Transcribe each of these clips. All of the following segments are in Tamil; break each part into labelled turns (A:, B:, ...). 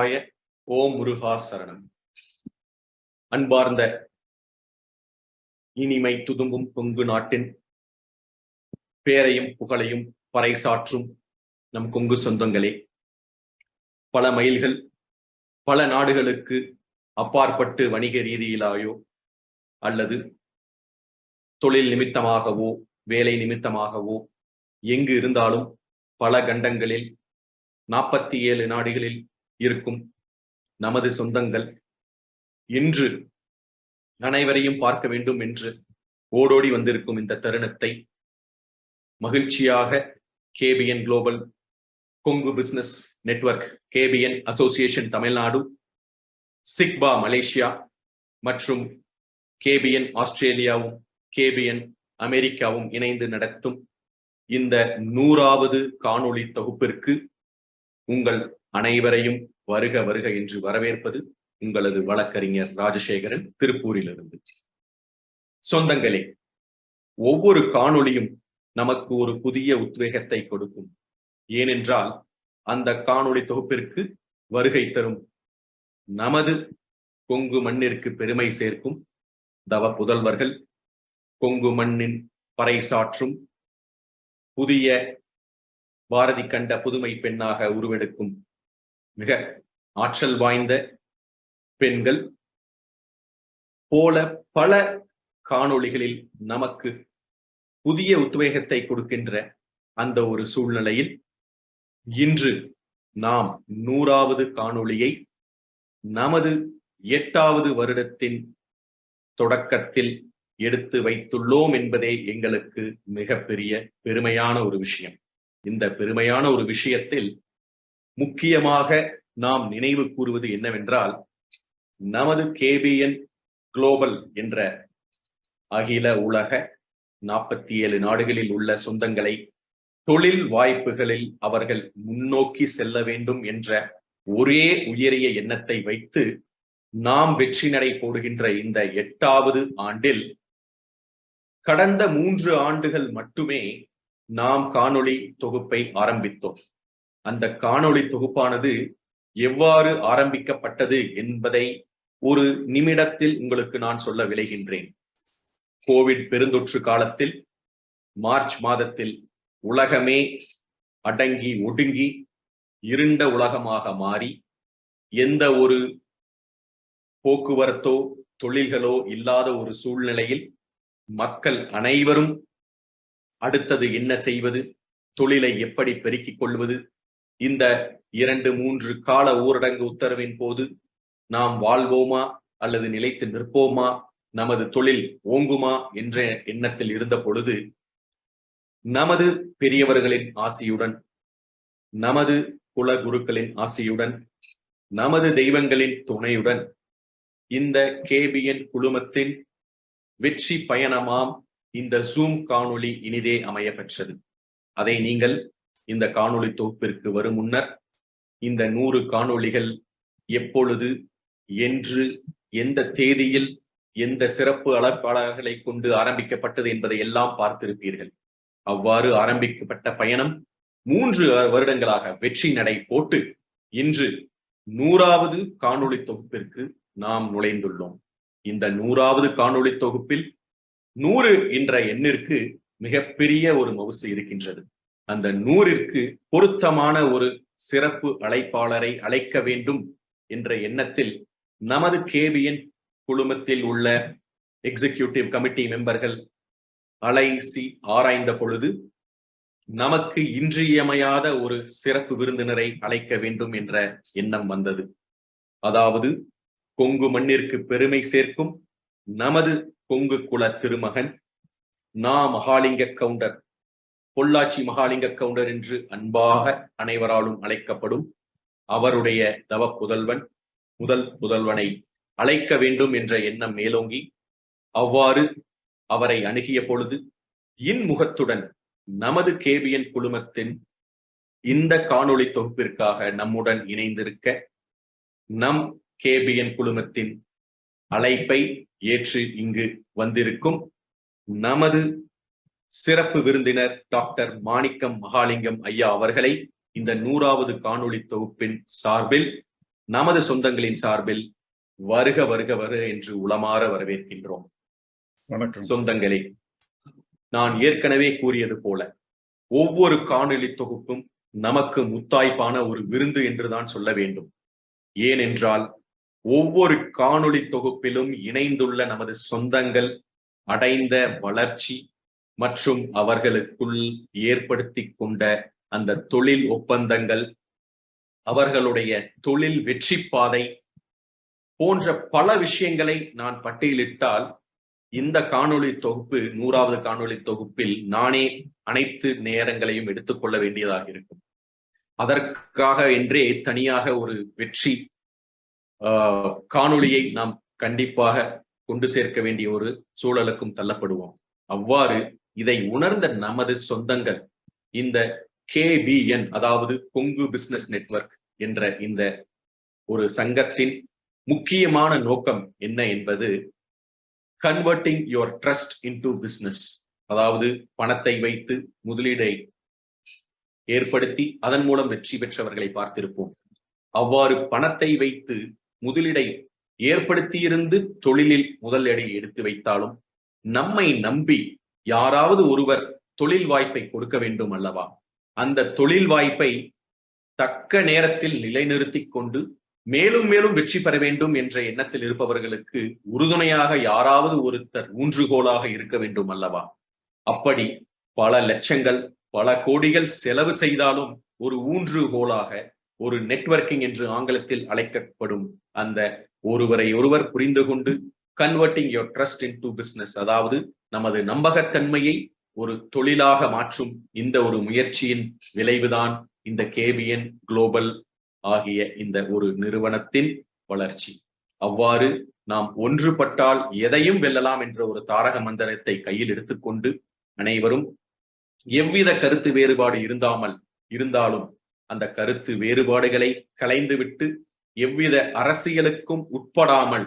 A: சிவாய. ஓம் முருகா சரணம். அன்பார்ந்த இனிமை துதும்பும் கொங்கு நாட்டின் பேரையும் புகழையும் பறைசாற்றும் நம் கொங்கு சொந்தங்களே, பல மைல்கள் பல நாடுகளுக்கு அப்பாற்பட்டு வணிக ரீதியிலாயோ அல்லது தொழில் நிமித்தமாகவோ வேலை நிமித்தமாகவோ எங்கு இருந்தாலும் பல கண்டங்களில் 47 நாடுகளில் இருக்கும் நமது சொந்தங்கள் இன்று அனைவரையும் பார்க்க வேண்டும் என்று ஓடோடி வந்திருக்கும் இந்த தருணத்தை மகிழ்ச்சியாக KBN global Kongu business network, KBN association Tamil Nadu, சிக்பா மலேசியா மற்றும் கேபிஎன் ஆஸ்திரேலியாவும் கேபிஎன் அமெரிக்காவும் இணைந்து நடத்தும் இந்த 100வது காணொளி தொகுப்பிற்கு உங்கள் அனைவரையும் வருக வருக என்று வரவேற்பது உங்களது வழக்கறிஞர் ராஜசேகரன், திருப்பூரிலிருந்து. சொந்தங்களே, ஒவ்வொரு காணொளியும் நமக்கு ஒரு புதிய உத்வேகத்தை கொடுக்கும். ஏனென்றால் அந்த காணொளி தொகுப்பிற்கு வருகை தரும் நமது கொங்கு மண்ணிற்கு பெருமை சேர்க்கும் தவ புதல்வர்கள், கொங்கு மண்ணின் பறைசாற்றும் புதிய பாரதி கண்ட புதுமை பெண்ணாக உருவெடுக்கும் மிக ஆற்றல் வாய்ந்த பெண்கள் போல பல காணொளிகளில் நமக்கு புதிய உத்வேகத்தை கொடுக்கின்ற அந்த ஒரு சூழ்நிலையில் இன்று நாம் 100வது காணொளியை நமது 8வது வருடத்தின் தொடக்கத்தில் எடுத்து வைத்துள்ளோம் என்பதே எங்களுக்கு மிகப்பெரிய பெருமையான ஒரு விஷயம். இந்த பெருமையான ஒரு விஷயத்தில் முக்கியமாக நாம் நினைவு கூறுவது என்னவென்றால், நமது கேபிஎன் குளோபல் என்ற அகில உலக 47 நாடுகளில் உள்ள சொந்தங்களை தொழில் வாய்ப்புகளில் அவர்கள் முன்னோக்கி செல்ல வேண்டும் என்ற ஒரே உயரிய எண்ணத்தை வைத்து நாம் வெற்றி நடை போடுகின்ற இந்த 8வது ஆண்டில் கடந்த 3 ஆண்டுகள் மட்டுமே நாம் காணொளி தொகுப்பை ஆரம்பித்தோம். அந்த காணொளி தொகுப்பானது எவ்வாறு ஆரம்பிக்கப்பட்டது என்பதை ஒரு நிமிடத்தில் உங்களுக்கு நான் சொல்ல விளைகின்றேன். கோவிட் பெருந்தொற்று காலத்தில் மார்ச் மாதத்தில் உலகமே அடங்கி ஒடுங்கி இருண்ட உலகமாக மாறி எந்த ஒரு போக்குவரத்தோ தொழில்களோ இல்லாத ஒரு சூழ்நிலையில் மக்கள் அனைவரும் அடுத்தது என்ன செய்வது, தொழிலை எப்படி பெருக்கிக் கொள்வது, இந்த 2-3 கால ஊரடங்கு உத்தரவின் போது நாம் வாழ்வோமா அல்லது நிலைத்து நிற்போமா, நமது தொழில் ஓங்குமா என்ற எண்ணத்தில் இருந்த பொழுது நமது பெரியவர்களின் ஆசியுடன், நமது குல குருக்களின் ஆசியுடன், நமது தெய்வங்களின் துணையுடன் இந்த கேபிஎன் குழுமத்தின் வெற்றி பயணமாம் இந்த ஜூம் காணொளி இனிதே அமைய பெற்றது. அதை நீங்கள் இந்த காணொளி தொகுப்பிற்கு வரும் முன்னர் இந்த 100 காணொளிகள் எப்பொழுது, என்று, எந்த தேதியில், எந்த சிறப்பு அழைப்பாளர்களை கொண்டு ஆரம்பிக்கப்பட்டது என்பதை எல்லாம் பார்த்திருப்பீர்கள். அவ்வாறு ஆரம்பிக்கப்பட்ட பயணம் 3 வருடங்களாக வெற்றி நடை போட்டு இன்று 100வது காணொளி தொகுப்பிற்கு நாம் நுழைந்துள்ளோம். இந்த 100வது காணொளி தொகுப்பில் 100 என்ற எண்ணிற்கு மிகப்பெரிய ஒரு மவுசு இருக்கின்றது. அந்த 100ற்கு பொருத்தமான ஒரு சிறப்பு அழைப்பாளரை அழைக்க வேண்டும் என்ற எண்ணத்தில் நமது கேபிஎன் குழுமத்தில் உள்ள எக்ஸிகியூட்டிவ் கமிட்டி மெம்பர்கள் அலைசி ஆராய்ந்த பொழுது நமக்கு இன்றியமையாத ஒரு சிறப்பு விருந்தினரை அழைக்க வேண்டும் என்ற எண்ணம் வந்தது. அதாவது கொங்கு மண்ணிற்கு பெருமை சேர்க்கும் நமது கொங்கு குல திருமகன் மகாலிங்க கவுண்டர், பொள்ளாச்சி மகாலிங்க கவுண்டர் என்று அன்பாக அனைவராலும் அழைக்கப்படும் அவருடைய தவ புதல்வன், முதல் புதல்வனை அழைக்க வேண்டும் என்ற எண்ணம் மேலோங்கி அவ்வாறு அவரை அணுகிய பொழுது இன்முகத்துடன் நமது கேபிஎன் குழுமத்தின் இந்த காணொளி தொகுப்பிற்காக நம்முடன் இணைந்திருக்க, நம் கேபிஎன் குழுமத்தின் அழைப்பை ஏற்று இங்கு வந்திருக்கும் நமது சிறப்பு விருந்தினர் டாக்டர் மாணிக்கம் மகாலிங்கம் ஐயா அவர்களை இந்த 100வது காணொளி தொகுப்பின் சார்பில் நமது சொந்தங்களின் சார்பில் வருக வருக வருக என்று உளமாற வரவேற்கின்றோம்.
B: வணக்கம்
A: சொந்தங்களே, நான் ஏற்கனவே கூறியது போல ஒவ்வொரு காணொளி தொகுப்பும் நமக்கு முத்தாய்ப்பான ஒரு விருந்து என்றுதான் சொல்ல வேண்டும். ஏனென்றால் ஒவ்வொரு காணொளி தொகுப்பிலும் இணைந்துள்ள நமது சொந்தங்கள் அடைந்த வளர்ச்சி மற்றும் அவர்களுக்குள் ஏற்படுத்தி கொண்ட அந்த தொழில் ஒப்பந்தங்கள், அவர்களுடைய தொழில் வெற்றி பாதை போன்ற பல விஷயங்களை நான் பட்டியலிட்டால் இந்த காணொளி தொகுப்பு 100வது காணொளி தொகுப்பில் நானே அனைத்து நேரங்களையும் எடுத்துக்கொள்ள வேண்டியதாக இருக்கும். அதற்காக என்றே தனியாக ஒரு வெற்றி காணொளியை நாம் கண்டிப்பாக கொண்டு சேர்க்க வேண்டிய ஒரு சூழலுக்கும் தள்ளப்படுவோம். அவ்வாறு இதை உணர்ந்த நமது சொந்தங்கள் இந்த KBN, அதாவது கொங்கு பிசினஸ் நெட்வொர்க் என்ற இந்த ஒரு சங்கத்தின் முக்கியமான நோக்கம் என்ன என்பது converting your trust into business, அதாவது பணத்தை வைத்து முதலீடை ஏற்படுத்தி அதன் மூலம் வெற்றி பெற்றவர்களை பார்த்திருப்போம். அவ்வாறு பணத்தை வைத்து முதலீடை ஏற்படுத்தியிருந்து தொழிலில் முதலீடை எடுத்து வைத்தாலும் நம்மை நம்பி யாராவது ஒருவர் தொழில் வாய்ப்பை கொடுக்க வேண்டும் அல்லவா? அந்த தொழில் வாய்ப்பை தக்க நேரத்தில் நிலைநிறுத்தி கொண்டு மேலும் மேலும் வெற்றி பெற வேண்டும் என்ற எண்ணத்தில் இருப்பவர்களுக்கு உறுதுணையாக யாராவது ஒருத்தர் ஊன்றுகோலாக இருக்க வேண்டும் அல்லவா? அப்படி பல லட்சங்கள் பல கோடிகள் செலவு செய்தாலும் ஒரு ஊன்றுகோலாக, ஒரு நெட்வொர்க்கிங் என்று ஆங்கிலத்தில் அழைக்கப்படும் அந்த ஒருவரை ஒருவர் புரிந்து கொண்டு converting your trust into business, அதாவது நமது நம்பகத்தன்மையை ஒரு தொழிலாக மாற்றும் இந்த ஒரு முயற்சியின் விளைவுதான் இந்த KBN குளோபல் ஆகிய இந்த ஒரு நிறுவனத்தின் வளர்ச்சி. அவ்வாறு நாம் ஒன்றுபட்டால் எதையும் வெல்லலாம் என்ற ஒரு தாரக மந்திரத்தை கையில் எடுத்துக்கொண்டு அனைவரும் எவ்வித கருத்து வேறுபாடு இருந்தாலும் அந்த கருத்து வேறுபாடுகளை களைந்துவிட்டு எவ்வித அரசியலுக்கும் உட்படாமல்,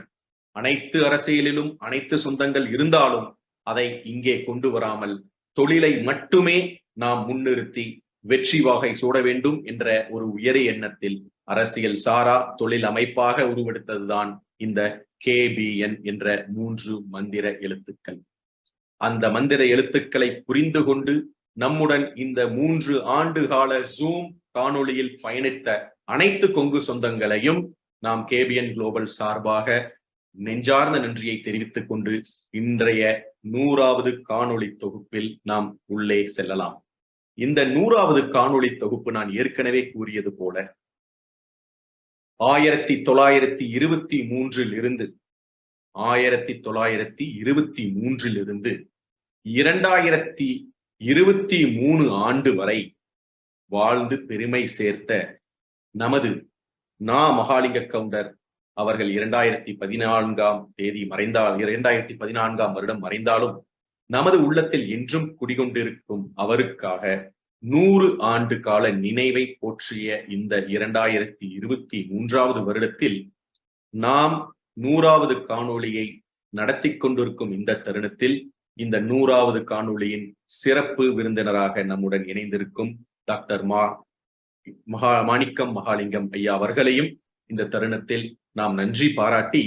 A: அனைத்து அரசியலிலும் அனைத்து சொந்தங்கள் இருந்தாலும் அதை இங்கே கொண்டு வராமல் தொழிலை மட்டுமே நாம் முன்னிறுத்தி வெற்றி வாகை சூட வேண்டும் என்ற ஒரு உயரிய எண்ணத்தில் அரசியல் சாரா தொழில் அமைப்பாக உருவெடுத்ததுதான் இந்த KBN என்ற 3 மந்திர எழுத்துக்கள். அந்த மந்திர எழுத்துக்களை புரிந்து கொண்டு நம்முடன் இந்த 3 ஆண்டு கால ஜூம் காணொளியில் பயணித்த அனைத்து கொங்கு சொந்தங்களையும் நாம் KBN குளோபல் சார்பாக நெஞ்சார்ந்த நன்றியை தெரிவித்துக் கொண்டு இன்றைய 100வது காணொளி தொகுப்பில் நாம் உள்ளே செல்லலாம். இந்த 100வது காணொளி தொகுப்பு நான் ஏற்கனவே கூறியது போல 1923 இருந்து 2023 ஆண்டு வரை வாழ்ந்து பெருமை சேர்த்த நமது மகாலிங்க கவுண்டர் அவர்கள் 2014 வருடம் மறைந்தாலும் நமது உள்ளத்தில் என்றும் குடிகொண்டிருக்கும் அவருக்காக 100 ஆண்டு கால நினைவை போற்றிய இந்த 2023வது வருடத்தில் நாம் 100வது காணொளியை நடத்தி கொண்டிருக்கும் இந்த தருணத்தில் இந்த 100வது காணொளியின் சிறப்பு விருந்தினராக நம்முடன் இணைந்திருக்கும் டாக்டர் மாணிக்கம் மகாலிங்கம் ஐயா அவர்களையும் இந்த தருணத்தில் நாம் நன்றி பாராட்டி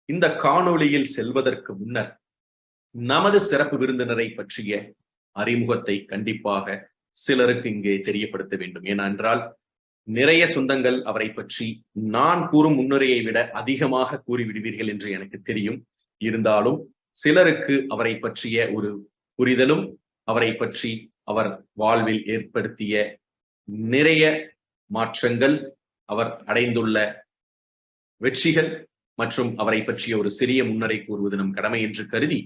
A: இந்த காணொளியில் செல்வதற்கு முன்னர் நமது சிறப்பு விருந்தினரை பற்றிய அறிமுகத்தை கண்டிப்பாக சிலருக்கு இங்கே தெரியப்படுத்த வேண்டும். ஏனென்றால் நிறைய சொந்தங்கள் அவரை பற்றி நான் கூறும் முன்னுரையை விட அதிகமாக கூறிவிடுவீர்கள் என்று எனக்கு தெரியும். இருந்தாலும் சிலருக்கு அவரை பற்றிய ஒரு புரிதலும், அவரை பற்றி அவர் வாழ்வில் ஏற்படுத்திய நிறைய மாற்றங்கள், அவர் அடைந்துள்ள வெற்றிகள் மற்றும் அவரை பற்றிய ஒரு சிறிய முன்னரை கூறுவது நம் கடமை என்று கருதி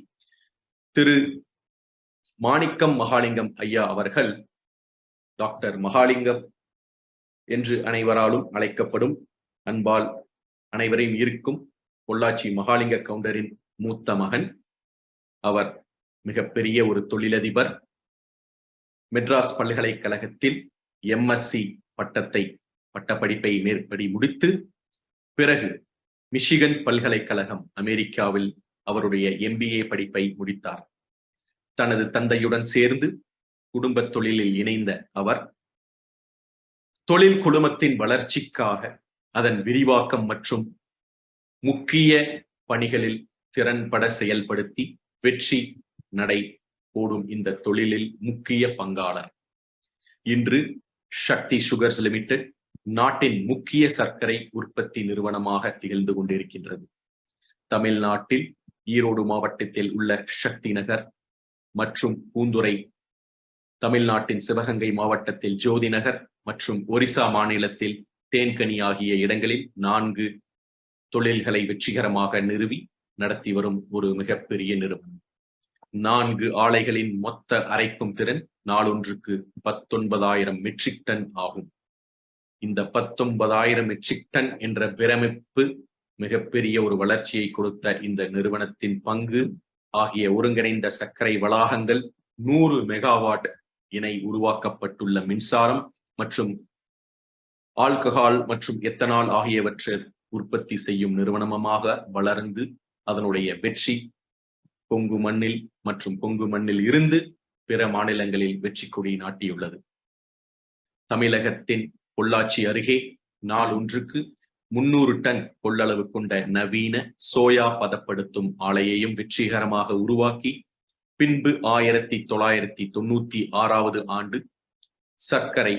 A: திரு மாணிக்கம் மகாலிங்கம் ஐயா அவர்கள், டாக்டர் மகாலிங்கம் என்று அனைவராலும் அழைக்கப்படும், அன்பால் அனைவரையும் இருக்கும் பொள்ளாச்சி மகாலிங்க கவுண்டரின் மூத்த மகன். அவர் மிகப்பெரிய ஒரு தொழிலதிபர். மெட்ராஸ் பல்கலைக்கழகத்தில் MSc பட்டப்படிப்பை மேற்படி முடித்து பிறகு மிஷிகன் பல்கலைக்கழகம் அமெரிக்காவில் அவருடைய MBA படிப்பை முடித்தார். தனது தந்தையுடன் சேர்ந்து குடும்ப தொழிலில் இணைந்த அவர் தொழில் குழுமத்தின் வளர்ச்சிக்காக அதன் விரிவாக்கம் மற்றும் முக்கிய பணிகளில் திறன்பட செயல்படுத்தி வெற்றி நடை போடும் இந்த தொழிலில் முக்கிய பங்காளர். இன்று சக்தி சுகர்ஸ் லிமிடெட் நாட்டின் முக்கிய சர்க்கரை உற்பத்தி நிறுவனமாக திகழ்ந்து கொண்டிருக்கின்றது. தமிழ்நாட்டில் ஈரோடு மாவட்டத்தில் உள்ள சக்தி நகர் மற்றும் பூந்துரை, தமிழ்நாட்டின் சிவகங்கை மாவட்டத்தில் ஜோதி நகர் மற்றும் ஒரிசா மாநிலத்தில் தேன்கனி ஆகிய இடங்களில் 4 தொழில்களை வெற்றிகரமாக நிறுவி நடத்தி வரும் ஒரு மிகப்பெரிய நிறுவனம். 4 ஆலைகளின் மொத்த அரைக்கும் திறன் நாளொன்றுக்கு 19,000 மெட்ரிக் டன் ஆகும். இந்த 19,000 மெட்ரிக் டன் என்ற பிரமிப்பு மிகப்பெரிய ஒரு வளர்ச்சியை கொடுத்த இந்த நிறுவனத்தின் பங்கு ஆகிய ஒருங்கிணைந்த சர்க்கரை வளாகங்கள் 100 மெகாவாட் இணை உருவாக்கப்பட்டுள்ள மின்சாரம் மற்றும் ஆல்கஹால் மற்றும் எத்தனால் ஆகியவற்றை உற்பத்தி செய்யும் நிறுவனமாக வளர்ந்து அதனுடைய வெற்றி கொங்கு மண்ணில் மற்றும் கொங்கு மண்ணில் இருந்து பிற மாநிலங்களில் வெற்றி கொடி நாட்டியுள்ளது. தமிழகத்தின் பொள்ளாச்சி அருகே நாளொன்றுக்கு 300 டன் கொள்ளளவு கொண்ட நவீன சோயா பதப்படுத்தும் ஆலையையும் வெற்றிகரமாக உருவாக்கி பின்பு 1996 ஆண்டு சர்க்கரை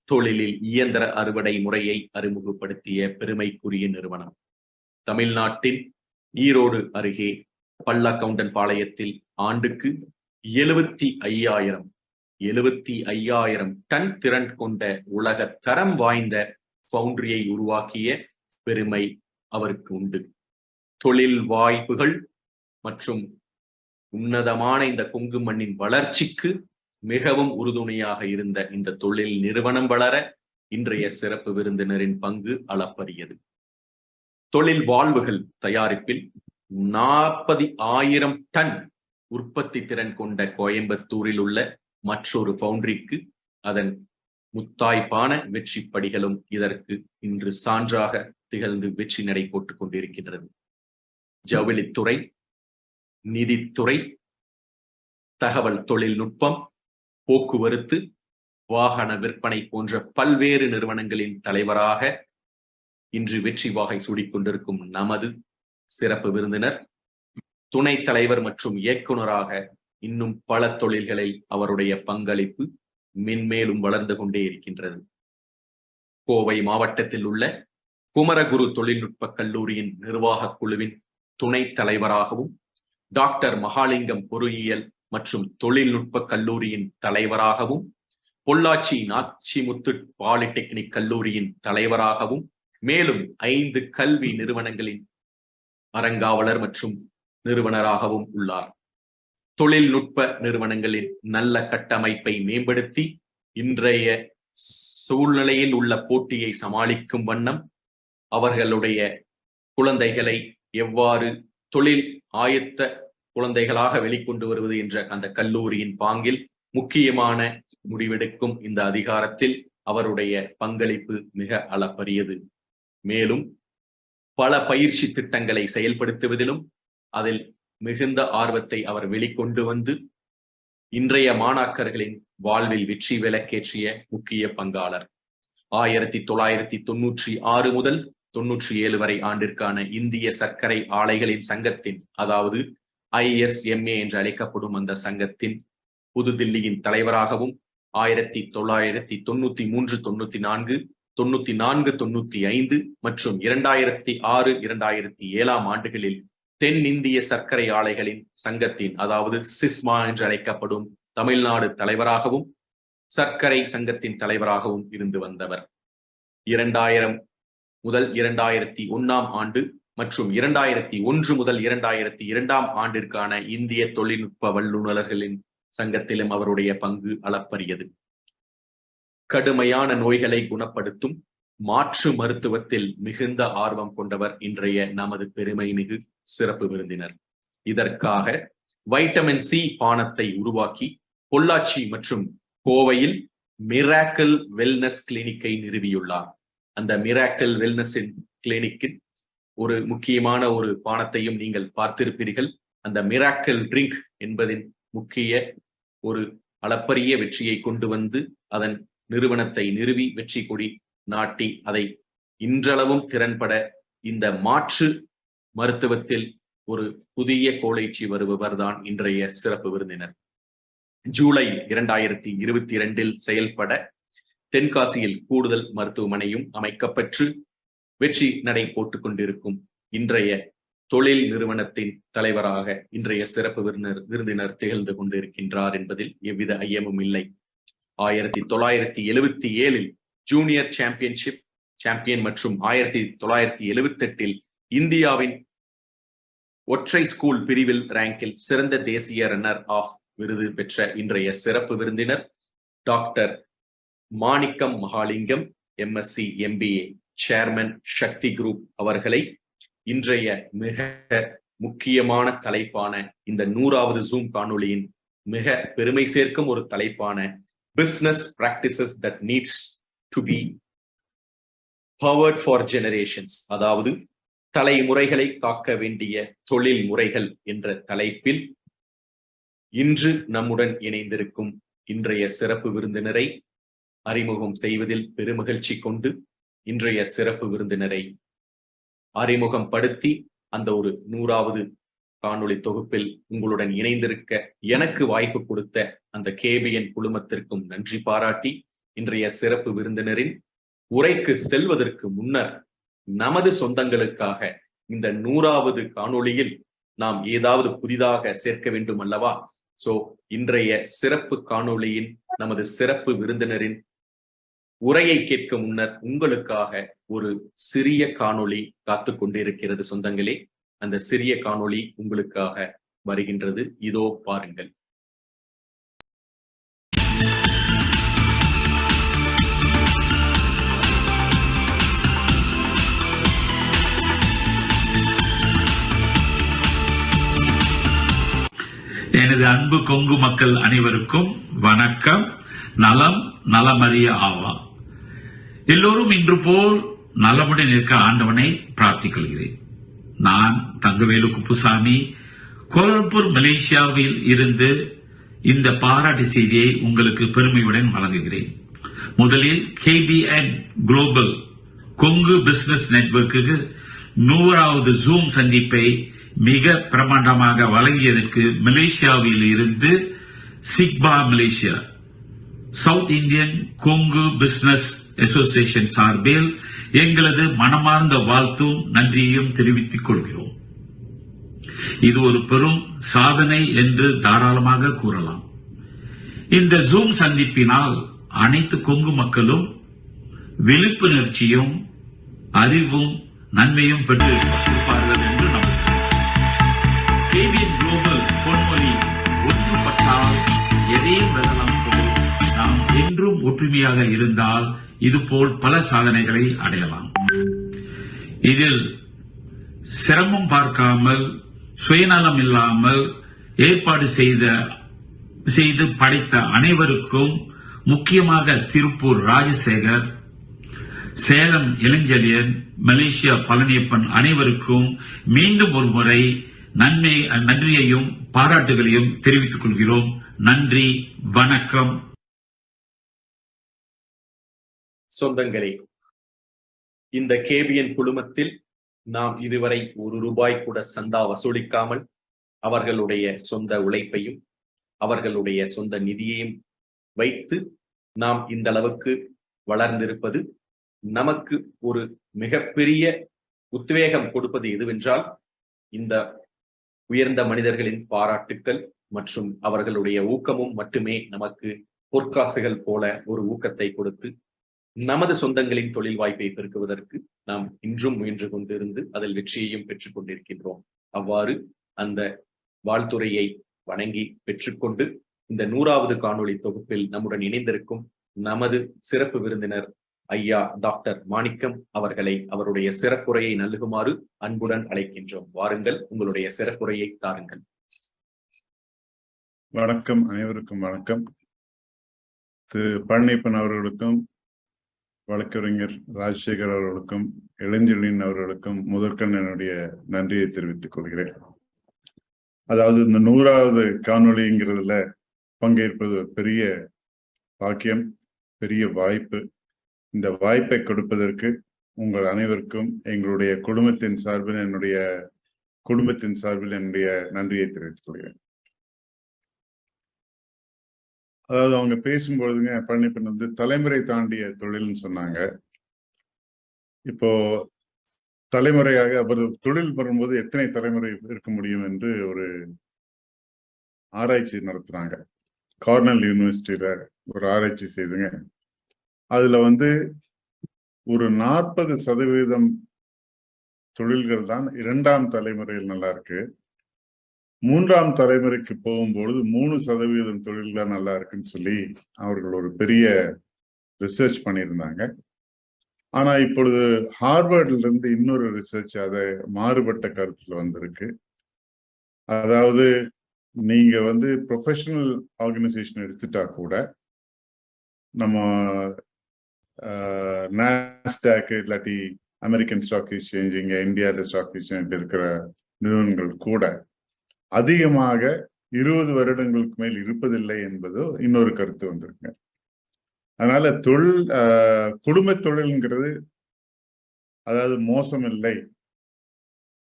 A: தொழிலில் இயந்திர அறுவடை முறையை அறிமுகப்படுத்திய பெருமைக்குரிய நிறுவனம். தமிழ்நாட்டின் ஈரோடு அருகே பள்ளக்கவுண்டன் பாளையத்தில் ஆண்டுக்கு 75,000 டன் திறன் கொண்ட உலக தரம் வாய்ந்த பவுண்டரியை உருவாக்கிய பெருமை அவருக்கு உண்டு. தொழில் வாய்ப்புகள் மற்றும் உன்னதமான இந்த கொங்கு மண்ணின் வளர்ச்சிக்கு மிகவும் உறுதுணையாக இருந்த இந்த தொழில் நிறுவனம் வளர இன்றைய சிறப்பு விருந்தினரின் பங்கு அளப்பரியது. தொழில் வாழ்வுகள் தயாரிப்பில் 40,000 டன் உற்பத்தி திறன் கொண்ட கோயம்புத்தூரில் உள்ள மற்றொரு பவுண்டரிக்கு அதன் முத்தாய்ப்பான வெற்றி படிகளும் இதற்கு இன்று சான்றாக திகழ்ந்து வெற்றி நடை போட்டுக் கொண்டிருக்கின்றது. ஜவுளித்துறை, நிதித்துறை, தகவல் தொழில்நுட்பம், போக்குவரத்து, வாகன விற்பனை போன்ற பல்வேறு நிறுவனங்களின் தலைவராக இன்று வெற்றி வாகை சூடிக்கொண்டிருக்கும் நமது சிறப்பு விருந்தினர் துணைத் தலைவர் மற்றும் இயக்குநராக இன்னும் பல தொழில்களில் அவருடைய பங்களிப்பு மென்மேலும் வளர்ந்து கொண்டே இருக்கின்றது. கோவை மாவட்டத்தில் உள்ள குமரகுரு தொழில்நுட்ப கல்லூரியின் நிர்வாக குழுவின் துணைத் தலைவராகவும், டாக்டர் மகாலிங்கம் பொறியியல் மற்றும் தொழில்நுட்ப கல்லூரியின் தலைவராகவும், பொள்ளாச்சி நாச்சிமுத்து பாலிடெக்னிக் கல்லூரியின் தலைவராகவும், மேலும் 5 கல்வி நிறுவனங்களின் அறங்காவலர் மற்றும் நிறுவனராகவும் உள்ளார். தொழில்நுட்ப நிறுவனங்களின் நல்ல கட்டமைப்பை மேம்படுத்தி இன்றைய சூழ்நிலையில் உள்ள போட்டியை சமாளிக்கும் வண்ணம் அவர்களுடைய குழந்தைகளை எவ்வாறு தொழில் ஆயத்த குழந்தைகளாக வெளிக்கொண்டு வருவது என்ற அந்த கல்லூரியின் பாங்கில் முக்கியமான முடிவெடுக்கும் இந்த அதிகாரத்தில் அவருடைய பங்களிப்பு மிக அளப்பரியது. மேலும் பல பயிற்சி திட்டங்களை செயல்படுத்துவதிலும் அதில் மிகுந்த ஆர்வத்தை அவர் வெளிக்கொண்டு வந்து இன்றைய மாணாக்கர்களின் வாழ்வில் வெற்றி விளக்கேற்றிய முக்கிய பங்காளர். 1996 முதல் 97 வரை ஆண்டிற்கான இந்திய சர்க்கரை ஆலைகளின் சங்கத்தின், அதாவது ISMA என்று அழைக்கப்படும் அந்த சங்கத்தின் புதுதில்லியின் தலைவராகவும் 1993, 94, 95 மற்றும் 2006-2007 ஆண்டுகளில் தென்னிந்திய சர்க்கரை ஆலைகளின் சங்கத்தின், அதாவது சிஸ்மா என்று அழைக்கப்படும் தமிழ்நாடு தலைவராகவும் சர்க்கரை சங்கத்தின் தலைவராகவும் இருந்து வந்தவர். 2000 முதல் 2001 ஆண்டு மற்றும் 2001 முதல் 2002 ஆண்டிற்கான இந்திய தொழில்நுட்ப வல்லுநர்களின் சங்கத்திலும் அவருடைய பங்கு அளப்பரியது. கடுமையான நோய்களை குணப்படுத்தும் மாற்று மருத்துவத்தில் மிகுந்த ஆர்வம் கொண்டவர் இன்றைய நமது பெருமை மிகு சிறப்பு விருந்தினர். இதற்காக வைட்டமின் சி பானத்தை உருவாக்கி பொள்ளாச்சி மற்றும் கோவையில் மிராக்கிள் வெல்னஸ் கிளினிக்கை நிறுவியுள்ளார். அந்த மிராக்கிள் வெல்னஸ் கிளினிக்கில் ஒரு முக்கியமான ஒரு பானத்தையும் நீங்கள் பார்த்திருப்பீர்கள். அந்த மிராக்கிள் ட்ரிங்க் என்பதின் முக்கிய ஒரு அளப்பரிய வெற்றியை கொண்டு வந்து அதன் நிறுவனத்தை நிறுவி வெற்றி கொடி நாட்டி அதை இன்றளவும் திறன்பட இந்த மாற்று மருத்துவத்தில் ஒரு புதிய கோலைச்சி வருபவர் தான் இன்றைய சிறப்பு விருந்தினர். ஜூலை 2022 செயல்பட தென்காசியில் கூடுதல் மருத்துவமனையும் அமைக்கப்பெற்று வெற்றி நடை போட்டுக் கொண்டிருக்கும் இன்றைய தொழில் நிறுவனத்தின் தலைவராக இன்றைய சிறப்பு விருந்தினர் திகழ்ந்து கொண்டிருக்கின்றார் என்பதில் எவ்வித ஐயமும் இல்லை. 1977 ஜூனியர் சாம்பியன் மற்றும் 1978 இந்தியாவின் ஒற்றை ஸ்கூல் பிரிவில் ரேங்கில் சிறந்த தேசிய ரன்னர் ஆஃப் விருது பெற்ற இன்றைய சிறப்பு விருந்தினர் டாக்டர் மாணிக்கம் மகாலிங்கம், MSc MBA, சேர்மன் சக்தி குரூப் அவர்களை இன்றைய மிக முக்கியமான தலைப்பான இந்த 100வது ஜூம் காணொளியின் மிக பெருமை சேர்க்கும் ஒரு தலைப்பான business practices that needs to be powered for generations, அதாவது தலைமுறைகளை காக்க வேண்டிய தொழில் முறைகள் என்ற தலைப்பில் இன்று நம்முடன் இணைந்திருக்கும் இன்றைய சிறப்பு விருந்தினரை அறிமுகம் செய்வதில் பெருமகிழ்ச்சி கொண்டு இன்றைய சிறப்பு விருந்தினரை அறிமுகம் படுத்தி அந்த ஒரு 100வது காணொளி தொகுப்பில் உங்களுடன் இணைந்திருக்க எனக்கு வாய்ப்பு கொடுத்த அந்த KBN குழுமத்திற்கும் நன்றி பாராட்டி இன்றைய சிறப்பு விருந்தினரின் உரைக்கு செல்வதற்கு முன்னர் நமது சொந்தங்களுக்காக இந்த 100வது காணொளியில் நாம் ஏதாவது புதிதாக சேர்க்க வேண்டும் அல்லவா? சோ இன்றைய சிறப்பு காணொளியின் நமது சிறப்பு விருந்தினரின் உரையை கேட்க முன்னர் உங்களுக்காக ஒரு சிறிய காணொளி காத்து கொண்டிருக்கிறது சொந்தங்களே. அந்த சிறிய காணொளி உங்களுக்காக வருகின்றது, இதோ பாருங்கள்.
B: எனது அன்பு கொங்கு மக்கள் அனைவருக்கும் வணக்கம். நலம் நலமறிய ஆவா. எல்லோரும் இன்று போல் நலமுடன் இருக்க ஆண்டவனை பிரார்த்திக்கொள்கிறேன். நான் தங்கவேலு குப்புசாமி, கோலாலம்பூர் மலேசியாவில் இருந்து இந்த பாராட்டு செய்தியை உங்களுக்கு பெருமையுடன் வழங்குகிறேன். முதலில் KBN குளோபல் கொங்கு பிசினஸ் நெட்வொர்க்கு 100வது ஜூம் சந்திப்பை மிக பிரமாண்டமாக வழங்கியதற்கு மலேசியாவில் இருந்து SICBA Malaysia, south Indian Kongu business association சார்பில் எங்களது மனமார்ந்த வாழ்த்தும் நன்றியையும் தெரிவித்துக் கொள்கிறோம். இது ஒரு பெரும் சாதனை என்று தாராளமாக கூறலாம். இந்த ஜூம் சந்திப்பினால் அனைத்து கொங்கு மக்களும் விழிப்புணர்ச்சியும் அறிவும் நன்மையும் பெற்று இருப்பார்கள் என்று நம்புகிறேன். KBN குளோபல் பொன்மொழி ஒன்றுபட்டால் எதையும் வெல்லலாம் போல் நாம் என்றும் ஒற்றுமையாக இருந்தால் இதுபோல் பல சாதனைகளை அடையலாம். இதில் சிரமம் பார்க்காமல் சுயநலம் இல்லாமல் ஏற்பாடு செய்து படைத்த அனைவருக்கும், முக்கியமாக திருப்பூர் ராஜசேகர், சேலம் இளஞ்செழியன், மலேசியா பழனியப்பன் அனைவருக்கும் மீண்டும் ஒரு முறை நன்றியையும் பாராட்டுகளையும் தெரிவித்துக் கொள்கிறோம். நன்றி, வணக்கம்.
A: சொந்தங்களே, இந்த KBN குழுமத்தில் நாம் இதுவரை ₹1 கூட சந்தா வசூலிக்காமல் அவர்களுடைய சொந்த உழைப்பையும் அவர்களுடைய சொந்த நிதியையும் வைத்து நாம் இந்த அளவுக்கு வளர்ந்திருப்பது நமக்கு ஒரு மிகப்பெரிய உத்வேகம் கொடுப்பது எதுவென்றால் இந்த உயர்ந்த மனிதர்களின் பாராட்டுக்கள் மற்றும் அவர்களுடைய ஊக்கமும் மட்டுமே நமக்கு பொற்காசுகள் போல ஒரு ஊக்கத்தை கொடுத்து நமது சொந்தங்களின் தொழில் வாய்ப்பை பெருக்குவதற்கு நாம் இன்றும் முயன்று கொண்டிருந்து அதில் வெற்றியையும் பெற்றுக் கொண்டிருக்கின்றோம். அவ்வாறு அந்த வாழ்த்துறையை வணங்கி பெற்றுக்கொண்டு இந்த 100வது காணொளி தொகுப்பில் நம்முடன் இணைந்திருக்கும் நமது சிறப்பு விருந்தினர் ஐயா டாக்டர் மாணிக்கம் அவர்களை அவருடைய சிறப்புரையை நல்குமாறு அன்புடன் அழைக்கின்றோம். வாருங்கள், உங்களுடைய சிறப்புரையை தாருங்கள்.
C: வணக்கம், அனைவருக்கும் வணக்கம். திரு பழனியப்பன் அவர்களுக்கும் வழக்கறிஞர் ராஜசேகர் அவர்களுக்கும் இளஞ்செழியன் அவர்களுக்கும் முதற்கண் என்னுடைய நன்றியை தெரிவித்துக் கொள்கிறேன். அதாவது இந்த 100வது காணொளிங்கிறதுல பங்கேற்பது ஒரு பெரிய பாக்கியம், பெரிய வாய்ப்பு. இந்த வாய்ப்பை கொடுப்பதற்கு உங்கள் அனைவருக்கும் எங்களுடைய குடும்பத்தின் சார்பில் என்னுடைய நன்றியை தெரிவித்துக் கொள்கிறேன். அதாவது அவங்க பேசும்பொழுதுங்க பழனிப்பன் வந்து தலைமுறை தாண்டிய தொழில்னு சொன்னாங்க. இப்போ தலைமுறையாக அவர் தொழில் வரும்போது எத்தனை தலைமுறை இருக்க முடியும் என்று ஒரு ஆராய்ச்சி நடத்துறாங்க. கார்னல் யூனிவர்சிட்டியில ஒரு ஆராய்ச்சி செய்துங்க. அதுல வந்து ஒரு 40% தொழில்கள் தான் 2ஆம் தலைமுறையில் நல்லா இருக்கு. 3ஆம் தலைமுறைக்கு போகும்பொழுது 3% தொழில்கள் நல்லா இருக்குன்னு சொல்லி அவர்கள் ஒரு பெரிய ரிசர்ச் பண்ணியிருந்தாங்க. ஆனா இப்பொழுது ஹார்வர்ட்ல இருந்து இன்னொரு ரிசர்ச் அதை மாறுபட்ட கருத்துல வந்திருக்கு. அதாவது நீங்க வந்து ப்ரொஃபஷனல் ஆர்கனைசேஷன் எடுத்துட்டா கூட நம்ம நாஸ்டாக் இல்லாட்டி அமெரிக்கன் ஸ்டாக் எக்ஸ்சேஞ்ச், இங்க இந்தியாவில் ஸ்டாக் எக்ஸ்சேஞ்ச் இருக்கிற நிறுவனங்கள் கூட அதிகமாக 20 வருடங்களுக்கு மேல் இருப்பதில்லை என்பது இன்னொரு கருத்து வந்திருக்கு. அதனால குடும்ப தொழில்ங்கிறது அதாவது மோசம் இல்லை,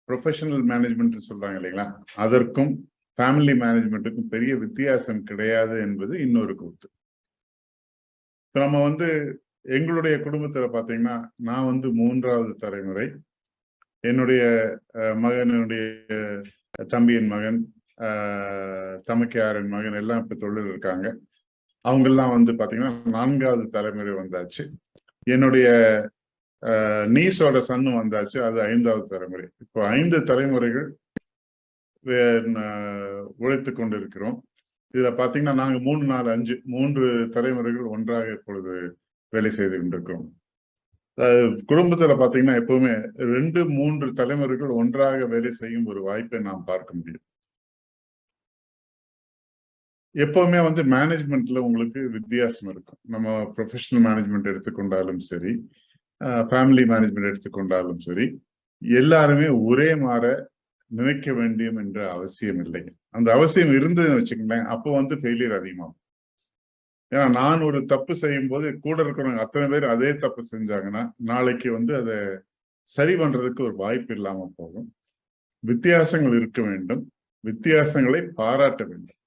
C: ப்ரொஃபஷனல் மேனேஜ்மெண்ட் சொல்றாங்க இல்லைங்களா, அதற்கும் ஃபேமிலி மேனேஜ்மெண்ட்டுக்கும் பெரிய வித்தியாசம் கிடையாது என்பது இன்னொரு கூத்து. நம்ம வந்து எங்களுடைய குடும்பத்துல பாத்தீங்கன்னா, நான் வந்து 3ஆவது தலைமுறை. என்னுடைய மகனுடைய தம்பியின் மகன், தமக்கையாரின் மகன் எல்லாம் இப்ப தொழில் இருக்காங்க. அவங்கெல்லாம் வந்து பாத்தீங்கன்னா 4ஆவது தலைமுறை வந்தாச்சு. என்னுடைய நீஸோட சன்னும் வந்தாச்சு, அது 5ஆவது தலைமுறை. இப்போ 5 தலைமுறைகள் உழைத்து கொண்டிருக்கிறோம். இதுல பாத்தீங்கன்னா நாங்க 3, 4, 5 3 தலைமுறைகள் ஒன்றாக இப்பொழுது வேலை செய்து கொண்டிருக்கிறோம். குடும்பத்துல பாத்தீங்கன்னா எப்பவுமே 2, 3 தலைமுறைகள் ஒன்றாக வேலை செய்யும் ஒரு வாய்ப்பை நாம் பார்க்க முடியும். எப்பவுமே வந்து மேனேஜ்மெண்ட்ல உங்களுக்கு வித்தியாசம் இருக்கும். நம்ம ப்ரொஃபஷனல் மேனேஜ்மெண்ட் எடுத்துக்கொண்டாலும் சரி, ஃபேமிலி மேனேஜ்மெண்ட் எடுத்துக்கொண்டாலும் சரி, எல்லாருமே ஒரே மாதிரி நினைக்க வேண்டும் என்ற அவசியம் இல்லை. அந்த அவசியம் இருந்ததுன்னு வச்சுக்கோங்களேன், அப்போ வந்து ஃபெயிலியர் அதிகமாகும். ஏன்னா நான் ஒரு தப்பு செய்யும் போது கூட இருக்கிறவங்க அத்தனை பேர் அதே தப்பு செஞ்சாங்கன்னா நாளைக்கு வந்து அதை சரி பண்றதுக்கு ஒரு வாய்ப்பு இல்லாம போகும். வித்தியாசங்கள் இருக்க வேண்டும், வித்தியாசங்களை பாராட்ட வேண்டும்.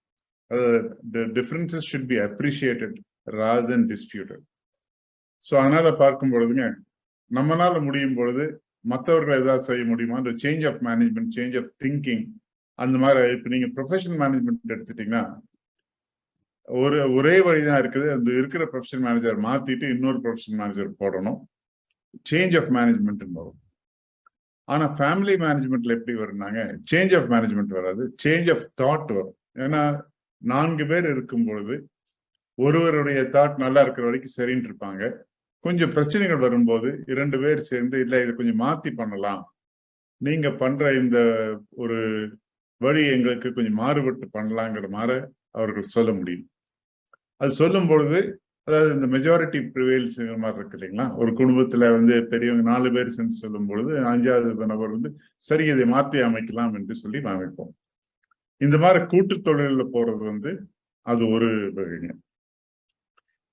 C: The differences should be appreciated rather than disputed. So அதனால பார்க்கும் பொழுதுங்க, நம்மளால முடியும் பொழுது மற்றவர்கள் ஏதாவது செய்ய முடியுமா, அந்த change of management, change of thinking, அந்த மாதிரி. இப்போ நீங்க ப்ரொஃபஷனல் மேனேஜ்மெண்ட் எடுத்துட்டீங்கன்னா ஒரே வழிதான் இருக்குது. அந்த இருக்கிற ப்ரொஃபஷனல் மேனேஜர் மாத்திட்டு இன்னொரு ப்ரொஃபஷனல் மேனேஜர் போடணும், சேஞ்ச் ஆஃப் மேனேஜ்மெண்ட் வரும். ஆனா ஃபேமிலி மேனேஜ்மெண்ட்ல எப்படி வரும்னாங்க, சேஞ்ச் ஆஃப் மேனேஜ்மெண்ட் வராது, சேஞ்ச் ஆஃப் தாட் வரும். ஏன்னா 4 பேர் இருக்கும் பொழுது ஒருவருடைய தாட் நல்லா இருக்கிற வரைக்கும் சரின்னு இருப்பாங்க. கொஞ்சம் பிரச்சனைகள் வரும்போது 2 பேர் சேர்ந்து இல்ல இதை கொஞ்சம் மாத்தி பண்ணலாம், நீங்க பண்ற இந்த ஒரு வழி எங்களுக்கு கொஞ்சம் மாறுபட்டு பண்ணலாங்கிற மாதிரி அவர்கள் சொல்ல முடியும். அது சொல்லும் பொழுது அதாவது இந்த மெஜாரிட்டி ப்ரிவேல்ஸ் மாதிரி இருக்கு இல்லைங்களா, ஒரு குடும்பத்துல வந்து பெரியவங்க 4 பேர் சேர்ந்து சொல்லும் பொழுது 5வது நபர் வந்து சரி இதை மாற்றி அமைக்கலாம் என்று சொல்லி அமைப்போம். இந்த மாதிரி கூட்டு தொழில போறது வந்து அது ஒரு வகைங்க.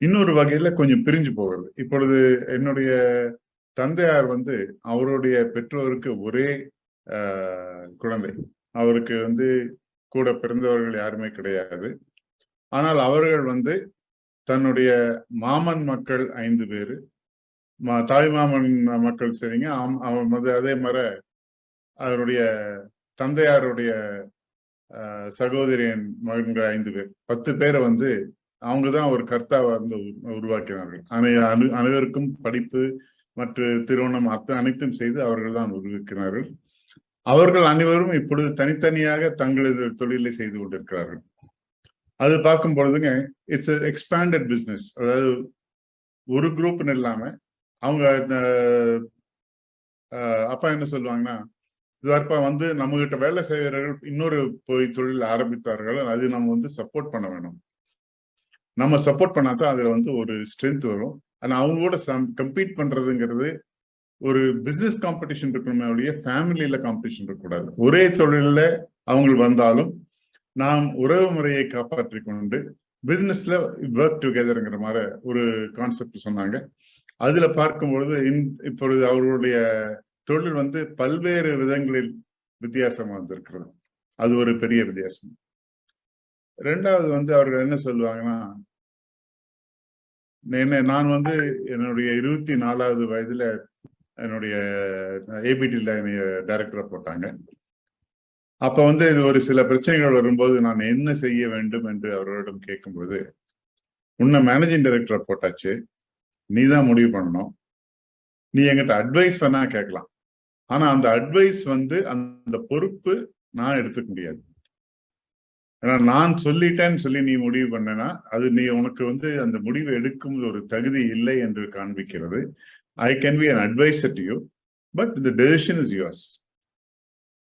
C: இன்னொரு வகையில கொஞ்சம் பிரிஞ்சு போகிறது. இப்பொழுது என்னுடைய தந்தையார் வந்து அவருடைய பெற்றோருக்கு ஒரே குழந்தை, அவருக்கு வந்து கூட பிறந்தவர்கள் யாருமே கிடையாது. ஆனால் அவர்கள் வந்து தன்னுடைய மாமன் மக்கள் 5 பேரு, தாய் மாமன் மக்கள் சரிங்க, அவன் வந்து அதே மாதிரி அவருடைய தந்தையாருடைய சகோதரியின் மகன்கள் 5 பேர், 10 பேரை வந்து அவங்கதான் ஒரு கர்த்தாவை வந்து உருவாக்கினார்கள். அனைவருக்கும் படிப்பு மற்றும் திருமணம் அனைத்தும் செய்து அவர்கள் தான் உருவாக்கினார்கள். அவர்கள் அனைவரும் இப்பொழுது தனித்தனியாக தங்களது தொழிலை செய்து கொண்டிருக்கிறார்கள். அது பார்க்கும் பொழுதுங்க, இட்ஸ் எக்ஸ்பேண்டட் பிஸ்னஸ். அதாவது ஒரு குரூப்னு இல்லாம அவங்க அப்பா என்ன சொல்லுவாங்கன்னா, இதப்பா வந்து நம்ம கிட்ட வேலை செய்கிறவர்கள் இன்னொரு போய் தொழில் ஆரம்பித்தார்கள், அது நம்ம வந்து சப்போர்ட் பண்ண வேணும். நம்ம சப்போர்ட் பண்ணாதான் அதுல வந்து ஒரு ஸ்ட்ரென்த் வரும். ஆனா அவங்களோட கம்பீட் பண்றதுங்கிறது ஒரு பிசினஸ் காம்படிஷன் இருக்கணுமே ஒழிய ஃபேமிலியில காம்படிஷன் இருக்கக்கூடாது. ஒரே தொழில அவங்க வந்தாலும் நாம் உறவு முறையை காப்பாற்றி கொண்டு பிசினஸ்ல ஒர்க் டுகெதர்ங்கிற மாதிரி ஒரு கான்செப்ட் சொன்னாங்க. அதுல பார்க்கும் பொழுது இப்பொழுது அவர்களுடைய தொழில் வந்து பல்வேறு விதங்களில் வித்தியாசமா வந்திருக்கிறது. அது ஒரு பெரிய வித்தியாசம். ரெண்டாவது வந்து அவர்கள் என்ன சொல்லுவாங்கன்னா, நான் வந்து என்னுடைய 24வது வயதுல என்னுடைய ஏபிடில டைரக்டரா போட்டாங்க. அப்ப வந்து ஒரு சில பிரச்சனைகள் வரும்போது நான் என்ன செய்ய வேண்டும் என்று அவர்களிடம் கேட்கும்போது, உன்னை மேனேஜிங் டைரக்டரா போட்டாச்சு, நீ தான் முடிவு பண்ணணும். நீ என்கிட்ட அட்வைஸ் வேணா கேட்கலாம். ஆனா அந்த அட்வைஸ் வந்து அந்த பொறுப்பு நான் எடுத்துக்க முடியாது. ஏன்னா நான் சொல்லிட்டேன்னு சொல்லி நீ முடிவு பண்ணனா, அது நீ உனக்கு வந்து அந்த முடிவு எடுக்கும் ஒரு தகுதி இல்லை என்று காண்பிக்கிறது. I can be an advisor to you, but the decision is yours.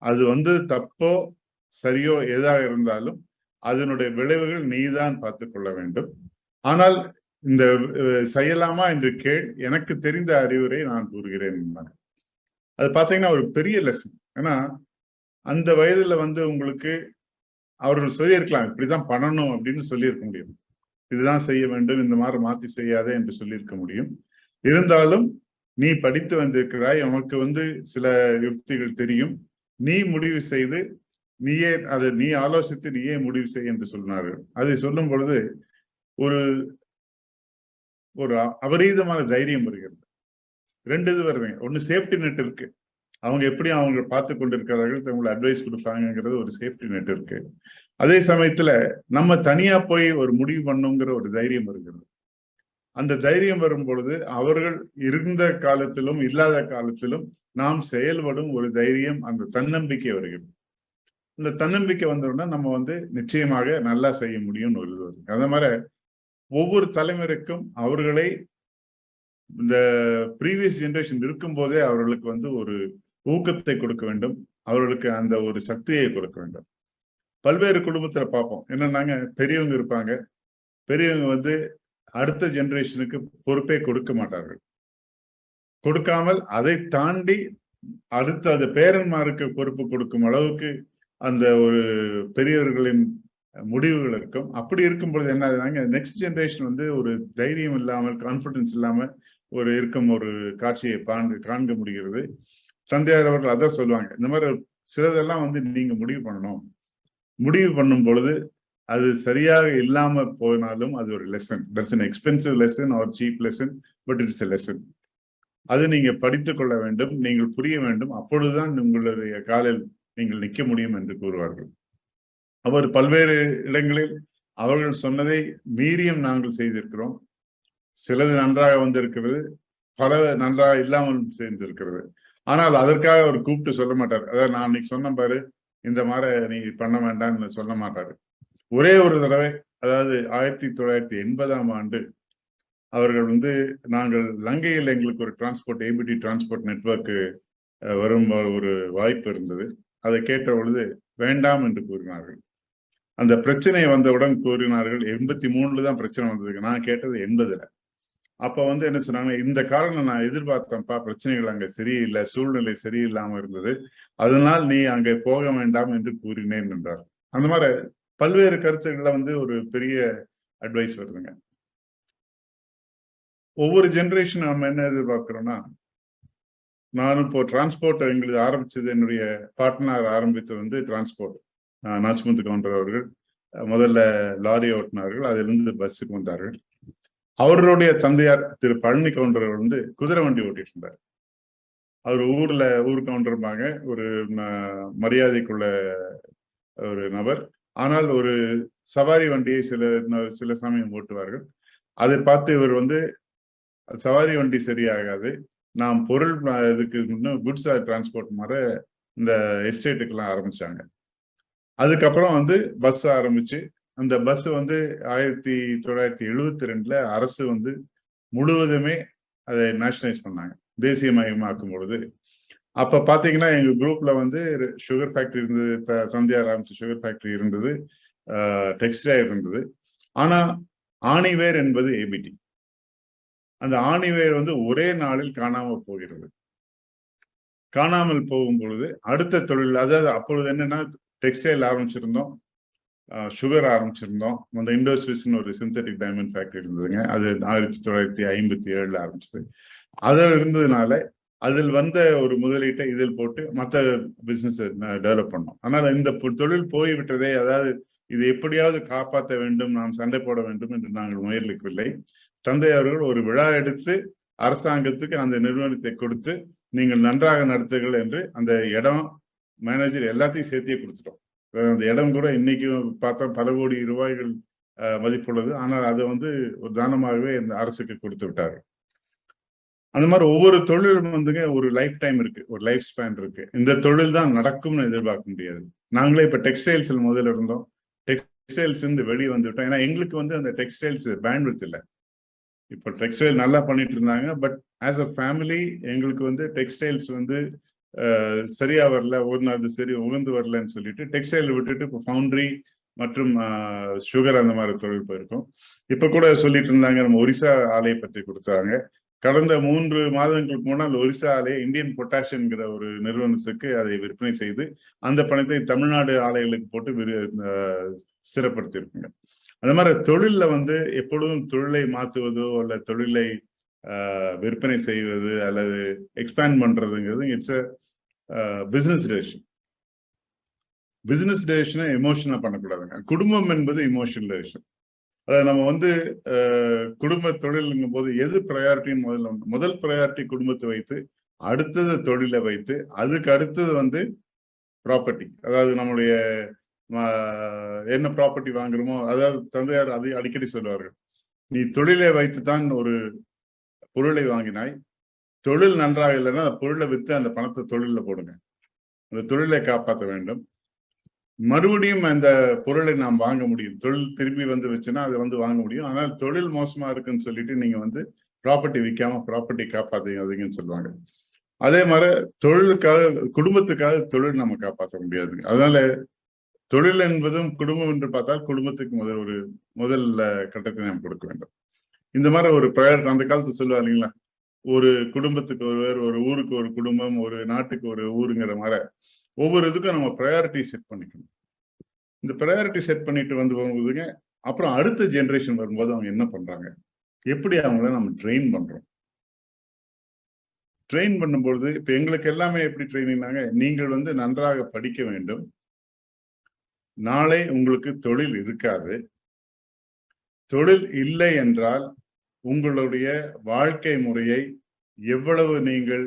C: அது வந்து தப்போ சரியோ எதாக இருந்தாலும் அதனுடைய விளைவுகள் நீதான் பார்த்துக் கொள்ள வேண்டும். ஆனால் இந்த செய்யலாமா என்று கேள், எனக்கு தெரிந்த அறிவுரை நான் கூறுகிறேன். அது பார்த்தீங்கன்னா ஒரு பெரிய லெசன். ஏன்னா அந்த வயதுல வந்து உங்களுக்கு அவர்கள் சொல்லியிருக்கலாம், இப்படிதான் பண்ணணும் அப்படின்னு சொல்லியிருக்க முடியும். இதுதான் செய்ய வேண்டும், இந்த மாதிரி மாத்தி செய்யாதே என்று சொல்லியிருக்க முடியும். இருந்தாலும் நீ படித்து வந்திருக்கிறாய், உனக்கு வந்து சில யுக்திகள் தெரியும், நீ முடிவு செய்து நீயே அதை நீ ஆலோசித்து நீயே முடிவு செய் என்று சொன்னார்கள். அதை சொல்லும் பொழுது ஒரு ஒரு அபரீதமான தைரியம் வருகிறது. 2 இது வருதுங்க. ஒண்ணு சேஃப்டி நெட் இருக்கு. அவங்க எப்படி அவங்க பார்த்து கொண்டிருக்கிறார்கள், அவங்களை அட்வைஸ் கொடுப்பாங்கிறது ஒரு சேஃப்டி நெட் இருக்கு. அதே சமயத்துல நம்ம தனியா போய் ஒரு முடிவு பண்ணுங்கிற ஒரு தைரியம் வருகிறது. அந்த தைரியம் வரும் பொழுது அவர்கள் இருந்த காலத்திலும் இல்லாத காலத்திலும் நாம் செயல்படும் ஒரு தைரியம், அந்த தன்னம்பிக்கை வருகிறது. இந்த தன்னம்பிக்கை வந்தோம்னா நம்ம வந்து நிச்சயமாக நல்லா செய்ய முடியும்னு ஒரு இது வருது. அதே மாதிரி ஒவ்வொரு தலைமுறைக்கும் அவர்களை இந்த ப்ரீவியஸ் ஜெனரேஷன் இருக்கும் போதே அவர்களுக்கு வந்து ஒரு ஊக்கத்தை கொடுக்க வேண்டும், அவர்களுக்கு அந்த ஒரு சக்தியை கொடுக்க வேண்டும். பல்வேறு குடும்பத்துல பார்ப்போம் என்னன்னாங்க, பெரியவங்க இருப்பாங்க, பெரியவங்க வந்து அடுத்த ஜெனரேஷனுக்கு பொறுப்பே கொடுக்க மாட்டார்கள். கொடுக்காமல் அதை தாண்டி அடுத்த அந்த பேரன்மாருக்கு பொறுப்பு கொடுக்கும் அளவுக்கு அந்த ஒரு பெரியவர்களின் முடிவுகள் இருக்கும். அப்படி இருக்கும் பொழுது என்ன ஆகுதுனாங்க, நெக்ஸ்ட் ஜெனரேஷன் வந்து ஒரு தைரியம் இல்லாமல், கான்பிடன்ஸ் இல்லாம ஒரு இருக்கும் ஒரு காட்சியை காண்க முடிகிறது. தந்தையார் அவர்கள் அதான் சொல்லுவாங்க, இந்த மாதிரி சிலதெல்லாம் வந்து நீங்க முடிவு பண்ணணும், முடிவு பண்ணும் பொழுது அது சரியாக இல்லாம போனாலும் அது ஒரு lesson. That's an expensive lesson or cheap lesson, but it's a lesson. அது நீங்க படித்துக் கொள்ள வேண்டும், நீங்கள் புரிய வேண்டும், அப்பொழுதுதான் உங்களுடைய காலில் நீங்கள் நிற்க முடியும் என்று கூறுவார்கள். அவர் பல்வேறு இடங்களில் அவர்கள் சொன்னதை மீறியும் நாங்கள் செய்திருக்கிறோம். சிலது நன்றாக வந்திருக்கிறது, பல நன்றாக இல்லாமல் சேர்ந்திருக்கிறது. ஆனால் அதற்காக அவர் கூப்பிட்டு சொல்ல மாட்டார். அதாவது நான் அன்னைக்கு சொன்ன பாரு, இந்த மாதிரி நீ பண்ண வேண்டாம்னு சொல்ல மாட்டாரு. ஒரே ஒரு தடவை, அதாவது 1980ஆம் ஆண்டு அவர்கள் வந்து நாங்கள் லங்கையில் எங்களுக்கு ஒரு டிரான்ஸ்போர்ட் ஏபிடி டிரான்ஸ்போர்ட் நெட்வொர்க் வரும் ஒரு வாய்ப்பு இருந்தது. அதை கேட்ட பொழுது வேண்டாம் என்று கூறினார்கள். அந்த பிரச்சனை வந்தவுடன் கூறினார்கள், 83ல தான் பிரச்சனை வந்ததுக்கு, நான் கேட்டது 80ல. அப்ப வந்து என்ன சொன்னாங்க, இந்த காரணம் நான் எதிர்பார்த்தேன்ப்பா, பிரச்சனைகள் அங்க சரியில்லை, சூழ்நிலை சரியில்லாம இருந்தது, அதனால் நீ அங்கே போக வேண்டாம் என்று கூறினேன் என்றார். அந்த மாதிரி பல்வேறு கருத்துக்களை வந்து ஒரு பெரிய அட்வைஸ் வருதுங்க. ஒவ்வொரு ஜெனரேஷன் நம்ம என்ன எதிர்பார்க்கிறோம்னா, நானும் இப்போ டிரான்ஸ்போர்ட் எங்களுக்கு ஆரம்பிச்சது, என்னுடைய பார்ட்னர் ஆரம்பித்து வந்து டிரான்ஸ்போர்ட் நாச்சிமுத்து கவுண்டர் அவர்கள் முதல்ல லாரி ஓட்டினார்கள், அதிலிருந்து பஸ்ஸுக்கு வந்தார்கள். அவர்களுடைய தந்தையார் திரு பழனி கவுண்டர் வந்து குதிரை வண்டி ஓட்டிட்டு இருந்தார். அவர் ஊர் கவுண்டர்பாங்க, ஒரு மரியாதைக்குள்ள ஒரு நபர். ஆனால் ஒரு சவாரி வண்டியை சில சமயம் ஓட்டுவார்கள். அதை பார்த்து இவர் வந்து சவாரி வண்டி சரியாகாது, நாம் பொருள் இதுக்கு இன்னும் குட்ஸ் டிரான்ஸ்போர்ட் மாதிரி இந்த எஸ்டேட்டுக்கெல்லாம் ஆரம்பிச்சாங்க. அதுக்கப்புறம் வந்து பஸ் ஆரம்பிச்சு, அந்த பஸ் வந்து 1972ல அரசு வந்து முழுவதுமே அதை நேஷனலைஸ் பண்ணாங்க, தேசியமயமாக்கும் பொழுது. அப்ப பாத்தீங்கன்னா எங்க குரூப்ல வந்து சுகர் ஃபேக்டரி இருந்தது, தந்தையார் ஆரம்பிச்ச சுகர் ஃபேக்டரி இருந்தது, டெக்ஸ்டைல் இருந்தது. ஆனா ஆணிவேர் என்பது ஏபிடி. அந்த ஆணிவேர் வந்து ஒரே நாளில் காணாமல் போகிறது. காணாமல் போகும் பொழுது அடுத்த தொழில், அதாவது அப்பொழுது என்னன்னா டெக்ஸ்டைல் ஆரம்பிச்சிருந்தோம், சுகர் ஆரம்பிச்சிருந்தோம். அந்த இண்டோஸ்விஸ்ன்னு ஒரு சிந்தட்டிக் டைமண்ட் ஃபேக்டரி இருந்ததுங்க. அது 1957 ஆரம்பிச்சது. அதில் இருந்ததுனால அதில் வந்த ஒரு முதலீட்டை இதில் போட்டு மற்ற பிசினஸ் டெவலப் பண்ணோம். ஆனால் இந்த தொழில் போய்விட்டதே, அதாவது இது எப்படியாவது காப்பாற்ற வேண்டும், நாம் சண்டை போட வேண்டும் என்று நாங்கள் முயற்சிக்கவில்லை. தந்தை அவர்கள் ஒரு விழா எடுத்து அரசாங்கத்துக்கு அந்த நிறுவனத்தை கொடுத்து நீங்கள் நன்றாக நடத்துங்கள் என்று அந்த இடம், மேனேஜர் எல்லாத்தையும் சேர்த்தியே கொடுத்துட்டோம். அந்த இடம் கூட இன்னைக்கு பார்த்தா பல கோடி ரூபாய்கள் மதிப்புள்ளது. ஆனால் அதை வந்து ஒரு தானமாகவே இந்த அரசுக்கு கொடுத்து விட்டார்கள். அந்த மாதிரி ஒவ்வொரு தொழிலும் வந்துங்க ஒரு லைஃப் டைம் இருக்கு, ஒரு லைஃப் ஸ்பேன் இருக்கு. இந்த தொழில் தான் நடக்கும்னு எதிர்பார்க்க முடியாது. நாங்களே இப்ப டெக்ஸ்டைல்ஸ்ல முதல்ல இருந்தோம், டெக்ஸ்டைல்ஸ் இருந்து வெளியே வந்துவிட்டோம். ஏன்னா எங்களுக்கு வந்து அந்த டெக்ஸ்டைல்ஸ் பேண்ட்வித் இல்லை. இப்போ டெக்ஸ்டைல் நல்லா பண்ணிட்டு இருந்தாங்க, பட் ஆஸ் அ ஃபேமிலி எங்களுக்கு வந்து டெக்ஸ்டைல்ஸ் வந்து சரியா வரல, ஒரு நாள் சரி உகந்து வரலன்னு சொல்லிட்டு டெக்ஸ்டைல் விட்டுட்டு இப்போ ஃபவுண்டரி மற்றும் சுகர் அந்த மாதிரி தொழில் போயிருக்கோம். இப்ப கூட சொல்லிட்டு இருந்தாங்க, நம்ம ஒரிசா ஆலையை பற்றி கொடுத்தாங்க. கடந்த 3 மாதங்களுக்கு முன்னால் ஒரிசா ஆலையை இந்தியன் பொட்டாஷ் என்கிற ஒரு நிறுவனத்துக்கு அதை விற்பனை செய்து அந்த பணத்தை தமிழ்நாடு ஆலைகளுக்கு போட்டு சிறப்படுத்தி இருக்குங்க. அந்த மாதிரி தொழில்ல வந்து எப்பொழுதும் தொழிலை மாற்றுவதோ அல்ல தொழிலை விற்பனை செய்வது அல்லது எக்ஸ்பேண்ட் பண்றதுங்கிறது it's a business decision. Business டெசிஷனை எமோஷனலா பண்ணக்கூடாதுங்க. குடும்பம் என்பது இமோஷனல் டெசிஷன். அதாவது நம்ம வந்து குடும்ப தொழிலுங்கும் போது எது ப்ரையாரிட்டின்னு முதல் ப்ரையாரிட்டி குடும்பத்தை வைத்து, அடுத்தது தொழிலை வைத்து, அதுக்கு அடுத்தது வந்து ப்ராப்பர்ட்டி. அதாவது நம்மளுடைய என்ன ப்ராப்பர்ட்டி வாங்குறோமோ, அதாவது தந்தையார் அதை அடிக்கடி சொல்லுவார்கள், நீ தொழிலை வைத்துத்தான் ஒரு பொருளை வாங்கினாய், தொழில் நன்றாக இல்லைன்னா பொருளை வித்து அந்த பணத்தை தொழில போடுங்க. அந்த தொழிலை காப்பாற்ற வேண்டும். மறுபடியும் அந்த பொருளை நாம் வாங்க முடியும். தொழில் திரும்பி வந்து வச்சுன்னா அதை வந்து வாங்க முடியும். ஆனால் தொழில் மோசமா இருக்குன்னு சொல்லிட்டு நீங்க வந்து ப்ராப்பர்ட்டி விற்காம ப்ராப்பர்ட்டி காப்பாத்தீங்கன்னு சொல்லுவாங்க. அதே மாதிரி தொழிலுக்காக, குடும்பத்துக்காக தொழில் நம்ம காப்பாற்ற முடியாது. அதனால தொழில் என்பதும் குடும்பம் என்று பார்த்தால் குடும்பத்துக்கு முதல் கட்டத்தை நாம் கொடுக்க வேண்டும். இந்த மாதிரி ஒரு ப்ரையாரிட்டி அந்த காலத்து சொல்லுவா இல்லைங்களா, ஒரு குடும்பத்துக்கு ஒருவர், ஒரு ஊருக்கு ஒரு குடும்பம், ஒரு நாட்டுக்கு ஒரு ஊருங்கிற மாதிரி ஒவ்வொரு இதுக்கும் நம்ம ப்ரையாரிட்டி செட் பண்ணிக்கணும். இந்த ப்ரையாரிட்டி செட் பண்ணிட்டு வந்து போகும்போதுங்க, அப்புறம் அடுத்த ஜெனரேஷன் வரும்போது அவங்க என்ன பண்றாங்க, எப்படி அவங்கள நம்ம ட்ரெயின் பண்றோம். ட்ரெயின் பண்ணும்பொழுது இப்ப எங்களுக்கு எல்லாமே எப்படி ட்ரெயினிங்னாங்க, நீங்கள் வந்து நன்றாக படிக்க வேண்டும், நாளை உங்களுக்கு தொழில் இருக்காது, தொழில் இல்லை என்றால் உங்களுடைய வாழ்க்கை முறையை எவ்வளவு நீங்கள்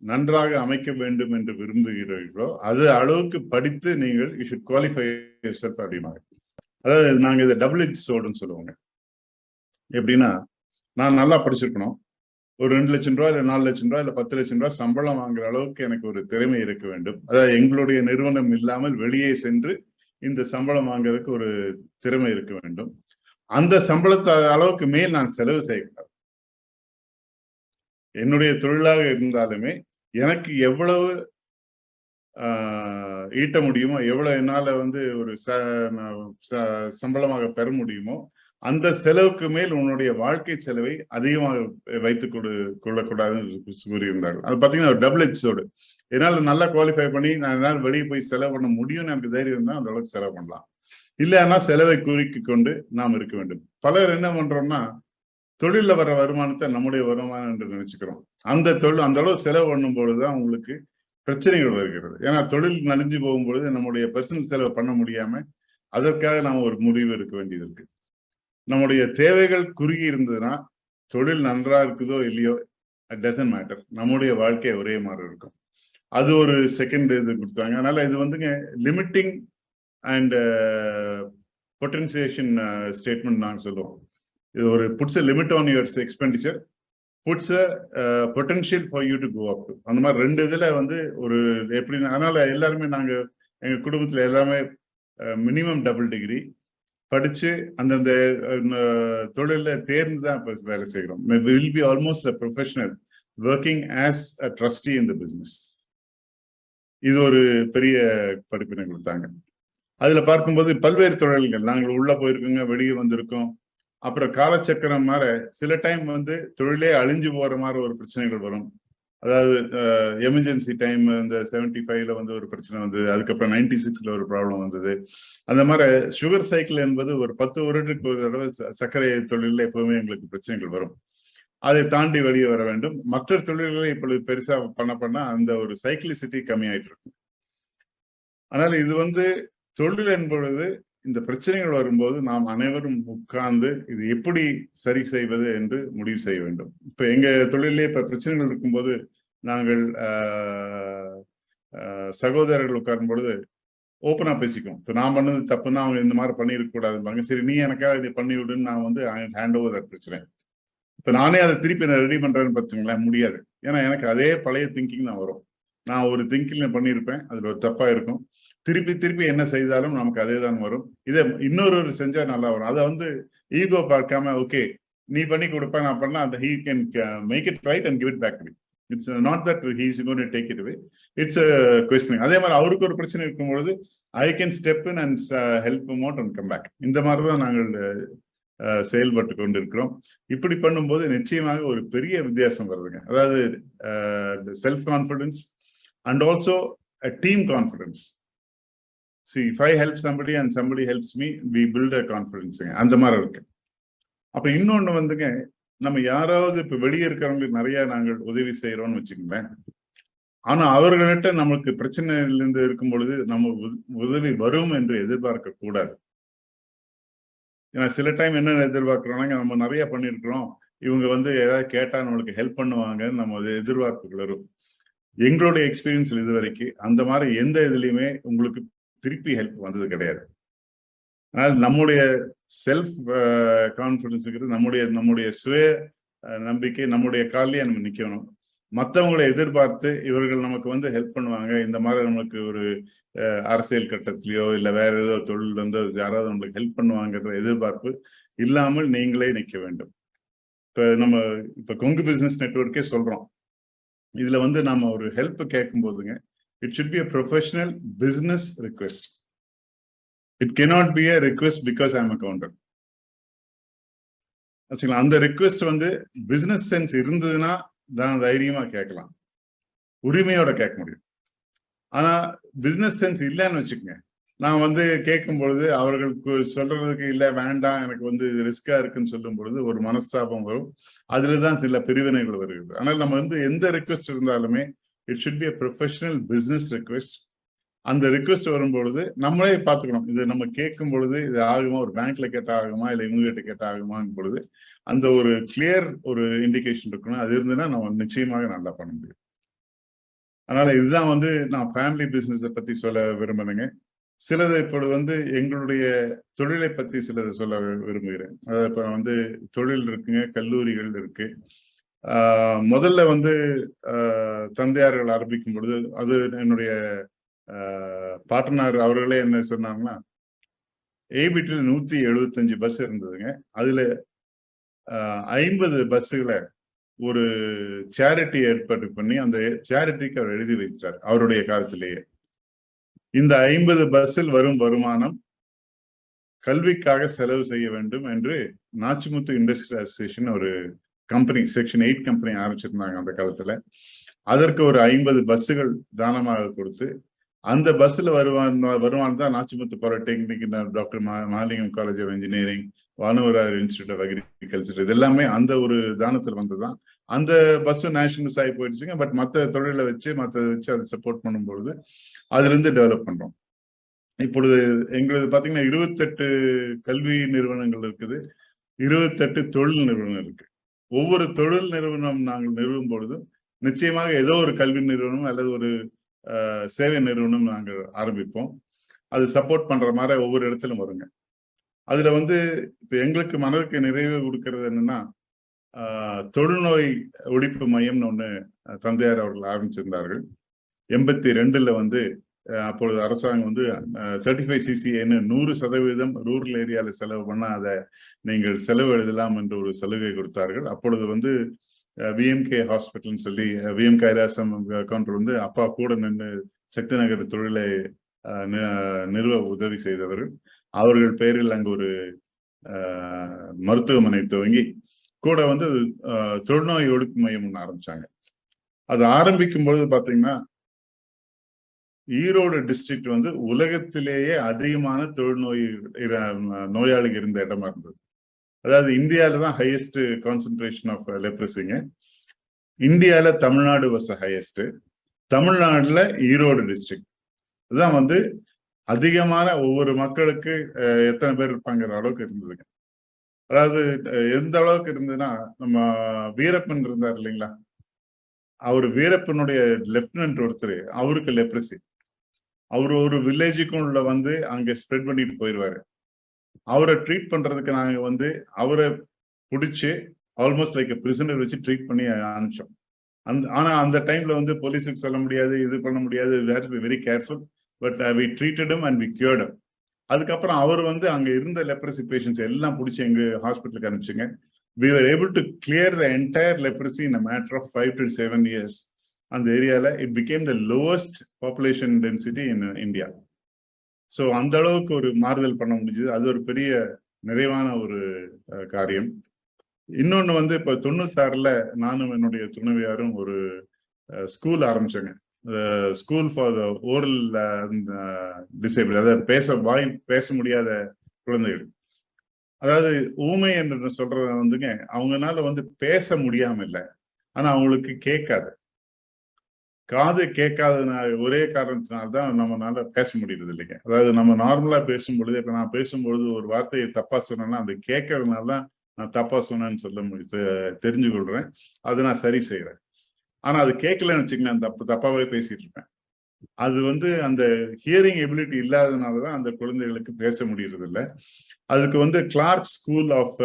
C: நன்றாக அமைக்க வேண்டும் என்று விரும்புகிறீர்களோ அது அளவுக்கு படித்து நீங்கள் யூ ஷுட் குவாலிஃபை யுவர்செல்ஃப் அப்படின்னாங்க. அதாவது நாங்க இதை டபுள் எட்ஜ் சோர்டுன்னு சொல்லுவாங்க. எப்படின்னா, நான் நல்லா படிச்சிருக்கணும், ஒரு 2 லட்சம் ரூபாய் இல்லை 4 லட்சம் ரூபாய் இல்லை 10 லட்சம் ரூபாய் சம்பளம் வாங்குற அளவுக்கு எனக்கு ஒரு திறமை இருக்க வேண்டும். அதாவது எங்களுடைய நிறுவனம் இல்லாமல் வெளியே சென்று இந்த சம்பளம் வாங்குறதுக்கு ஒரு திறமை இருக்க வேண்டும். அந்த சம்பளத்தை அளவுக்கு மேல் நான் செலவு செய்யக்கூடாது. என்னுடைய தொழிலாக இருந்தாலுமே எனக்கு எவ்வளவு ஈட்ட முடியுமோ, எவ்வளவு என்னால வந்து ஒரு சம்பளமாக பெற முடியுமோ, அந்த செலவுக்கு மேல் உன்னுடைய வாழ்க்கை செலவை அதிகமாக வைத்துக் கொள்ளக்கூடாதுன்னு கூறியிருந்தார்கள். அது பார்த்தீங்கன்னா ஒரு டபுள் எட்ஜ் சோர்டு. என்னால் நல்லா குவாலிஃபை பண்ணி நான் என்னால் வெளியே போய் செலவு பண்ண முடியும்னு எனக்கு தைரியம் இருந்தால் அந்த அளவுக்கு செலவு பண்ணலாம். இல்லைன்னா செலவை குறுக்கி கொண்டு நாம் இருக்க வேண்டும். பலர் என்ன பண்றோம்னா, தொழில வர வருமானத்தை நம்முடைய வருமானம் என்று நினைச்சுக்கிறோம். அந்த தொழில் அந்த அளவு செலவு பண்ணும் பொழுதுதான் உங்களுக்கு பிரச்சனைகள் வருகிறது. ஏன்னா தொழில் நலிஞ்சு போகும்பொழுது நம்முடைய பர்சனல் செலவு பண்ண முடியாம அதற்காக நாம் ஒரு முடிவு எடுக்க வேண்டியது இருக்கு. நம்முடைய தேவைகள் குறுகி இருந்ததுன்னா தொழில் நன்றா இருக்குதோ இல்லையோ இட் டசன்ட் மேட்டர், நம்முடைய வாழ்க்கை ஒரே மாதிரி இருக்கும். அது ஒரு செகண்ட் இது கொடுத்தாங்க. அதனால இது வந்துங்க லிமிட்டிங் அண்ட் பொட்டன்சியேஷன் ஸ்டேட்மெண்ட் நாங்கள் சொல்லுவோம். இது ஒரு puts a limit on your expenditure, puts a potential for you to go up to. அந்த மாதிரி 2 இதுல வந்து ஒரு எப்படி, அதனால எல்லாருமே நாங்க எங்க குடும்பத்துல எல்லாமே மினிமம் டபுள் டிகிரி படிச்சு அந்தந்த தொழில தேர்ந்து தான் இப்ப வேலை செய்கிறோம். will be almost a professional working as a trustee in the business. இது ஒரு பெரிய படிப்பினை கொடுத்தாங்க. அதுல பார்க்கும்போது பல்வேறு தொழில்கள் நாங்கள் உள்ள போயிருக்கோங்க, வெளியே வந்திருக்கோம். அப்புறம் காலச்சக்கரம் மாதிரி சில டைம் வந்து தொழிலே அழிஞ்சு போற மாதிரி ஒரு பிரச்சனைகள் வரும். அதாவது எமர்ஜென்சி டைம் இந்த 75ல வந்து ஒரு பிரச்சனை வந்தது, அதுக்கப்புறம் 96ல ஒரு ப்ராப்ளம் வந்தது. அந்த மாதிரி சுகர் சைக்கிள் என்பது ஒரு 10 வருடத்துக்கு ஒரு தடவை சர்க்கரை தொழிலில் எப்பவுமே எங்களுக்கு பிரச்சனைகள் வரும். அதை தாண்டி வெளியே வர வேண்டும். மற்ற தொழில்களை இப்பொழுது பெருசா பண்ண அந்த ஒரு சைக்கிளிசிட்டி கம்மியாயிட்டு இருக்கு. அதனால இது வந்து தொழில் என்பது இந்த பிரச்சனைகள் வரும்போது நாம் அனைவரும் உட்கார்ந்து இது எப்படி சரி செய்வது என்று முடிவு செய்ய வேண்டும். இப்ப எங்க தொழிலே இப்ப பிரச்சனைகள் இருக்கும்போது நாங்கள் சகோதரர்கள் உட்காரும் பொழுது ஓப்பனா பேசிக்குவோம். இப்ப நான் பண்ணது தப்புன்னா அவங்க இந்த மாதிரி பண்ணிருக்க கூடாதுப்பாங்க. சரி, நீ எனக்காக இதை பண்ணி விடுன்னு நான் வந்து ஹேண்ட் ஓவர் தட் பிரச்சனை. இப்ப நானே அதை திருப்பி நான் ரெடி பண்றேன்னு பார்த்தீங்களேன், முடியாது. ஏன்னா எனக்கு அதே பழைய திங்கிங் தான் வரும். நான் ஒரு திங்கிங் பண்ணியிருப்பேன், அதுல ஒரு தப்பா இருக்கும். திருப்பி என்ன செய்தாலும் நமக்கு அதே தான் வரும். இதை இன்னொரு செஞ்சா நல்லா வரும். அதை வந்து ஈகோ பார்க்காம, ஓகே நீ பண்ணி கொடுப்ப, நான் பண்ணா அந்த he can make it right and give it back to me. It's not that he is going to take it away. It's questioning. அதே மாதிரி அவருக்கு ஒரு பிரச்சனை இருக்கும்பொழுது I can step in and help him out and come back. இந்த மாதிரி தான் நாங்கள் செயல்பட்டு கொண்டிருக்கிறோம். இப்படி பண்ணும்போது நிச்சயமாக ஒரு பெரிய வித்தியாசம் வருதுங்க. அதாவது self confidence and also team confidence. See, if I help somebody and somebody helps me, we build a confidence. அந்த மாதிரி இருக்கு. அப்ப இன்னொன்னு வந்துங்க, நம்ம யாராவது இப்ப வெளியே இருக்கிறவங்களுக்கு நிறைய நாங்கள் உதவி செய்யறோம்னு வச்சுக்கோங்களேன். ஆனா அவர்கள்ட்ட நமக்கு பிரச்சனையில இருந்து இருக்கும் பொழுது நம்ம உதவி வரும் என்று எதிர்பார்க்க கூடாது. ஏன்னா சில டைம் என்ன எதிர்பார்க்கிறோம்னா, நம்ம நிறைய பண்ணிருக்கிறோம், இவங்க வந்து ஏதாவது கேட்டா நம்மளுக்கு ஹெல்ப் பண்ணுவாங்கன்னு நம்ம எதிர்பார்ப்புகள் வரும். எங்களுடைய எக்ஸ்பீரியன்ஸ் இது வரைக்கும் அந்த மாதிரி எந்த இதுலயுமே உங்களுக்கு திருப்பி ஹெல்ப் வந்தது கிடையாது. அதனால நம்முடைய செல்ஃப் கான்ஃபிடன்ஸுங்கிறது நம்முடைய சுய நம்பிக்கை, நம்முடைய காலிலேயே நம்ம நிக்கணும். மற்றவங்களை எதிர்பார்த்து இவர்கள் நமக்கு வந்து ஹெல்ப் பண்ணுவாங்க, இந்த மாதிரி நமக்கு ஒரு அரசியல் கட்டத்திலேயோ இல்லை வேற ஏதோ தொழில் வந்து யாராவது நம்மளுக்கு ஹெல்ப் பண்ணுவாங்கன்ற எதிர்பார்ப்பு இல்லாமல் நீங்களே நிற்க வேண்டும். இப்ப கொங்கு பிசினஸ் நெட்வொர்க்கே சொல்றோம், இதுல வந்து நம்ம ஒரு ஹெல்ப் கேட்கும் போதுங்க, it should be a professional business request. It cannot be a request because I am a accountant. அந்த ரிக்வெஸ்ட் வந்து பிசினஸ் சென்ஸ் இருந்ததுன்னா தான் தைரியமா கேட்கலாம், உரிமையோட கேட்க முடியும். ஆனா பிசினஸ் சென்ஸ் இல்லைன்னு வச்சுக்கோங்க, நான் வந்து கேட்கும் பொழுது அவர்களுக்கு சொல்றதுக்கு இல்லை வேண்டாம் எனக்கு வந்து ரிஸ்கா இருக்குன்னு சொல்லும் பொழுது ஒரு மனஸ்தாபம் வரும். அதுலதான் சில பிரிவினைகள் வருகிறது. ஆனால் நம்ம வந்து எந்த ரிக்வெஸ்ட் இருந்தாலுமே it should be a professional business request. அந்த ரிக்வெஸ்ட் வரும்பொழுது நம்மளே பார்த்துக்கணும், இது நம்ம கேட்கும் பொழுது இது ஆகுமா, ஒரு பேங்க்ல கேட்டா ஆகுமா இல்லை இவங்க கிட்ட கேட்டா ஆகுமாங்கும் பொழுது அந்த ஒரு கிளியர் ஒரு இண்டிகேஷன் இருக்கணும். அது இருந்ததுன்னா நம்ம நிச்சயமாக நல்லா பண்ண முடியும். அதனால இதுதான் வந்து நான் ஃபேமிலி பிசினஸை பத்தி சொல்ல விரும்புறேங்க. சிலது இப்பொழுது வந்து எங்களுடைய தொழிலை பத்தி சிலது சொல்ல விரும்புகிறேன். அதாவது இப்ப வந்து தொழில் இருக்குங்க, கல்லூரிகள் இருக்கு. முதல்ல வந்து தந்தையார்கள் ஆரம்பிக்கும் பொழுது அது என்னுடைய பாட்டனார் அவர்களே என்ன சொன்னாங்கன்னா, ஏபிடியில் 175 பஸ் இருந்ததுங்க. அதுல 50 பஸ்ஸுகளை ஒரு சேரிட்டி ஏற்பாடு பண்ணி அந்த சேரிட்டிக்கு அவர் எழுதி வைத்தார் அவருடைய காலத்திலேயே. இந்த 50 பஸ்ஸில் வரும் வருமானம் கல்விக்காக செலவு செய்ய வேண்டும் என்று நாச்சிமுத்து இண்டஸ்ட்ரி அசோசியேஷன் ஒரு கம்பெனி, செக்ஷன் 8 கம்பெனி ஆரம்பிச்சிருந்தாங்க அந்த காலத்துல. அதற்கு ஒரு 50 பஸ்ஸுகள் தானமாக கொடுத்து அந்த பஸ்ல வருவான் தான் Nachimuthu polytechnic, doctor Mahalingam college of engineering, Vanavarar institute of agriculture, இது எல்லாமே அந்த ஒரு தானத்தில் வந்ததுதான். அந்த பஸ் நேஷனல்ஸ் ஆகி போயிடுச்சுங்க. பட் மற்ற தொழிலை வச்சு அதை சப்போர்ட் பண்ணும்பொழுது அதுல இருந்து டெவலப் பண்றோம். இப்பொழுது எங்களுக்கு பாத்தீங்கன்னா 28 கல்வி நிறுவனங்கள் இருக்குது, 28 தொழில் நிறுவனம் இருக்கு. ஒவ்வொரு தொழில் நிறுவனம் நாங்கள் நிறுவும் பொழுது நிச்சயமாக ஏதோ ஒரு கல்வி நிறுவனம் அல்லது ஒரு சேவை நிறுவனம் நாங்கள் ஆரம்பிப்போம். அது சப்போர்ட் பண்ற மாதிரி ஒவ்வொரு இடத்திலும் வருங்க. அதுல வந்து இப்ப எங்களுக்கு மனதுக்கு நிறைவு கொடுக்கறது என்னன்னா, தொழுநோய் ஒழிப்பு மையம்னு ஒண்ணு தந்தையார் அவர்கள் ஆரம்பிச்சிருந்தார்கள். 82ல வந்து அப்பொழுது அரசாங்கம் வந்து 35CCAன்னு 100% ரூரல் ஏரியால செலவு பண்ணா அதை நீங்கள் செலவு எழுதலாம் என்று ஒரு சலுகை கொடுத்தார்கள். அப்பொழுது வந்து விஎம்கே ஹாஸ்பிட்டல்னு சொல்லி விஎம் கைலாசம் கவுண்டர் வந்து அப்பா கூட நின்று சக்தி நகர் தொழிலை நிறுவ உதவி செய்தவர்கள். அவர்கள் பெயரில் அங்கு ஒரு மருத்துவமனை துவங்கி கூட வந்து தொழுநோய் ஒழிப்பு மையம் ஒன்று ஆரம்பிச்சாங்க. அது ஆரம்பிக்கும் பொழுது பாத்தீங்கன்னா ஈரோடு டிஸ்ட்ரிக்ட் வந்து உலகத்திலேயே அதிகமான நோயாளிகள் இருந்த இடமா இருந்தது. அதாவது இந்தியாவில தான் ஹையஸ்ட் கான்சென்ட்ரேஷன் ஆஃப் லெப்ரசிங்க. இந்தியாவில தமிழ்நாடு வாஸ் ஹையஸ்ட். தமிழ்நாடுல ஈரோடு டிஸ்ட்ரிக்ட் இதுதான் வந்து அதிகமான ஒவ்வொரு மக்களுக்கு எத்தனை பேர் இருப்பாங்கிற அளவுக்கு இருந்ததுங்க. அதாவது எந்த அளவுக்கு இருந்ததுன்னா, நம்ம வீரப்பன் இருந்தார் இல்லைங்களா, அவர் வீரப்பனுடைய லெப்டினன்ட் ஒருத்தர், அவருக்கு லெப்ரசி. அவர் ஒரு வில்லேஜுக்கும் உள்ள வந்து அங்க ஸ்ப்ரெட் பண்ணிட்டு போயிடுவாரு. அவரை ட்ரீட் பண்றதுக்கு நாங்க வந்து அவரை பிடிச்சி ஆல்மோஸ்ட் லைக் பிரிசனர் வச்சு ட்ரீட் பண்ணி அனுப்பிச்சோம். ஆனா அந்த டைம்ல வந்து போலீஸுக்கு சொல்ல முடியாது, இது பண்ண முடியாது, very careful. But we treated him and we cured him. அதுக்கப்புறம் அவர் வந்து அங்க இருந்த லெப்ரசி பேஷண்ட்ஸ் எல்லாம் பிடிச்சி எங்க ஹாஸ்பிட்டலுக்கு அனுப்பிச்சுங்க. We were able to clear the entire leprosy in a matter of 5 to 7 years. அந்த ஏரியால it became the lowest population density in India. So அந்த அளவுக்கு ஒரு மாறுதல் பண்ண முடிஞ்சது. அது ஒரு பெரிய நிறைவான ஒரு காரியம். இன்னொன்னு வந்து இப்ப 96ல நானும் என்னுடைய துணைவியாரும் ஒரு ஸ்கூல் ஆரம்பிச்சோங்க. School for the oral disable, அதாவது வாய் பேச முடியாத குழந்தைகள். அதாவது ஊமை என்று சொல்றது வந்துங்க, அவங்கனால வந்து பேச முடியாம இல்லை, ஆனா அவங்களுக்கு கேட்காது. காது கேட்காதனால ஒரே காரணத்தினால்தான் நம்மளால பேச முடியறது இல்லைங்க. அதாவது நம்ம நார்மலா பேசும்பொழுது, இப்ப நான் பேசும்பொழுது ஒரு வார்த்தையை தப்பா சொன்னேன்னா அது கேட்கறதுனால தான் நான் தப்பா சொன்னேன்னு தெரிஞ்சு கொள்றேன். அதை நான் சரி செய்யறேன். ஆனா அது கேட்கலன்னு வச்சுக்கேன், தப்பாவே பேசிட்டு இருப்பேன். அது வந்து அந்த ஹியரிங் எபிலிட்டி இல்லாததுனாலதான் அந்த குழந்தைகளுக்கு பேச முடியறது இல்லை. அதுக்கு வந்து Clarke school of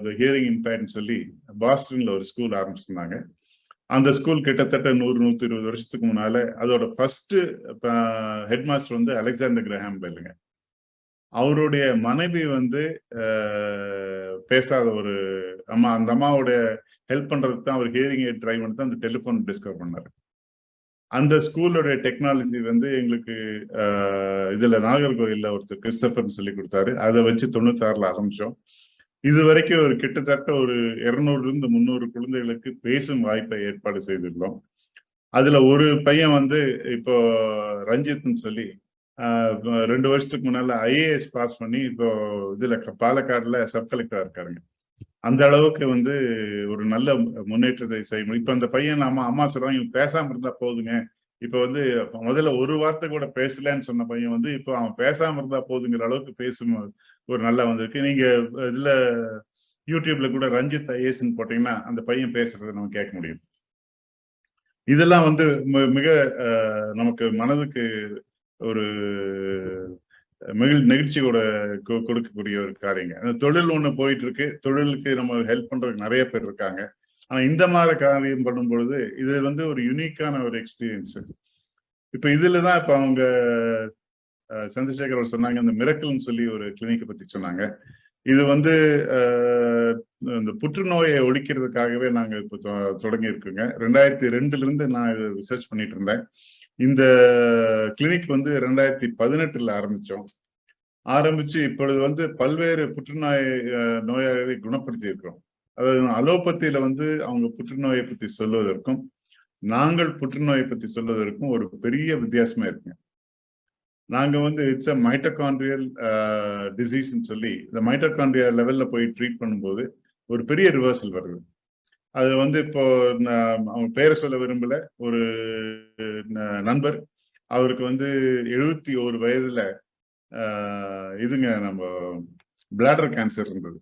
C: the hearing இம்பேர்ட்னு சொல்லி பாஸ்டன்ல ஒரு ஸ்கூல் ஆரம்பிச்சிருந்தாங்க. அந்த ஸ்கூல் கிட்டத்தட்ட 100-120 வருஷத்துக்கு முன்னால அதோட ஃபர்ஸ்ட் ஹெட் மாஸ்டர் வந்து அலெக்சாண்டர் கிரஹாம் பெல்லுங்க. அவருடைய மனைவி வந்து பேசாத ஒரு அம்மா. அந்த அம்மாவுடைய ஹெல்ப் பண்றதுக்கு தான் அவர் ஹியரிங் எய்ட் ட்ரை பண்ணி தான் அந்த டெலிஃபோன் டிஸ்கவர் பண்ணாரு. அந்த ஸ்கூலோட டெக்னாலஜி வந்து எங்களுக்கு இதுல நாகர்கோவில்ல ஒருத்தர் கிறிஸ்டபர்னு சொல்லி கொடுத்தாரு. அதை வச்சு 96ல ஆரம்பிச்சோம். இது வரைக்கும் ஒரு கிட்டத்தட்ட ஒரு 200-300 குழந்தைகளுக்கு பேசும் வாய்ப்பை ஏற்பாடு செய்திருந்தோம். அதுல ஒரு பையன் வந்து இப்போ ரஞ்சித்னு சொல்லி 2 வருஷத்துக்கு முன்னால IAS பாஸ் பண்ணி இப்போ இதுல பாலக்காடுல சப் கலெக்டரா இருக்காருங்க. அந்த அளவுக்கு வந்து ஒரு நல்ல முன்னேற்றத்தை செய்யணும். இப்ப அந்த பையன் அம்மா சொல்றாங்க, இவன் பேசாம இருந்தா போதுங்க. இப்ப வந்து முதல்ல ஒரு வார்த்தை கூட பேசலன்னு சொன்ன பையன் வந்து இப்போ அவன் பேசாம இருந்தா போதுங்கிற அளவுக்கு பேசும் ஒரு நல்லா வந்திருக்கு. நீங்க இதுல யூடியூப்ல கூட ரஞ்சித் IASன்னு போட்டீங்கன்னா அந்த பையன் பேசுறதை நம்ம கேட்க முடியும். இதெல்லாம் வந்து மிக நமக்கு மனதுக்கு ஒரு நெகிழ்ச்சியோட கொடுக்கக்கூடிய ஒரு காரியங்க. அந்த தொழில் ஒண்ணு போயிட்டு இருக்கு. தொழிலுக்கு நம்ம ஹெல்ப் பண்றதுக்கு நிறைய பேர் இருக்காங்க. ஆனா இந்த மாதிரி காரியம் பண்ணும் பொழுது இது வந்து ஒரு யூனிக்கான ஒரு எக்ஸ்பீரியன்ஸ். இப்ப இதுலதான் இப்ப அவங்க சந்திரசேகர் அவர் சொன்னாங்க, இந்த மிரக்கல்னு சொல்லி ஒரு கிளினிக்கை பத்தி சொன்னாங்க. இது வந்து இந்த புற்றுநோயை ஒழிக்கிறதுக்காகவே நாங்க இப்ப தொடங்கி இருக்குங்க. 2002ல இருந்து நான் ரிசர்ச் பண்ணிட்டு இருந்தேன். இந்த கிளினிக் வந்து 2018ல ஆரம்பிச்சு இப்பொழுது வந்து பல்வேறு புற்றுநோய் நோயாளிகளை குணப்படுத்தி இருக்கிறோம். அதாவது அலோபதியில வந்து அவங்க புற்றுநோயை பத்தி சொல்வதற்கும் நாங்கள் புற்றுநோயை பத்தி சொல்வதற்கும் ஒரு பெரிய வித்தியாசமா இருக்குங்க. நாங்க வந்து இட்ஸ் அ மைட்டோகாண்ட்ரியல் டிசீஸ்ன்னு சொல்லி இந்த மைட்டோகாண்ட்ரியா லெவல்ல போய் ட்ரீட் பண்ணும்போது ஒரு பெரிய ரிவர்சல் வருது. அது வந்து இப்போ அவங்க பேரை சொல்ல விரும்பல, ஒரு நண்பர், அவருக்கு வந்து 71 வயதுல இதுங்க நம்ம பிளாடர் கேன்சர் இருந்தது.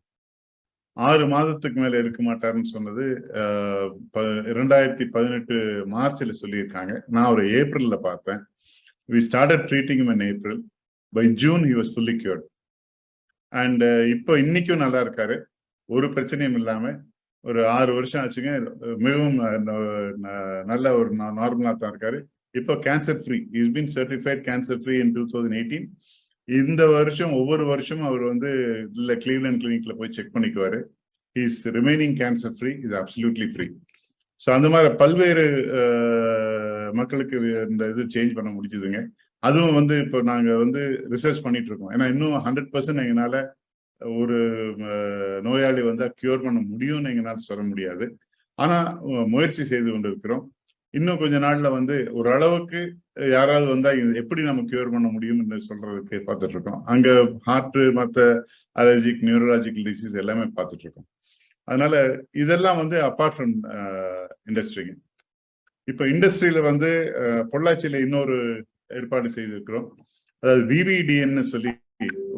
C: 6 மாதத்துக்கு மேல இருக்க மாட்டாருன்னு சொன்னது 2018 மார்ச்ல சொல்லியிருக்காங்க. நான் ஒரு ஏப்ரல்ல பார்த்தேன். We started treating him in April. By June he was fully cured. And இப்போ இன்னைக்கும் நல்லா இருக்காரு, ஒரு பிரச்சனையும் இல்லாம. ஒரு 6 வருஷம் ஆச்சுங்க. மிகவும் நல்ல ஒரு நார்மலா தான் இருக்காரு. இப்போ cancer free. Is been certified cancer free இன் 2018. இந்த வருஷம் ஒவ்வொரு வருஷமும் அவர் வந்து கிளீவ்லண்ட் கிளினிக்ல போய் செக் பண்ணிக்குவாரு. Is remaining cancer free, is absolutely free. So அந்த மாதிரி பல்வேறு மக்களுக்கு இந்த இது சேஞ்ச் பண்ண முடிஞ்சுதுங்க. அதுவும் வந்து இப்போ நாங்க வந்து ரிசர்ச் பண்ணிட்டு இருக்கோம். ஏன்னா இன்னும் 100% எங்களால ஒரு நோயாளி வந்து கியூர் பண்ண முடியும்னு எங்களால் சொல்ல முடியாது. ஆனா முயற்சி செய்து கொண்டிருக்கிறோம். இன்னும் கொஞ்ச நாள்ல வந்து ஒரு அளவுக்கு யாராவது வந்தா இது எப்படி நம்ம கியூர் பண்ண முடியும்னு சொல்றதுக்கு பார்த்துட்டு இருக்கோம். அங்க ஹார்ட், மற்ற அலர்ஜிக், நியூரலாஜிக்கல் டிசீஸ் எல்லாமே பார்த்துட்டு இருக்கோம். அதனால இதெல்லாம் வந்து அப்பார்ட் ஃப்ரம் இண்டஸ்ட்ரிங்க. இப்ப இண்டஸ்ட்ரியில வந்து பொள்ளாச்சியில இன்னொரு ஏற்பாடு செய்திருக்கிறோம். அதாவது விவிடிஎன்னு சொல்லி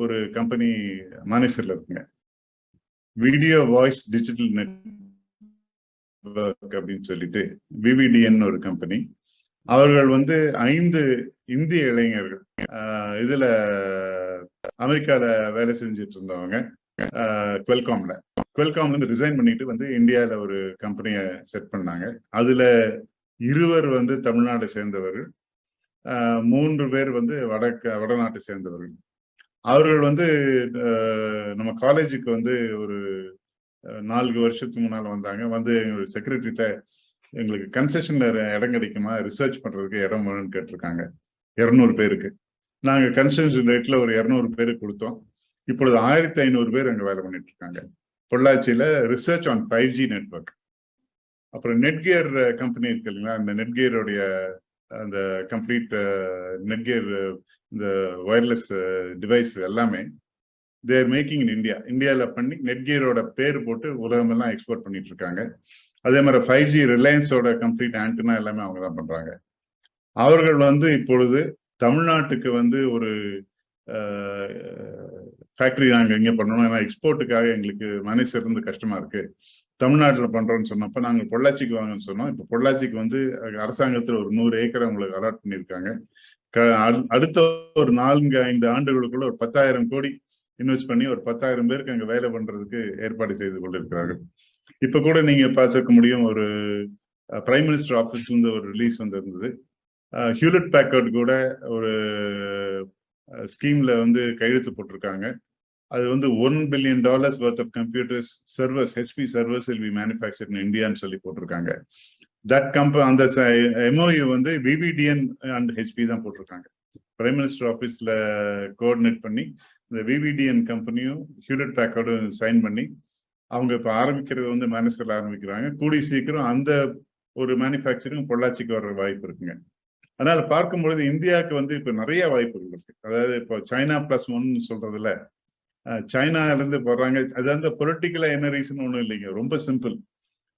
C: ஒரு கம்பெனி மானேசர்ல இருக்குங்க. வீடியோ வாய்ஸ் டிஜிட்டல் நெட்வொர்க் அப்படின்னு சொல்லிட்டு விவிடிஎன் ஒரு கம்பெனி. அவர்கள் வந்து 5 இந்திய இளைஞர்கள் இதுல அமெரிக்கால வேலை செஞ்சுட்டு இருந்தவங்க, குவெல்காம்ல இருந்து ரிசைன் பண்ணிட்டு வந்து இந்தியாவில ஒரு கம்பெனியை செட் பண்ணாங்க. அதுல 2 வந்து தமிழ்நாட்டை சேர்ந்தவர்கள், 3 பேர் வந்து வடநாட்டை சேர்ந்தவர்கள். அவர்கள் வந்து நம்ம காலேஜுக்கு வந்து ஒரு 4 வருஷத்துக்கு முன்னால வந்தாங்க. வந்து எங்களுடைய செக்ரட்டரிட்ட எங்களுக்கு கன்செஷன்ல இடம் கிடைக்குமா, ரிசர்ச் பண்றதுக்கு இடம் வேணும்னு கேட்டிருக்காங்க. 200 பேருக்கு நாங்க கன்செஷன் ரேட்ல ஒரு 200 பேருக்கு கொடுத்தோம். இப்பொழுது 1500 பேர் அங்க வேலை பண்ணிட்டு இருக்காங்க பொள்ளாச்சியில, ரிசர்ச் ஆன் 5G நெட்வொர்க். அப்புறம் நெட்கியர் கம்பெனி இருக்கு இல்லைங்களா, அந்த நெட்கியருடைய அந்த கம்ப்ளீட் நெட்கியர் இந்த வயர்லெஸ் டிவைஸ் எல்லாமே தேர் மேக்கிங் இன் இந்தியா. இந்தியாவில் பண்ணி நெட்கியரோட பேர் போட்டு உலகமெல்லாம் எக்ஸ்போர்ட் பண்ணிட்டு இருக்காங்க. அதே மாதிரி 5G ரிலையன்ஸோட கம்ப்ளீட் ஆண்டனா எல்லாமே அவங்க தான் பண்றாங்க. அவர்கள் வந்து இப்பொழுது தமிழ்நாட்டுக்கு வந்து ஒரு ஃபேக்டரி நாங்கள் இங்கே பண்ணணும், ஏன்னா எக்ஸ்போர்ட்டுக்காக எங்களுக்கு மனசு இருந்து கஷ்டமா இருக்கு, தமிழ்நாட்டில் பண்றோம்னு சொன்னப்ப நாங்கள் பொள்ளாச்சிக்கு வாங்கன்னு சொன்னோம். இப்போ பொள்ளாச்சிக்கு வந்து அரசாங்கத்தில் ஒரு 100 ஏக்கரை உங்களுக்கு அலாட் பண்ணியிருக்காங்க. அடுத்த ஒரு 4-5 ஆண்டுகளுக்குள்ள ஒரு 10,000 கோடி இன்வெஸ்ட் பண்ணி ஒரு 10,000 பேருக்கு அங்கே வேலை பண்றதுக்கு ஏற்பாடு செய்து கொண்டிருக்கிறார்கள். இப்ப கூட நீங்க பார்த்துக்க முடியும், ஒரு பிரைம் மினிஸ்டர் ஆஃபீஸ்ல இருந்து ஒரு ரிலீஸ் வந்து இருந்தது. ஹியூலட் பேக்கர்ட் கூட ஒரு ஸ்கீம்ல வந்து கையெழுத்து போட்டிருக்காங்க. அது வந்து $1 billion worth of computers servers, HP servers will be manufactured in India ன்னு சொல்லி போட்டிருக்காங்க. தட் அந்த MOU வந்து விவிடிஎன் அண்ட் ஹெச்பி தான் போட்டிருக்காங்க. பிரைம் மினிஸ்டர் ஆஃபீஸ்ல கோஆர்டினேட் பண்ணி இந்த விவிடிஎன் கம்பெனியும் ஹியூலட் பேக்கர்டும் சைன் பண்ணி அவங்க இப்ப ஆரம்பிக்கிறது வந்து மேனுஃபேக்சர் ஆரம்பிக்கிறாங்க. கூடி சீக்கிரம் அந்த ஒரு மேனுஃபேக்சரிங் பொள்ளாச்சிக்கு வர்ற வாய்ப்பு இருக்குங்க. அதனால பார்க்கும்பொழுது இந்தியாவுக்கு வந்து இப்ப நிறைய வாய்ப்புகள் இருக்கு. அதாவது இப்போ China +1 சொல்றதுல சைனால இருந்து போடுறாங்க. அது வந்து பொலிட்டிக்கலா என்ன ரீசன் ஒண்ணும் இல்லைங்க, ரொம்ப சிம்பிள்.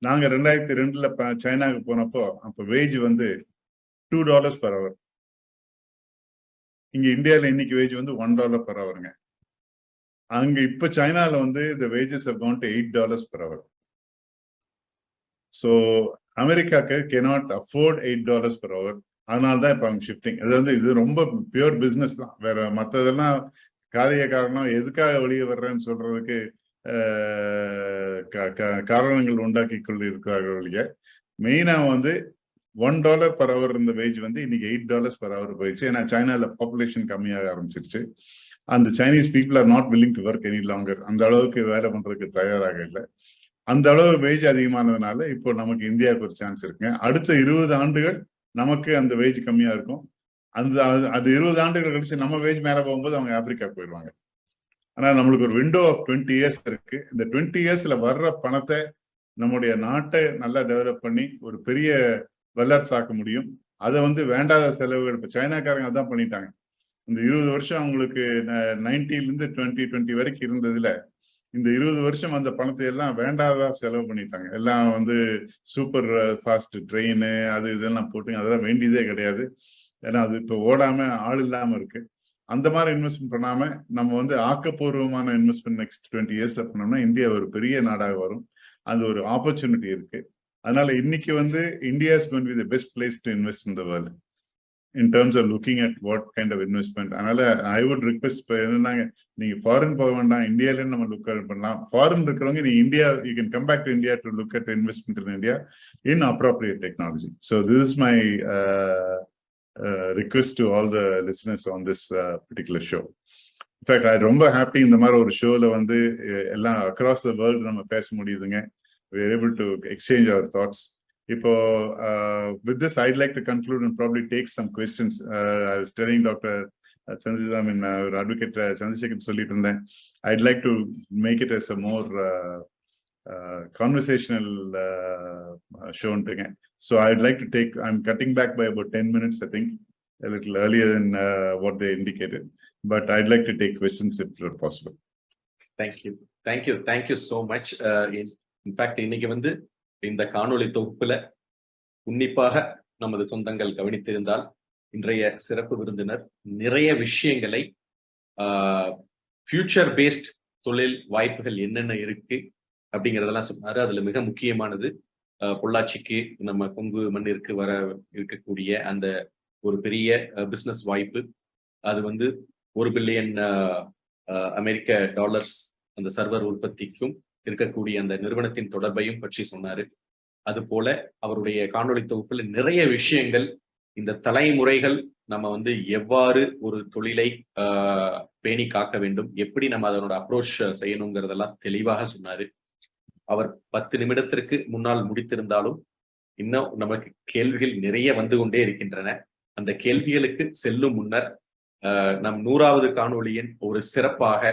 C: நாங்க 2002 சைனாவுக்கு போனப்போ அப்ப வேஜ் வந்து $2 per hour. இங்க இந்தியாவில இன்னைக்கு வேஜ் வந்து $1 per hourங்க. அங்க இப்ப சைனால வந்து the wages have gone to $8 per hour. So அமெரிக்காக்கு cannot afford $8 per hour. அதனால்தான் இப்ப அவங்க ஷிஃப்டிங். அது வந்து இது ரொம்ப பியூர் பிசினஸ் தான். வேற மற்றதெல்லாம் காரிய காரணம், எதுக்காக வெளியே வர்றேன்னு சொல்றதுக்கு காரணங்கள் உண்டாக்கி கொண்டு இருக்கிறார்கள் வழிய, மெயினா வந்து $1 per hour இருந்த வேஜ் வந்து இன்னைக்கு $8 per hour போயிடுச்சு. ஏன்னா சைனால பாப்புலேஷன் கம்மியாக ஆரம்பிச்சிருச்சு. அந்த Chinese people are not willing to work any longer. அந்த அளவுக்கு வேலை பண்றதுக்கு தயாராக இல்லை. அந்த அளவு வேஜ் அதிகமானதுனால இப்போ நமக்கு இந்தியாவுக்கு ஒரு சான்ஸ் இருக்குங்க. அடுத்த 20 ஆண்டுகள் நமக்கு அந்த வேஜ் கம்மியா இருக்கும். அது 20 ஆண்டுகள் கழிச்சு நம்ம வேஜ் மேல போகும்போது அவங்க ஆப்பிரிக்கா போயிடுவாங்க. ஆனா நம்மளுக்கு ஒரு விண்டோ ஆஃப் 20 இயர்ஸ் இருக்கு. இந்த 20 இயர்ஸ்ல வர்ற பணத்தை நம்முடைய நாட்டை நல்லா டெவலப் பண்ணி ஒரு பெரிய வல்லரசாக்க முடியும். அதை வந்து வேண்டாத செலவுகள் இப்ப சைனாக்காரங்க அதான் பண்ணிட்டாங்க. இந்த 20 வருஷம் அவங்களுக்கு 90ல 2020 வரைக்கும் இருந்ததுல இந்த 20 வருஷம் அந்த பணத்தை எல்லாம் வேண்டாததா செலவு பண்ணிட்டாங்க. எல்லாம் வந்து சூப்பர் ஃபாஸ்ட் ட்ரெயின் அது இதெல்லாம் போட்டு அதெல்லாம் வேண்டியதே கிடையாது. ஏன்னா அது இப்போ ஓடாம ஆள் இல்லாம இருக்கு. அந்த மாதிரி இன்வெஸ்ட்மெண்ட் பண்ணாம நம்ம வந்து ஆக்கப்பூர்வமான இன்வெஸ்ட்மெண்ட் நெக்ஸ்ட் 20 இயர்ஸ்ல பண்ணோம்னா இந்தியா ஒரு பெரிய நாடாக வரும். அது ஒரு ஆப்பர்ச்சுனிட்டி இருக்கு. அதனால இன்னைக்கு வந்து India is going to be the best place to invest in the world in terms of looking at what kind of investment. அதனால I would request இப்போ என்னன்னாங்க, நீங்க ஃபாரின் போக வேண்டாம், இந்தியாவிலே நம்ம லுக் பண்ணலாம். ஃபாரின் இருக்கிறவங்க நீ India, you can come back to India to look at investment in India in appropriate technology. So this is my request to all the listeners on this particular show. In fact, I ரொம்ப ஹாப்பி இந்த மாதிரி ஒரு ஷோல வந்து எல்லாம் across the world நம்ம பேச முடியுதுங்க. We are able to exchange our thoughts. இப்போ with this I'd like to conclude and probably take some questions. I was telling Dr. Advocate Chandrasekhar சொல்லிட்டு இருந்தேன், I'd like to make it as a more conversational show. So I'd like to I'm cutting back by about 10 minutes, I think, a little earlier than what they indicated. But I'd like to take questions if possible.
A: Thank you so much. In fact, இன்னைக்கு வந்து இந்த காணொளி தொகுப்புல உன்னிப்பாக நமது சொந்தங்கள் கவனித்திருந்தால் இன்றைய சிறப்பு விருந்தினர் நிறைய விஷயங்களை ஃபியூச்சர் பேஸ்ட் தொழில் வாய்ப்புகள் என்னென்ன இருக்கு அப்படிங்கிறதெல்லாம் சொன்னாரு. அதுல மிக முக்கியமானது பொள்ளாச்சிக்கு நம்ம கொங்கு மண்ணிற்கு வர இருக்கக்கூடிய அந்த ஒரு பெரிய பிசினஸ் வாய்ப்பு. அது வந்து $1 பில்லியன் அமெரிக்க டாலர்ஸ் அந்த சர்வர் உற்பத்திக்கும் இருக்கக்கூடிய அந்த நிறுவனத்தின் தொடர்பையும் பற்றி சொன்னாரு. அது போல அவருடைய காணொளி தொகுப்புல நிறைய விஷயங்கள், இந்த தலைமுறைகள் நம்ம வந்து எவ்வாறு ஒரு தொழிலை பேணி காக்க வேண்டும், எப்படி நம்ம அதனோட அப்ரோச் செய்யணுங்கிறதெல்லாம் தெளிவாக சொன்னாரு. அவர் 10 நிமிடத்திற்கு முன்னால் முடித்திருந்தாலும் இன்னும் நமக்கு கேள்விகள் நிறைய வந்து கொண்டே இருக்கின்றன. அந்த கேள்விகளுக்கு செல்லும் முன்னர் நம் 100வது காணொளியின் ஒரு சிறப்பாக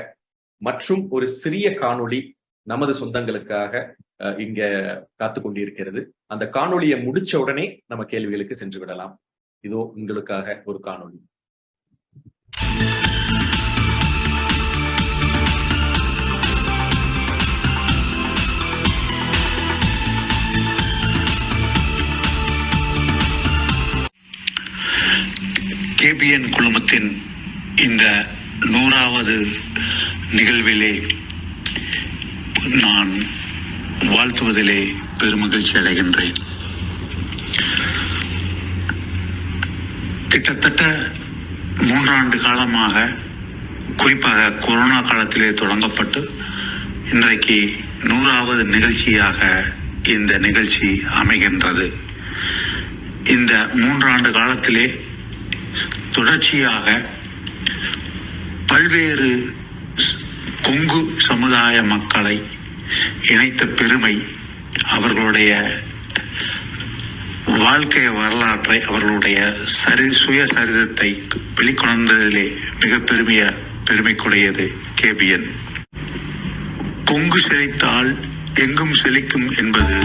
A: மற்றும் ஒரு சிறிய காணொளி நமது சொந்தங்களுக்காக இங்க காத்து கொண்டிருக்கிறது. அந்த காணொளியை முடிச்ச உடனே நம்ம கேள்விகளுக்கு சென்று விடலாம். இதோ உங்களுக்காக ஒரு காணொளி.
D: கேபிஎன் குழுமத்தின் இந்த 100வது நிகழ்விலே நான் வாழ்த்துவதிலே பெருமகிழ்ச்சி அடைகின்றேன். கிட்டத்தட்ட 3 ஆண்டு காலமாக, குறிப்பாக கொரோனா காலத்திலே தொடங்கப்பட்டு இன்றைக்கு 100வது நிகழ்ச்சியாக இந்த நிகழ்ச்சி அமைகின்றது. இந்த 3 ஆண்டு காலத்திலே தொடர்ச்சியாக பல்வேறு கொங்கு சமுதாய மக்களை இணைத்த பெருமை, அவர்களுடைய வாழ்க்கை வரலாற்றை, அவர்களுடைய சுயசரிதத்தை வெளிக்கொணர்ந்ததிலே மிக பெருமைக்குடையது கேபிஎன். கொங்கு செழித்தால் எங்கும் செழிக்கும் என்பது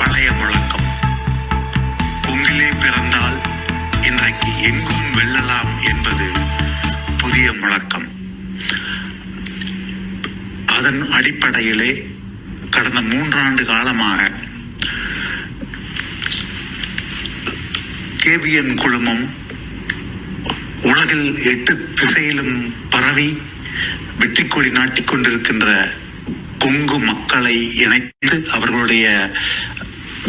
D: பழைய முழக்கம். கொங்கிலே பிறந்தால் இன்றைக்கு எங்கும் வெல்லலாம் என்பது புதிய முழக்கம். அதன் அடிப்படையிலே கடந்த 3 ஆண்டு காலமாக கேபிஎன் குழுமம் உலகில் 8 திசையிலும் பரவி வெற்றி கொடி நாட்டிக் கொண்டிருக்கின்ற கொங்கு மக்களை இணைத்து அவர்களுடைய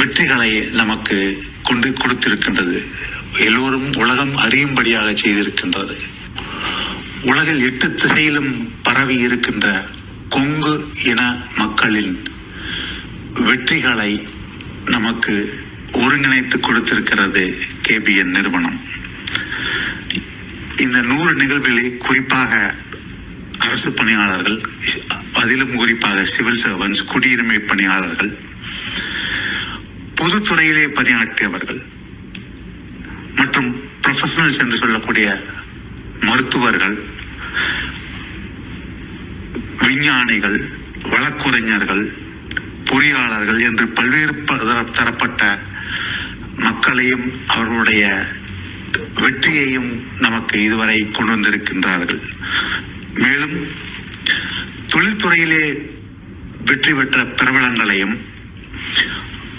D: வெற்றிகளை நமக்கு கொடுத்திருக்கின்றது. எல்லோரும் உலகம் அறியும்படியாக செய்திருக்கின்றது. உலகில் 8 திசையிலும் பரவி இருக்கின்ற கொங்கு இன மக்களின் வெற்றிகளை நமக்கு ஒருங்கிணைத்து கொடுத்திருக்கிறது கேபிஎன் நிறுவனம். இந்த 100 நிகழ்வுகளை குறிப்பாக அரசு பணியாளர்கள், அதிலும் குறிப்பாக சிவில் சர்வன்ஸ், குடியுரிமை பணியாளர்கள், பொதுத்துறையிலே பணியாற்றியவர்கள் மற்றும் ப்ரொஃபஷனல்ஸ் என்று சொல்லக்கூடிய மருத்துவர்கள், விஞ்ஞானிகள், வழக்குரைஞர்கள், பொறியாளர்கள் என்று பல்வேறு தரப்பட்ட மக்களையும் அவர்களுடைய வெற்றியையும் நமக்கு இதுவரை கொண்டு வந்திருக்கின்றார்கள். மேலும் தொழில்துறையிலே வெற்றி பெற்ற பிரபலங்களையும்,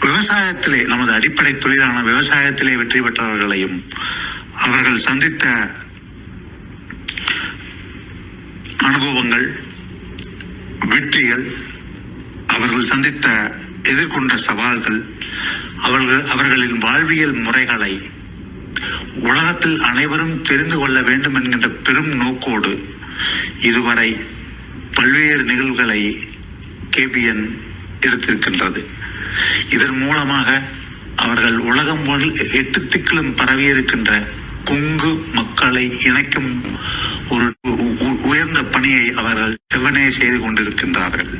D: விவசாயத்திலே, நமது அடிப்படை தொழிலான விவசாயத்திலே வெற்றி பெற்றவர்களையும், அவர்கள் சந்தித்த அனுபவங்கள், வெற்றிகள், அவர்கள் சந்தித்த எதிர்கொண்ட சவால்கள், அவர்களின் வாழ்வியல் முறைகளை உலகத்தில் அனைவரும் தெரிந்து கொள்ள வேண்டும் என்கின்ற பெரும் நோக்கோடு இதுவரை பல்வேறு நிகழ்வுகளை கேபிஎன் எடுத்திருக்கின்றது. இதன் மூலமாக அவர்கள் உலகம் 8 திக்கிலும் பரவியிருக்கின்ற கொங்கு மக்களை இணைக்கும் ஒரு உயர்ந்த பணியை அவர்கள் செவ்வனே செய்து கொண்டிருக்கின்றார்கள்.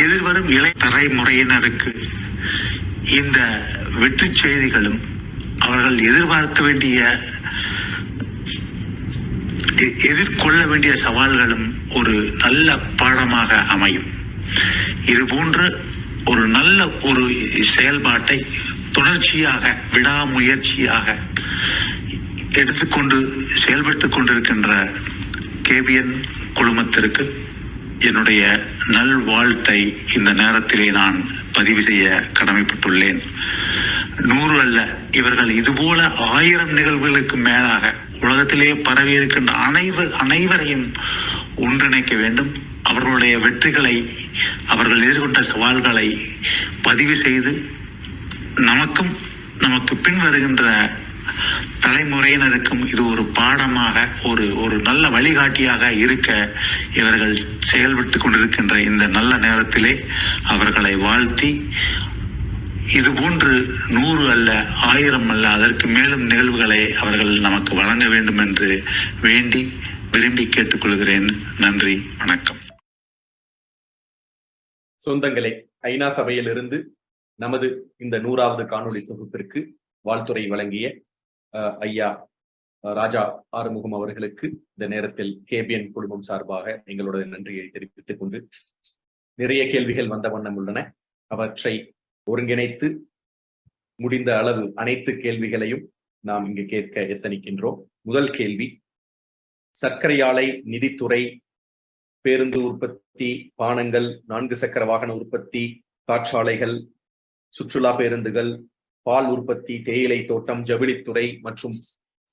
D: எதிர்வரும் இளைய தலைமுறையினருக்கு இந்த வெற்றி செய்திகளும் அவர்கள் எதிர்கொள்ள வேண்டிய சவால்களும் ஒரு நல்ல பாடமாக அமையும். இது போன்ற ஒரு நல்ல ஒரு செயல்பாட்டை தொடர்ச்சியாக விடாமுயற்சியாக எடுத்துக்கொண்டு செயல்படுத்திக் கொண்டிருக்கின்ற KBN குழுமத்திற்கு என்னுடைய நல்வாழ்த்தை இந்த நேரத்திலே நான் பதிவு செய்ய கடமைப்பட்டுள்ளேன். 100 அல்ல, இவர்கள் இதுபோல 1000 நிகழ்வுகளுக்கு மேலாக உலகத்திலே பரவி இருக்கின்ற அனைவரையும் ஒன்றிணைக்க வேண்டும். அவர்களுடைய வெற்றிகளை, அவர்கள் எதிர்கொண்ட சவால்களை பதிவு செய்து நமக்கும் நமக்கு பின் வருகின்ற தலைமுறையினருக்கும் இது ஒரு பாடமாக, ஒரு நல்ல வழிகாட்டியாக இருக்க இவர்கள் செயல்பட்டு கொண்டிருக்கின்ற இந்த நல்ல நேரத்திலே அவர்களை வாழ்த்தி, இது போன்று 100 அல்ல 1000 அல்ல அதற்கு மேலும் நிகழ்வுகளை அவர்கள் நமக்கு வழங்க வேண்டும் என்று வேண்டி விரும்பி கேட்டுக்கொள்கிறேன். நன்றி, வணக்கம்.
A: சொந்தங்களே, ஐநா சபையிலிருந்து நமது இந்த 100வது காணொளி தொகுப்பிற்கு வாழ்த்துறை வழங்கிய ஐயா ராஜா ஆறுமுகம் அவர்களுக்கு இந்த நேரத்தில் KBN குழுமம் சார்பாக எங்களோட நன்றியை தெரிவித்துக் கொண்டு, நிறைய கேள்விகள் வந்த வண்ணம் உள்ளன. அவற்றை ஒருங்கிணைத்து முடிந்த அளவு அனைத்து கேள்விகளையும் நாம் இங்கு கேட்க எத்தனிக்கின்றோம். முதல் கேள்வி, சர்க்கரை ஆலை, நிதித்துறை, பேருந்து உற்பத்தி, பானங்கள், 4 சக்கர வாகன உற்பத்தி, காற்றாலைகள், சுற்றுலா பேருந்துகள், பால் உற்பத்தி, தேயிலை தோட்டம், ஜவுளித்துறை மற்றும்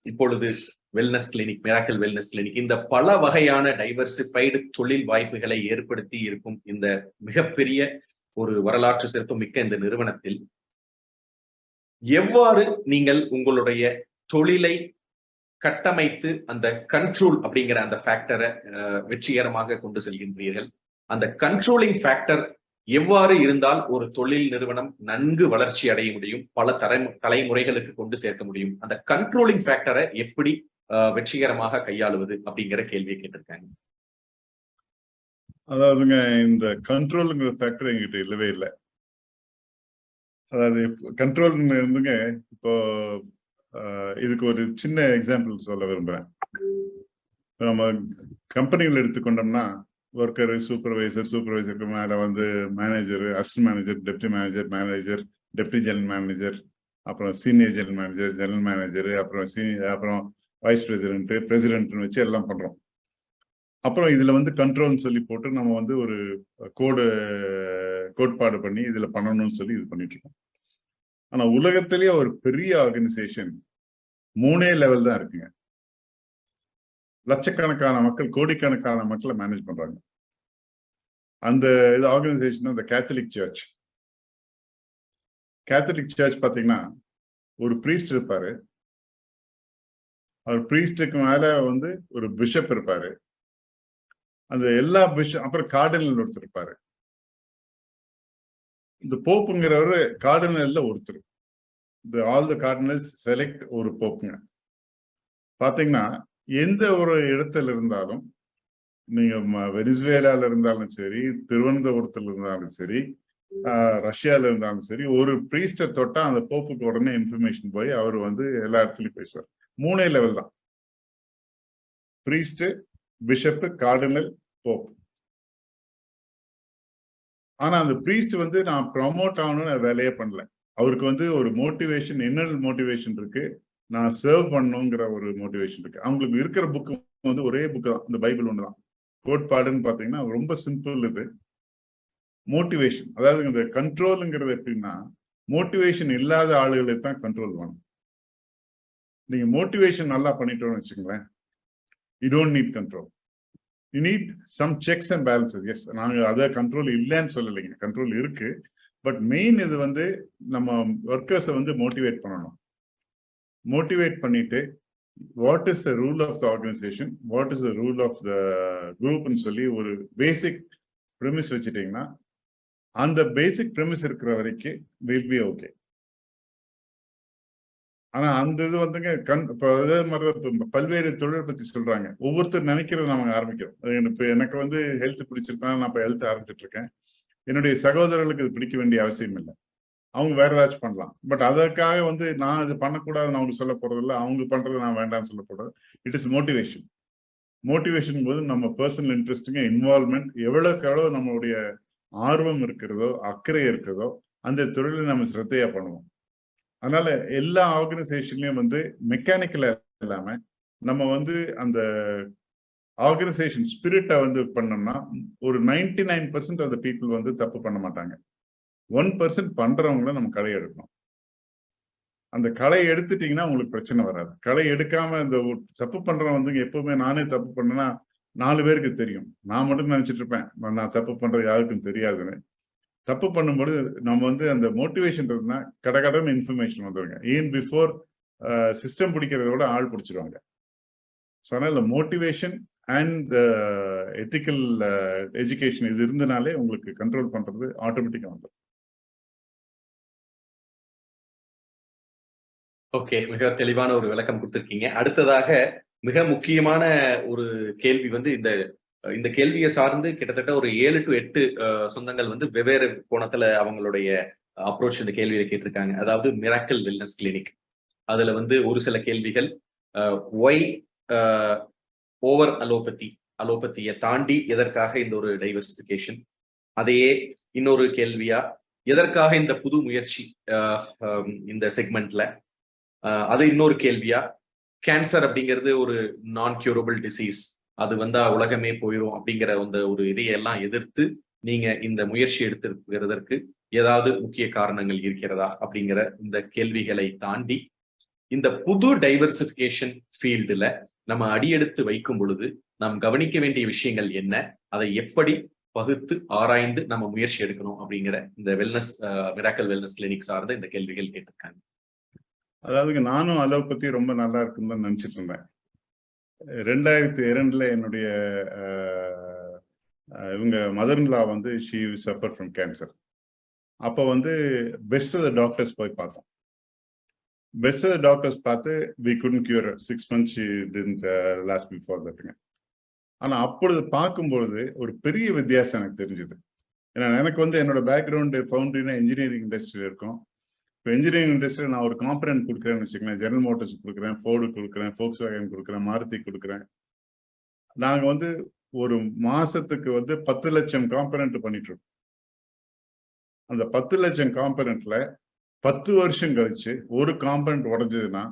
A: இப்பொழுது wellness clinic, miracle wellness clinic, இந்த பல வகையான டைவர்சிஃபைடு தொழில் வாய்ப்புகளை ஏற்படுத்தி இருக்கும் இந்த மிகப்பெரிய ஒரு வரலாற்று சிறப்பு மிக்க இந்த நிறுவனத்தில் எவ்வாறு நீங்கள் உங்களுடைய தொழிலை கட்டமைத்து அந்த கண்ட்ரோல் அப்படிங்கிற அந்த ஃபேக்டரை வெற்றிகரமாக கொண்டு செல்கின்றீர்கள்? அந்த கண்ட்ரோலிங் ஃபேக்டர் எவ்வாறு இருந்தால் ஒரு தொழில் நிறுவனம் நன்கு வளர்ச்சி அடைய முடியும், பல தலைமுறைகளுக்கு கொண்டு சேர்க்க முடியும்? அந்த கண்ட்ரோலிங் ஃபேக்டரை எப்படி வெற்றிகரமாக கையாளுவது அப்படிங்கிற கேள்வியை கேட்டிருக்காங்க.
C: அதாவதுங்க, இந்த கண்ட்ரோலுங்கிற ஃபேக்டர் எங்கிட்ட இல்லவே இல்லை. அதாவது கண்ட்ரோல் இருந்துங்க, இப்போ இதுக்கு ஒரு சின்ன எக்ஸாம்பிள் சொல்ல விரும்புறேன். நம்ம கம்பெனிகள் எடுத்துக்கொண்டோம்னா ஒர்க்கர், சூப்பர்வைசருக்கு மேல manager, assistant manager, deputy manager, deputy general manager, அப்புறம் senior general manager, general manager, அப்புறம் வைஸ் பிரசிடென்ட்னு வச்சு எல்லாம் பண்றோம். அப்புறம் இதுல கண்ட்ரோல்னு சொல்லி போட்டு நம்ம ஒரு கோட்பாடு பண்ணி இதுல பண்ணணும்னு சொல்லி இது பண்ணிட்டு இருக்கோம். ஆனா உலகத்திலேயே ஒரு பெரிய ஆர்கனைசேஷன் 3 லெவல் தான் இருக்குங்க. லட்சக்கணக்கான மக்கள், கோடிக்கணக்கான மக்களை மேனேஜ் பண்றாங்க. அந்த இது ஆர்கனைசேஷன் அந்த கேத்தலிக் சர்ச். கேத்தலிக் சர்ச் பாத்தீங்கன்னா ஒரு பிரீஸ்ட் இருப்பாரு, அவர் பிரீஸ்டுக்கு மேல ஒரு பிஷப் இருப்பாரு, அந்த எல்லா பிஷப், அப்புறம் கார்டினல் ஒருத்தர் இருப்பாரு. இந்த போப்புங்கிறவரு கார்டினல்ல ஒருத்தர். ஆல் த கார்டினல்ஸ் செலக்ட் ஒரு போப்புங்க. பாத்தீங்கன்னா எந்த ஒரு இடத்துல இருந்தாலும், நீங்க வெனிசுவேலால இருந்தாலும் சரி, திருவனந்தபுரத்துல இருந்தாலும் சரி, ரஷ்யால இருந்தாலும் சரி, ஒரு பிரீஸ்ட தொட்டா அந்த போப்புக்கு உடனே இன்ஃபர்மேஷன் போய் அவர் எல்லா இடத்துலயும் பேசுவார். 3 லெவல் தான்: பிரீஸ்ட், பிஷப், கார்டினல், போப். ஆனா அந்த பிரீஸ்ட் நான் ப்ரமோட் ஆகணும்னு வேலையே பண்ணல. அவருக்கு ஒரு மோட்டிவேஷன், இன்னர் மோட்டிவேஷன் இருக்கு, நான் சர்வ் பண்ணுங்கிற ஒரு மோட்டிவேஷன் இருக்கு. அவங்களுக்கு இருக்கிற புக்கு ஒரே புக்கு தான், இந்த பைபிள் ஒண்ணுதான். கோட்பாடுன்னு பாத்தீங்கன்னா ரொம்ப சிம்பிள். இது மோட்டிவேஷன். அதாவது இந்த கண்ட்ரோலுங்கிறது எப்படின்னா, மோட்டிவேஷன் இல்லாத ஆளுகளுக்கு தான் கண்ட்ரோல் வேணும். நீங்க மோட்டிவேஷன் நல்லா பண்ணிட்டோம்னு வச்சுக்கோங்களேன், you don't need control. You need some checks and balances. Yes, நாங்க அதை கண்ட்ரோல் இல்லைன்னு சொல்லலைங்க, கண்ட்ரோல் இருக்கு. பட் மெயின் இது நம்ம ஒர்க்கர்ஸை மோட்டிவேட் பண்ணணும். மோட்டிவேட் பண்ணிட்டு, what is the role of the organisation, what is the role of the குரூப்னு சொல்லி ஒரு பேசிக் ப்ரெமிஸ் வச்சுட்டீங்கன்னா, அந்த பேசிக் ப்ரெமிஸ் இருக்கிற வரைக்கும் வில் பி ஓகே. ஆனா அந்த இது இப்போ அதே மாதிரிதான் பல்வேறு தொழில் பத்தி சொல்றாங்க. ஒவ்வொருத்தர் நினைக்கிறது நம்ம ஆரம்பிக்கிறோம். இப்போ எனக்கு ஹெல்த் பிடிச்சிருக்கா, நான் இப்போ ஹெல்த் ஆரம்பிச்சுட்டு இருக்கேன். என்னுடைய சகோதரர்களுக்கு இது பிடிக்க வேண்டிய அவசியம் இல்லை, அவங்க வேற ஏதாச்சும் பண்ணலாம். பட் அதற்காக நான் இது பண்ணக்கூடாதுன்னு அவங்க சொல்ல போறது இல்லை, அவங்க பண்றது நான் வேண்டாம்னு சொல்ல போறது. It is motivation. மோட்டிவேஷன் போது நம்ம பர்சனல் இன்ட்ரெஸ்ட்டுங்க, இன்வால்வ்மெண்ட், எவ்வளவுக்கு எவ்வளவு நம்மளுடைய ஆர்வம் இருக்கிறதோ அக்கறை இருக்கிறதோ அந்த தொழிலை நம்ம சிரத்தையா பண்ணுவோம். அதனால எல்லா ஆர்கனைசேஷன்லயும் வந்து மெக்கானிக்கலா இல்லாம நம்ம வந்து அந்த ஆர்கனைசேஷன் ஸ்பிரிட்டை வந்து பண்ணோம்னா ஒரு 99% ஆஃப் த பீப்புள் வந்து தப்பு பண்ண மாட்டாங்க. 1% பண்றவங்கள நம்ம களை எடுக்கணும். அந்த களை எடுத்துட்டீங்கன்னா உங்களுக்கு பிரச்சனை வராது. களை எடுக்காம இந்த தப்பு பண்றவன் வந்து எப்பவுமே நானே தப்பு பண்ணேன்னா 4 பேருக்கு தெரியும். நான் மட்டும் நினைச்சிட்டு இருப்பேன் நான் தப்பு பண்றது யாருக்கும் தெரியாதுன்னு. தப்பு பண்ணும்போது நம்ம வந்து அந்த மோட்டிவேஷன் இருக்குன்னா கடகடன்னு இன்ஃபர்மேஷன் வந்துருங்க. ஈவன் பிஃபோர் சிஸ்டம் பிடிக்கிறத விட ஆள் பிடிச்சிருவாங்க. ஸோ அதனால மோட்டிவேஷன் அண்ட் எத்திக்கல் எஜுகேஷன் இது இருந்தனாலே உங்களுக்கு கண்ட்ரோல் பண்றது ஆட்டோமேட்டிக்கா வந்துடும்.
A: ஓகே, மிக தெளிவான ஒரு விளக்கம் கொடுத்திருக்கீங்க. அடுத்ததாக மிக முக்கியமான ஒரு கேள்வி வந்து இந்த கேள்வியை சார்ந்து கிட்டத்தட்ட ஒரு 7 to 8 சொந்தங்கள் வந்து வெவ்வேறு கோணத்துல அவங்களுடைய அப்ரோச் இந்த கேள்வியை கேட்டிருக்காங்க. அதாவது மிராக்கிள் வெல்னஸ் கிளினிக். அதுல வந்து ஒரு சில கேள்விகள் ஒய் ஓவர் அலோபதியை தாண்டி எதற்காக இந்த ஒரு டைவர்சிபிகேஷன், அதையே இன்னொரு கேள்வியா எதற்காக இந்த புது முயற்சி இந்த செக்மெண்ட்ல, அது இன்னொரு கேள்வியா கேன்சர் அப்படிங்கிறது ஒரு நான் கியூரபிள் டிசீஸ், அது வந்தா உலகமே போயிடும் அப்படிங்கிற ஒரு இதையெல்லாம் எதிர்த்து நீங்க இந்த முயற்சி எடுத்திருக்கிறதற்கு ஏதாவது முக்கிய காரணங்கள் இருக்கிறதா அப்படிங்கிற இந்த கேள்விகளை தாண்டி இந்த புது டைவர்சிபிகேஷன் ஃபீல்டுல நம்ம அடியெடுத்து வைக்கும் பொழுது நாம் கவனிக்க வேண்டிய விஷயங்கள் என்ன, அதை எப்படி பகுத்து ஆராய்ந்து நம்ம முயற்சி எடுக்கணும் அப்படிங்கிற இந்த மிராக்கிள் வெல்னஸ் கிளினிக் சார்ந்த இந்த கேள்விகள் கேட்டிருக்காங்க.
C: அதாவது நானும் அலோபதி ரொம்ப நல்லா இருக்குன்னு தான் நினைச்சிட்டு இருந்தேன். 2002 என்னுடைய இவங்க மதர்ன்லா வந்து ஷீ சஃபர் ஃப்ரம் கேன்சர். அப்போ வந்து பெஸ்ட் டாக்டர்ஸ் போய் பார்த்தோம். பெஸ்ட் டாக்டர்ஸ் பார்த்து we couldn't cure 6 months she didn't last before தட்ங்க. ஆனா அப்பொழுது பார்க்கும்பொழுது ஒரு பெரிய வித்தியாசம் எனக்கு தெரிஞ்சது. ஏன்னா எனக்கு வந்து என்னோட பேக்ரவுண்டு ஃபவுண்டரினா இன்ஜினியரிங் இண்டஸ்ட்ரியில் இருக்கும். இப்போ இன்ஜினியரிங் இண்டஸ்ட்ரியில் நான் ஒரு காம்பனன்ட் கொடுக்குறேன்னு வச்சுக்கோங்களேன், ஜெனரல் மோட்டர்ஸ் கொடுக்குறேன், ஃபோர்டு கொடுக்குறேன், ஃபோக்ஸ்வேகன் கொடுக்குறேன், மாருதி கொடுக்குறேன். நாங்கள் வந்து ஒரு மாசத்துக்கு வந்து 10 லட்சம் காம்பனன்ட் பண்ணிட்டு இருக்கோம். அந்த 10 லட்சம் காம்பனன்ட்ல 10 வருஷம் கழிச்சு ஒரு காம்பனன்ட் உடஞ்சதுன்னா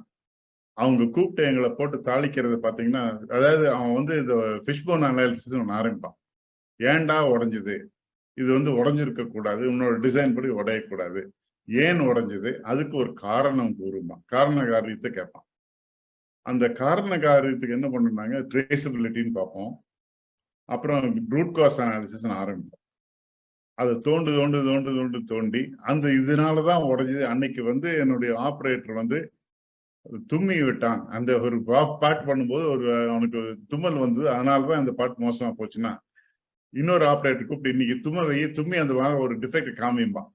C: அவங்க கூப்பிட்டு எங்களை போட்டு தாளிக்கிறது பார்த்தீங்கன்னா, அதாவது அவன் வந்து இந்த ஃபிஷ்போன் அனாலிசிஸ் ஒன்று ஆரம்பிப்பான். ஏன்டா உடஞ்சது, இது வந்து உடஞ்சிருக்க கூடாது, உன்னோட டிசைன் படி உடையக்கூடாது, ஏன் உடஞ்சது, அதுக்கு ஒரு காரணம் கூறுமா, காரண காரியத்தை கேட்பான். அந்த காரண காரியத்துக்கு என்ன பண்ணுனாங்க, ட்ரேசபிலிட்டின்னு பார்ப்போம். அப்புறம் ரூட் காஸ் அனாலிசிஸ் ஆரம்பிப்போம். அதை தோண்டி அந்த இதனாலதான் உடஞ்சது. அன்னைக்கு வந்து என்னுடைய ஆப்ரேட்டர் வந்து தும்மி விட்டான். அந்த ஒரு பாட் பண்ணும்போது அவனுக்கு தும்மல் வந்தது, அதனாலதான் அந்த பாட் மோசமா போச்சுன்னா இன்னொரு ஆப்ரேட்டர் கூப்பிட்டு இன்னைக்கு தும்மி அந்த ஒரு டிஃபெக்ட் காமிப்பான்.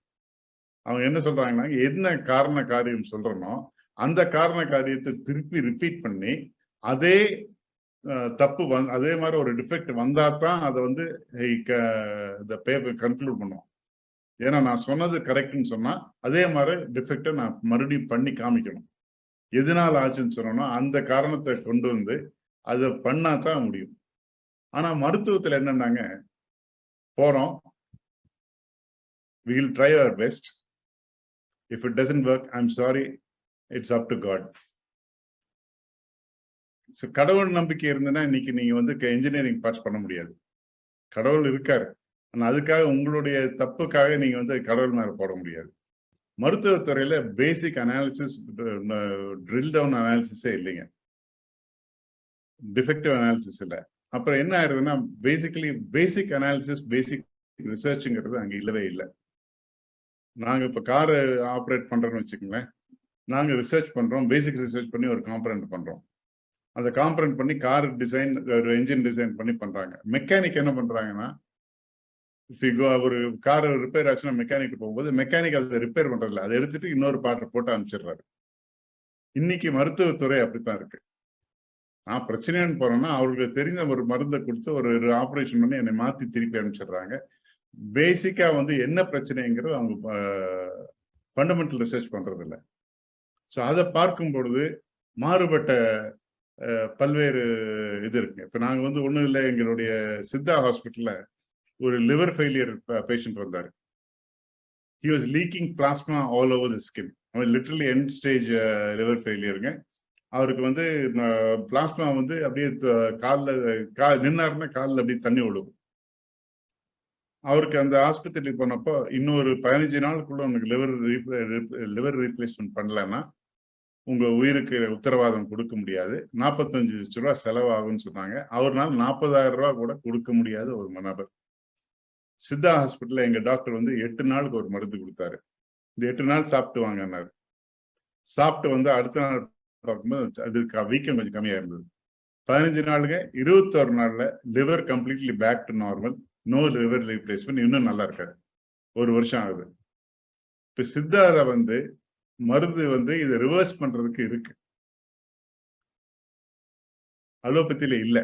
C: அவங்க என்ன சொல்றாங்கன்னா, என்ன காரண காரியம் சொல்றனோ அந்த காரண காரியத்தை திருப்பி ரிப்பீட் பண்ணி அதே தப்பு அதே மாதிரி ஒரு டிஃபெக்ட் வந்தா தான் அதை வந்து இந்த பேப்பர் கன்க்ளூட் பண்ணுவோம். ஏன்னா நான் சொன்னது கரெக்ட்னு சொன்னா அதே மாதிரி டிஃபெக்டை நான் மறுபடியும் பண்ணி காமிக்கணும். எதனால ஆச்சுன்னு சொன்னோம்னா அந்த காரணத்தை கொண்டு வந்து அதை பண்ணா தான் முடியும். ஆனா மருத்துவத்துல என்னன்னாங்க, போறோம், we will try our best. If it doesn't work, I'm sorry, it's up to God. So கடவுள் நம்பிக்கை இருந்ததுன்னா இன்னைக்கு நீங்க வந்து இன்ஜினியரிங் பாஸ் பண்ண முடியாது. கடவுள் இருக்காரு, ஆனா அதுக்காக உங்களுடைய தப்புக்காக நீங்க வந்து கடவுள் மேல போட முடியாது. மருத்துவத்துறையில பேசிக் அனாலிசிஸ், ட்ரில் டவுன் அனாலிசிஸே இல்லைங்க, டிஃபெக்டிவ் அனாலிசிஸ் இல்லை. அப்புறம் என்ன ஆயிருதுன்னா, பேசிக் அனாலிசிஸ், பேசிக் ரிசர்ச்ங்கிறது அங்க இல்லவே இல்லை. நாங்க இப்ப கார் ஆப்ரேட் பண்றோம்னு வச்சுக்கோங்களேன், நாங்க ரிசர்ச் பண்றோம், பேசிக் ரிசர்ச் பண்ணி ஒரு காம்பனன்ட் பண்றோம். அந்த காம்பனன்ட் பண்ணி கார் டிசைன், ஒரு என்ஜின் டிசைன் பண்ணி பண்றாங்க. மெக்கானிக் என்ன பண்றாங்கன்னா, ஒரு கார் ரிப்பேர் ஆச்சுன்னா மெக்கானிக் போகும்போது மெக்கானிக் அதை ரிப்பேர் பண்றதில்ல, அதை எடுத்துட்டு இன்னொரு பாட்டை போட்டு அனுப்பிச்சிடுறாரு. இன்னைக்கு மருத்துவத்துறை அப்படித்தான் இருக்கு. நான் பிரச்சனைன்னு போறேன்னா அவர்களுக்கு தெரிஞ்ச ஒரு மருந்தை கொடுத்து ஒரு ஆப்ரேஷன் பண்ணி என்னை மாத்தி திருப்பி அனுப்பிச்சிடுறாங்க. பேசிக்கா வந்து என்ன பிரச்சனைங்கிறது அவங்க ஃபண்டமெண்டல் ரிசர்ச் பண்றது இல்லை. ஸோ அதை பார்க்கும் பொழுது மாறுபட்ட பல்வேறு இது இருக்கு. இப்ப நாங்க வந்து ஒண்ணும் இல்லை, எங்களுடைய சித்தா ஹாஸ்பிட்டல்ல ஒரு லிவர் ஃபெயிலியர் பேஷண்ட் வந்தாரு. He was leaking plasma all over the skin. அவன் லிட்டரலி எண்ட் ஸ்டேஜ் லிவர் ஃபெயிலியருங்க. அவருக்கு வந்து பிளாஸ்மா வந்து அப்படியே காலில் நின்னாருன்னா காலில் அப்படியே தண்ணி விழுகும். அவருக்கு அந்த ஆஸ்பத்திரி போனப்போ இன்னொரு 15 நாளுக்குள்ள உனக்கு லிவர் ரீப்ளேஸ்மெண்ட் பண்ணலன்னா உங்க உயிருக்கு உத்தரவாதம் கொடுக்க முடியாது, 45 லட்ச ரூபா செலவாகும்னு சொன்னாங்க. அவர்னால 40,000 ரூபா கூட கொடுக்க முடியாத ஒரு நபர். சித்தா ஹாஸ்பிட்டல்ல எங்க டாக்டர் வந்து 8 நாளுக்கு ஒரு மருந்து கொடுத்தாரு. இந்த 8 நாள் சாப்பிட்டு வாங்கினாரு. சாப்பிட்டு வந்து அடுத்த நாள் பார்க்கும்போது அதுக்கு வீக்கம் கொஞ்சம் கம்மியா இருந்தது. 15 நாளுங்க 21 நாள்ல liver completely back to normal, no liver replacement, இன்னும் நல்லா இருக்காரு. 1 வருஷம் ஆகுது. இப்ப சித்தார வந்து மருந்து வந்து இதை ரிவர்ஸ் பண்றதுக்கு இருக்கு, அலோபதியில இல்ல.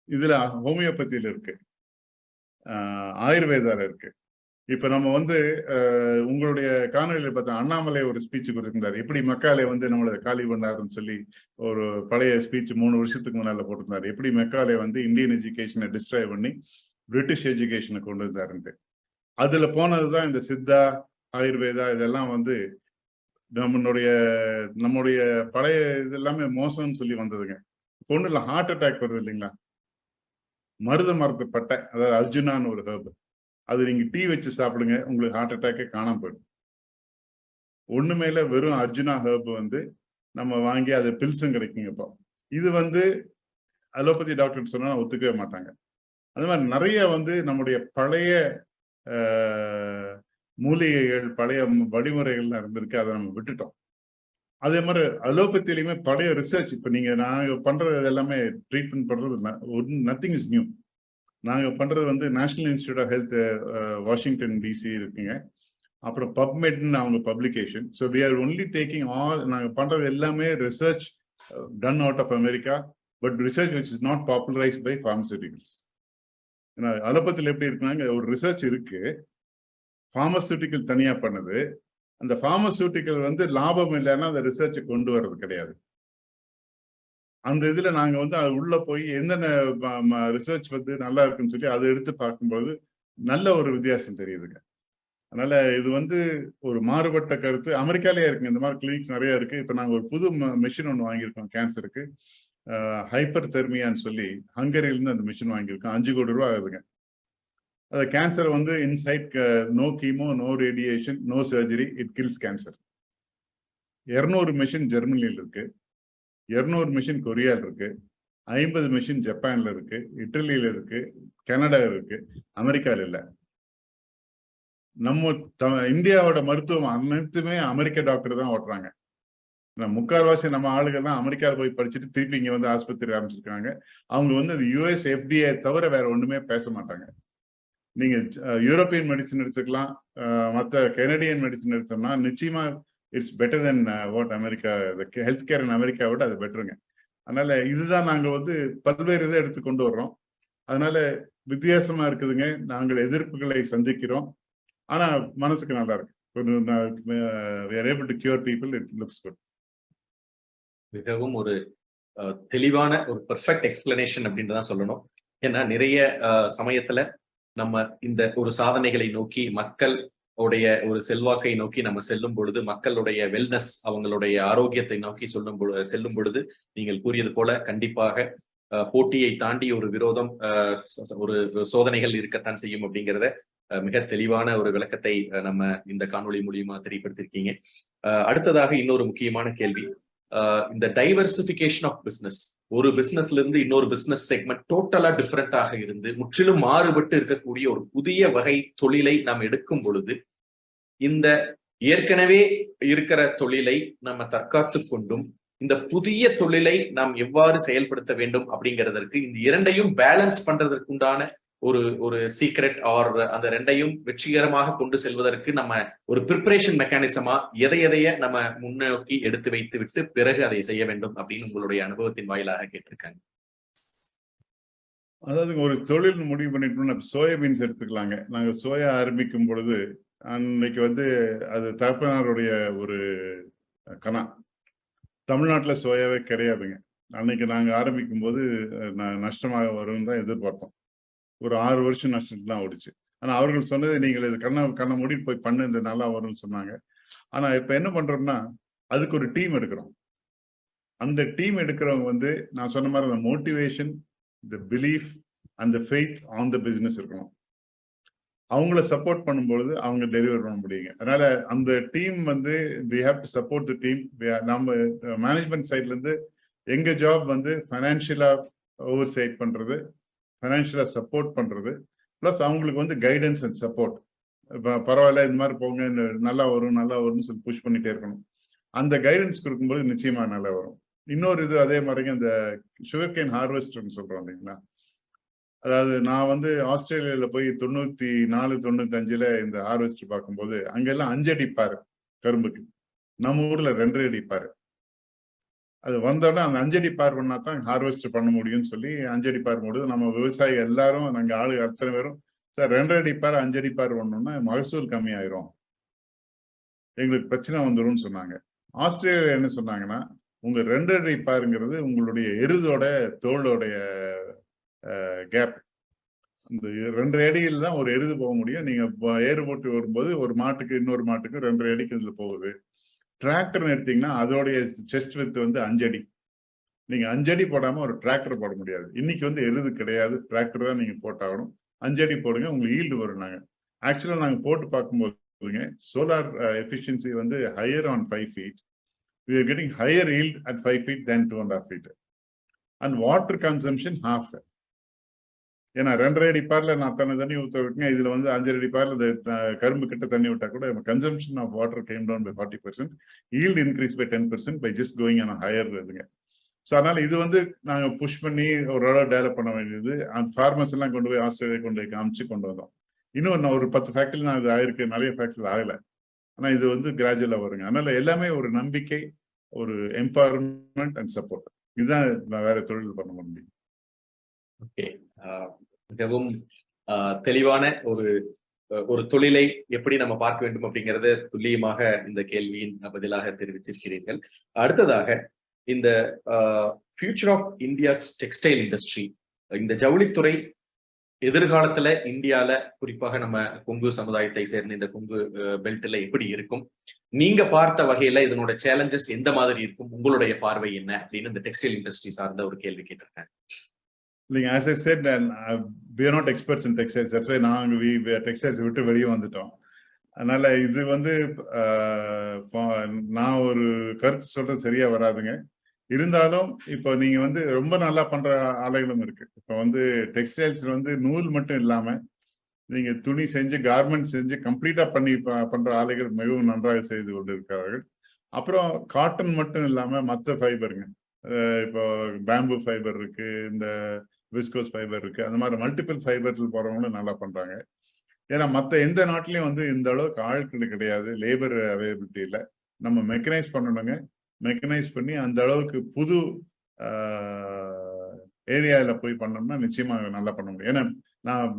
C: இதுல ஹோமியோபதியில இருக்கு, ஆயுர்வேதால இருக்கு. இப்ப நம்ம வந்து உங்களுடைய காணொலியில பார்த்தா அண்ணாமலை ஒரு ஸ்பீச் கொடுத்திருந்தாரு, எப்படி மெக்காலே வந்து நம்மளை காலி பண்ணாருன்னு சொல்லி ஒரு பழைய ஸ்பீச் 3 வருஷத்துக்கு முன்னால போட்டிருந்தாரு. எப்படி மெக்காலே வந்து இந்தியன் எஜுகேஷனை டிஸ்ட்ராய் பண்ணி பிரிட்டிஷ் எஜுகேஷனை கொண்டு வந்தாருன்ட்டு. அதுல போனதுதான் இந்த சித்தா, ஆயுர்வேதா. இதெல்லாம் வந்து நம்முடைய பழைய இது எல்லாமே மோசம்னு சொல்லி வந்ததுங்க. ஒண்ணு இல்லை, ஹார்ட் அட்டாக் வருது இல்லைங்களா, மருத மரத்து பட்டை, அதாவது அர்ஜுனான்னு ஒரு ஹெர்ப், அது நீங்க டீ வச்சு சாப்பிடுங்க, உங்களுக்கு ஹார்ட் அட்டாக்கே காணாம போயிடும். ஒண்ணுமே இல்லை, வெறும் அர்ஜுனா ஹெர்ப் வந்து நம்ம வாங்கி அது பில்ஸும் கிடைக்குங்க. இப்போ இது வந்து அலோபதி டாக்டர் சொன்னா ஒத்துக்கவே மாட்டாங்க. அது மாதிரி நிறைய வந்து நம்முடைய பழைய மூலிகைகள், பழைய வழிமுறைகள்லாம் இருந்திருக்கு, அதை நம்ம விட்டுட்டோம். அதே மாதிரி அலோபதியிலுமே பழைய ரிசர்ச், இப்ப நாங்க பண்றது எல்லாமே ட்ரீட்மெண்ட் பண்றது நத்திங் இஸ் நியூ. நாங்க பண்றது வந்து National Institute of Health Washington DC இருக்குங்க. அப்புறம் பப்மெட்னு அவங்க publication. So we are only taking all, நாங்க பண்றது எல்லாமே research done out of America, but research which is not popularised by pharmaceuticals. அலோபதியில் எப்படி இருக்குனாங்க, ஒரு ரிசர்ச் இருக்கு, பார்மசூட்டிக்கல் தனியா பண்ணுது. அந்த பார்மசூட்டிக்கல் வந்து லாபம் இல்லைன்னா அந்த ரிசர்ச்சை கொண்டு வர்றது கிடையாது. அந்த இதுல நாங்க வந்து அது உள்ள போய் என்னென்ன ரிசர்ச் வந்து நல்லா இருக்குன்னு சொல்லி அதை எடுத்து பார்க்கும்போது நல்ல ஒரு வித்தியாசம் தெரியுதுங்க. அதனால இது வந்து ஒரு மாறுபட்ட கருத்து. அமெரிக்காலே இருக்குங்க, இந்த மாதிரி கிளினிக்ஸ் நிறைய இருக்கு. இப்ப நாங்க ஒரு புது மிஷின் ஒன்று வாங்கியிருக்கோம் கேன்சருக்கு, ஹைப்பர் தெர்மியான்னு சொல்லி ஹங்கரியிலிருந்து அந்த மிஷின் வாங்கியிருக்கோம். 5 கோடி ரூபா ஆகுதுங்க. அந்த கேன்சர் வந்து inside, no chemo, no radiation, no surgery, it kills cancer. 200 machine ஜெர்மனியில் இருக்கு, 200 மிஷின் கொரியால இருக்கு, 50 மிஷின் ஜப்பான்ல இருக்கு, இட்டலியில இருக்கு, கனடா இருக்கு, அமெரிக்கால இல்ல. நம்ம இந்தியாவோட மருத்துவம் அனைத்துமே அமெரிக்க டாக்டர் தான் ஓட்டுறாங்க. முக்கால்வாசி நம்ம ஆளுகள்லாம் அமெரிக்காவில் போய் படிச்சுட்டு திருப்பி இங்க வந்து ஆஸ்பத்திரி ஆரம்பிச்சிருக்காங்க. அவங்க வந்து அது US FDA தவிர வேற ஒண்ணுமே பேச மாட்டாங்க. நீங்க யூரோப்பியன் மெடிசன் எடுத்துக்கலாம், மற்ற கெனடியன் மெடிசன் எடுத்தோம்னா நிச்சயமா it's better then what America, health care in America விட அது பெட்டருங்க. அதனால இதுதான் நாங்க வந்து பல்வேறு இதை எடுத்து கொண்டு வர்றோம். அதனால வித்தியாசமா இருக்குதுங்க. நாங்கள் எதிர்ப்புகளை சந்திக்கிறோம், ஆனா மனசுக்கு நல்லா இருக்கு. we are able to cure people, it looks good.
A: மிகவும் ஒரு தெளிவான ஒரு பெர்ஃபெக்ட் எக்ஸ்பிளனேஷன் அப்படின்னு தான் சொல்லணும். ஏன்னா நிறைய சமயத்துல நம்ம இந்த ஒரு சாதனைகளை நோக்கி, மக்களுடைய ஒரு செல்வாக்கை நோக்கி நம்ம செல்லும் பொழுது, மக்களுடைய வெல்னஸ், அவங்களுடைய ஆரோக்கியத்தை நோக்கி செல்லும் பொழுது நீங்கள் கூறியது போல கண்டிப்பாக போட்டியை தாண்டி ஒரு விரோதம், ஒரு சோதனைகள் இருக்கத்தான் செய்யும் அப்படிங்கிறத மிக தெளிவான ஒரு விளக்கத்தை நம்ம இந்த காணொளி மூலியமா தெரியப்படுத்திருக்கீங்க. அடுத்ததாக இன்னொரு முக்கியமான கேள்வி, இந்த டைவர்சிபிகேஷன் ஆஃப் பிசினஸ், ஒரு பிசினஸ்ல இருந்து இன்னொரு பிசினஸ் செக்மெண்ட் டோட்டலா டிஃபரெண்டாக இருந்து முற்றிலும் மாறுபட்டு இருக்கக்கூடிய ஒரு புதிய வகை தொழிலை நாம் எடுக்கும் பொழுது, இந்த ஏற்கனவே இருக்கிற தொழிலை நம்ம தற்காத்து கொண்டும் இந்த புதிய தொழிலை நாம் எவ்வாறு செயல்படுத்த வேண்டும் அப்படிங்கிறதற்கு இந்த இரண்டையும் பேலன்ஸ் பண்றதற்குண்டான ஒரு சீக்ரெட் ஆர் அந்த ரெண்டையும் வெற்றிகரமாக கொண்டு செல்வதற்கு நம்ம ஒரு ப்ரிப்பரேஷன் மெக்கானிசமா எதைய நம்ம முன்னோக்கி எடுத்து வைத்து விட்டு பிறகு அதை செய்ய வேண்டும் அப்படின்னு உங்களுடைய அனுபவத்தின் வாயிலாக கேட்டிருக்காங்க.
C: அதாவது ஒரு தொழில் முடிவு பண்ணிட்டோம்னா, சோயாபீன்ஸ் எடுத்துக்கலாங்க. நாங்க சோயா ஆரம்பிக்கும் பொழுது அன்னைக்கு வந்து அது தகப்பனாருடைய ஒரு கணா, தமிழ்நாட்டுல சோயாவே கிடையாதுங்க. அன்னைக்கு நாங்க ஆரம்பிக்கும் போது நஷ்டமாக வரும்னு தான் எதிர்பார்த்தோம். ஒரு 6 வருஷம் நஷ்டத்துல தான் ஓடிச்சு. ஆனா அவர்கள் சொன்னது நீங்கள் இது கண்ணை மூடிட்டு போய் பண்ணு, இந்த நல்லா வரும்னு சொன்னாங்க. ஆனா இப்ப என்ன பண்றோம்னா அதுக்கு ஒரு டீம் எடுக்கிறோம். அந்த டீம் எடுக்கிறவங்க வந்து நான் சொன்ன மாதிரி அந்த motivation, the belief and the faith on the business இருக்கணும். அவங்கள சப்போர்ட் பண்ணும்பொழுது அவங்க டெலிவர் பண்ண முடியுங்க. அதனால அந்த டீம் வந்து we have to support the team. நம்ம மேனேஜ்மெண்ட் சைட்ல இருந்து எங்க ஜாப் வந்து ஃபைனான்சியலா ஓவர் சைட் பண்றது, ஃபைனான்சியலா சப்போர்ட் பண்றது, பிளஸ் அவங்களுக்கு வந்து கைடன்ஸ் அண்ட் சப்போர்ட். பரவாயில்ல, இந்த மாதிரி போங்க, நல்லா வரும்னு சொல்லி புஷ் பண்ணிட்டே இருக்கணும். அந்த கைடன்ஸ் கொடுக்கும்போது நிச்சயமா நல்லா வரும். இன்னொரு இது அதே மாதிரிங்க இந்த சுகர் கேன் ஹார்வெஸ்டர்னு சொல்றோம் இல்லைங்களா. அதாவது நான் வந்து ஆஸ்திரேலியால போய் 94, 95 இந்த ஹார்வெஸ்டர் பார்க்கும்போது அங்கெல்லாம் 5 அடி பாரு கரும்புக்கு. நம்ம ஊர்ல 2 அடி பாரு. அது வந்தோடனே அந்த 5 அடி பார் பண்ணா தான் ஹார்வெஸ்டர் பண்ண முடியும்னு சொல்லி 5 அடி பார் போடுது. நம்ம விவசாயி எல்லாரும் நாங்க ஆளு அத்தனை பேரும் சார் 2 அடி பார் 5 அடி பார் பண்ணோம்னா மகசூல் கம்மியாயிரும், எங்களுக்கு பிரச்சனை வந்துரும்னு சொன்னாங்க. ஆஸ்திரேலியா என்ன சொன்னாங்கன்னா, உங்க 2 அடி பாருங்கிறது உங்களுடைய எருதோட தோளோடைய கேப். இந்த 2 அடியில் தான் ஒரு எருது போக முடியும். நீங்க ஏறு போட்டு வரும்போது ஒரு மாட்டுக்கு இன்னொரு மாட்டுக்கு 2 அடிக்கு இதுல போகுது. டிராக்டர் எடுத்தீங்கன்னா அதோடைய செஸ்ட் வித் வந்து 5 அடி. நீங்க 5 அடி போடாம ஒரு டிராக்டர் போட முடியாது. இன்னைக்கு வந்து எருது கிடையாது, டிராக்டர் தான் நீங்க போட்டாகணும். 5 அடி போடுங்க, உங்களுக்கு ஈல்டு வரும். நாங்க ஆக்சுவலா நாங்க போட்டு பார்க்கும்போதுங்க சோலார் எஃபிஷியன்சி வந்து higher on 5 feet. We are getting higher yield at 5 feet than 2.5 feet. And water consumption half. ஏன்னா 2.5 அடி பார்ல நான் தண்ணி ஊற்ற விட்டுங்க, இதுல வந்து 5 அடி பார்ல கரும்பு கிட்ட தண்ணி விட்டா கூட consumption of water came down by 40%, yield increase by 10% by just going on a higher இதுங்க. ஸோ அதனால இது வந்து நாங்க புஷ் பண்ணி ஓரளவு டெவலப் பண்ண வேண்டியது. அந்த ஃபார்மர்ஸ் எல்லாம் கொண்டு போய் ஆஸ்திரேலியா கொண்டு போய் காமிச்சு கொண்டு வந்தோம். இன்னும் நான் ஒரு 10 ஃபேக்டரி நான் இது ஆயிருக்கு, நிறைய ஃபேக்டரி ஆகலை. ஆனா இது வந்து கிராஜுவலா வருங்க. அதனால எல்லாமே ஒரு நம்பிக்கை, ஒரு எம்பவர்மெண்ட் அண்ட் சப்போர்ட். இதுதான் வேற தொழில் பண்ண முடியும்.
A: ஓகே, மிகவும் தெளிவான ஒரு தொழிலை எப்படி நம்ம பார்க்க வேண்டும் அப்படிங்கறத துல்லியமாக இந்த கேள்வியின் பதிலாக தெரிவிச்சிருக்கிறீர்கள். அடுத்ததாக இந்த future of India's textile industry, இந்த ஜவுளித்துறை எதிர்காலத்துல இந்தியால குறிப்பாக நம்ம கொங்கு சமுதாயத்தை சேர்ந்த இந்த கொங்கு பெல்ட்ல எப்படி இருக்கும், நீங்க பார்த்த வகையில இதனோட சேலஞ்சஸ் எந்த மாதிரி இருக்கும், உங்களுடைய பார்வை என்ன அப்படின்னு இந்த டெக்ஸ்டைல் இண்டஸ்ட்ரி சார்ந்த ஒரு கேள்வி கேட்டிருக்கேன்.
C: இல்லைங்க, as I said, we are not experts in textiles. That's why நாங்க டெக்ஸ்டைல்ஸ் விட்டு வெளியே வந்துட்டோம். அதனால இது வந்து நான் ஒரு கருத்து சொல்றது சரியா வராதுங்க. இருந்தாலும் இப்போ நீங்க வந்து ரொம்ப நல்லா பண்ற ஆலைகளும் இருக்கு. இப்போ வந்து டெக்ஸ்டைல்ஸ் வந்து நூல் மட்டும் இல்லாம நீங்க துணி செஞ்சு கார்மெண்ட் செஞ்சு கம்ப்ளீட்டா பண்ற ஆலைகள் மிகவும் நன்றாக செய்து கொண்டு இருக்கிறார்கள். அப்புறம் காட்டன் மட்டும் இல்லாம மற்ற ஃபைபருங்க, இப்போ பேம்பு ஃபைபர் இருக்கு, இந்த விஸ்கோஸ் ஃபைபர் இருக்கு, அந்த மாதிரி மல்டிபிள் ஃபைபர்ஸில் போறவங்களும் நல்லா பண்றாங்க. ஏன்னா மற்ற எந்த நாட்டிலையும் வந்து இந்த அளவுக்கு ஆட்கள் கிடையாது, லேபர் அவைலபிலிட்டி இல்லை. நம்ம மெக்கனைஸ் பண்ணணுங்க. மெக்கனைஸ் பண்ணி அந்த அளவுக்கு புது ஏரியாவில் போய் பண்ணோம்னா நிச்சயமா நல்லா பண்ண முடியும். ஏன்னா நான்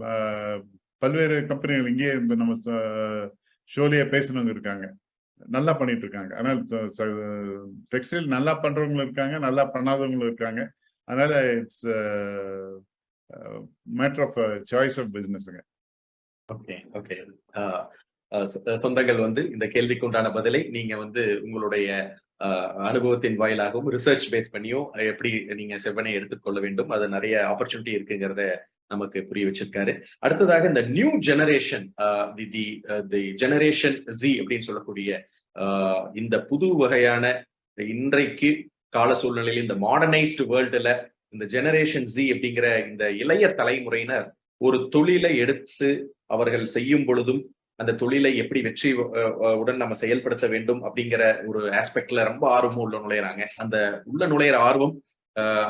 C: பல்வேறு கம்பெனிகள் இங்கேயே நம்ம ஷோலியா பேசினவங்க இருக்காங்க, நல்லா பண்ணிட்டு இருக்காங்க. அதனால டெக்ஸ்டைல் நல்லா பண்றவங்களும் இருக்காங்க, நல்லா பண்ணாதவங்களும் இருக்காங்க. அதனால it's matter of choice of பிசினஸ்ங்க.
A: ஓகே ஓகே, சொந்தங்கள் வந்து இந்த கேள்விக்கு உண்டான பதிலை நீங்க வந்து உங்களுடைய அனுபவத்தின் வாயிலாகவும் ரிசர்ச் பேஸ் பண்ணியும் எப்படி நீங்க செவ்வனை எடுத்துக்கொள்ள வேண்டும், அது நிறைய ஆப்பர்ச்சுனிட்டி இருக்குங்கிறத நமக்கு புரிய வச்சிருக்காரு. அடுத்ததாக இந்த நியூ ஜெனரேஷன், தி ஜெனரேஷன் Z அப்படின்னு சொல்லக்கூடிய இந்த புது வகையான இன்றைக்கு கால சூழ்நிலையில் இந்த மாடர்னைஸ்டு வேர்ல்டுல இந்த ஜெனரேஷன் Z அப்படிங்கிற இந்த இளைய தலைமுறையினர் ஒரு தொழிலை எடுத்து அவர்கள் செய்யும் பொழுதும் அந்த தொழிலை எப்படி வெற்றி உடன் நம்ம செயல்படுத்த வேண்டும் அப்படிங்கிற ஒரு ஆஸ்பெக்ட்ல ரொம்ப ஆர்வமும் உள்ள நுழையிறாங்க. அந்த உள்ள நுழையிற ஆர்வம்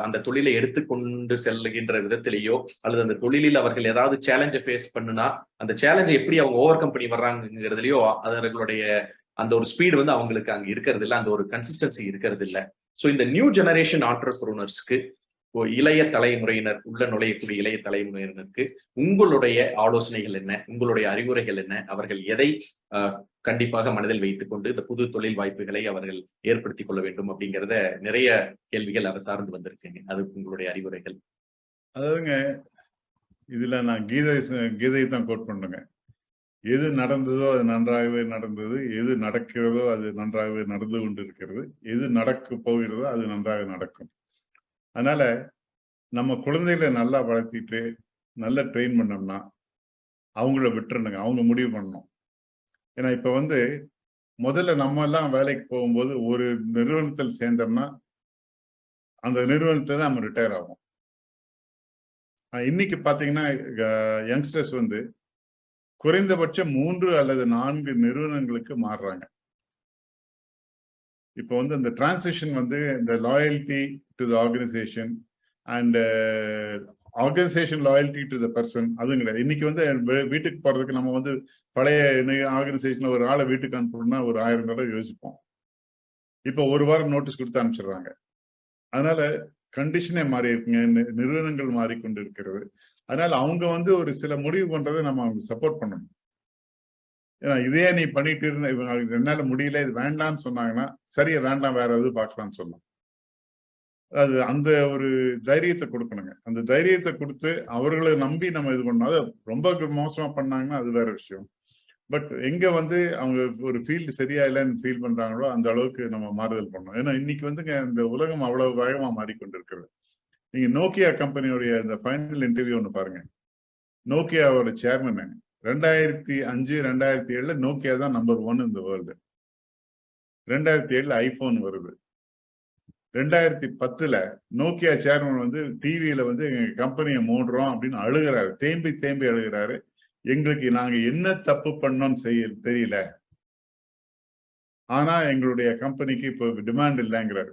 A: அந்த தொழிலை எடுத்துக்கொண்டு செல்லுகின்ற விதத்திலேயோ அல்லது அந்த தொழிலில் அவர்கள் ஏதாவது சேலஞ்சை ஃபேஸ் பண்ணுனா அந்த சேலஞ்சை எப்படி அவங்க ஓவர் கம் பண்ணி வர்றாங்கிறதுலயோ அவர்களுடைய அந்த ஒரு ஸ்பீடு வந்து அவங்களுக்கு அங்க இருக்கிறது இல்லை, அந்த ஒரு கன்சிஸ்டன்சி இருக்கிறது இல்லை. ஸோ இந்த நியூ ஜெனரேஷன் ஆண்டர்பிரனர்ஸ்க்கு, இளைய தலைமுறையினர் உள்ள நுழையக்கூடிய இளைய தலைமுறையினருக்கு உங்களுடைய ஆலோசனைகள் என்ன, உங்களுடைய அறிவுரைகள் என்ன, அவர்கள் எதை கண்டிப்பாக மனதில் வைத்துக் கொண்டு இந்த புது தொழில் வாய்ப்புகளை அவர்கள் ஏற்படுத்திக் கொள்ள வேண்டும் அப்படிங்கிறத நிறைய கேள்விகள் அதை சார்ந்து வந்திருக்குங்க. அது உங்களுடைய அறிவுரைகள்.
C: அதாவதுங்க, இதுல நான் கீதை தான் கோட் பண்ணுங்க. எது நடந்ததோ அது நன்றாகவே நடந்தது, எது நடக்கிறதோ அது நன்றாகவே நடந்து கொண்டிருக்கிறது, எது நடக்க போகிறதோ அது நன்றாக நடக்கும். அதனால நம்ம குழந்தைகளை நல்லா வளர்த்திட்டு நல்லா ட்ரெயின் பண்ணோம்னா அவங்கள விட்டுறணுங்க. அவங்க முடிவு பண்ணணும். ஏன்னா இப்ப முதல்ல நம்ம எல்லாம் வேலைக்கு போகும்போது ஒரு நிறுவனத்தில் சேர்ந்தோம்னா அந்த நிறுவனத்தை தான் நம்ம ரிட்டையர் ஆகும். இன்னைக்கு பாத்தீங்கன்னா யங்ஸ்டர்ஸ் குறைந்தபட்சம் 3 அல்லது 4 நிறுவனங்களுக்கு மாறுறாங்க. இப்போ இந்த டிரான்சிஷன் இந்த loyalty to the organisation and organisation loyalty to the person அதுவும் கிடையாது. இன்னைக்கு வீட்டுக்கு போறதுக்கு நம்ம பழைய ஆர்கனைசேஷன்ல ஒரு ஆளை வீட்டுக்கு அனுப்பணும்னா ஒரு 1000 தடவை யோசிப்போம். இப்போ ஒரு வாரம் நோட்டீஸ் கொடுத்து அனுப்பிச்சிடுறாங்க. அதனால கண்டிஷனே மாறி இருக்குங்க. நிறுவனங்கள் மாறிக்கொண்டு இருக்கிறது. அதனால அவங்க ஒரு சில முடிவு பண்றதை நம்ம அவங்க சப்போர்ட் பண்ணணும். ஏன்னா இதே நீ பண்ணிட்டு இருந்த என்னால முடியல இது வேண்டாம்னு சொன்னாங்கன்னா சரியா வேண்டாம் வேற எதுவும் பார்க்கலாம்னு சொல்லலாம். அது அந்த ஒரு தைரியத்தை கொடுக்கணுங்க. அந்த தைரியத்தை கொடுத்து அவர்களை நம்பி நம்ம இது பண்ணணும். அது ரொம்ப மோசமா பண்ணாங்கன்னா அது வேற விஷயம். பட் எங்க அவங்க ஒரு ஃபீல்டு சரியா இல்லைன்னு ஃபீல் பண்றாங்களோ அந்த அளவுக்கு நம்ம மாறுதல் பண்ணணும். ஏன்னா இன்னைக்கு இந்த உலகம் அவ்வளவு வேகமா மாறிக்கொண்டிருக்கிறது. நீங்க நோக்கியா கம்பெனியோடைய இந்த ஃபைனல் இன்டர்வியூ ஒன்று பாருங்க. நோக்கியாவோட சேர்மன் 2005 2007 நோக்கியா தான் நம்பர் 1 இந்த வேர்ல்டு. 2007 ஐபோன் வருது. 2010 நோக்கியா சேர்மன் டிவியில எங்க கம்பெனியை மூடுறோம் அப்படின்னு அழுகிறாரு. தேம்பி தேம்பி அழுகிறாரு. எங்களுக்கு நாங்க என்ன தப்பு பண்ணோம் தெரியல, ஆனா எங்களுடைய கம்பெனிக்கு இப்போ டிமாண்ட் இல்லைங்கிறாரு.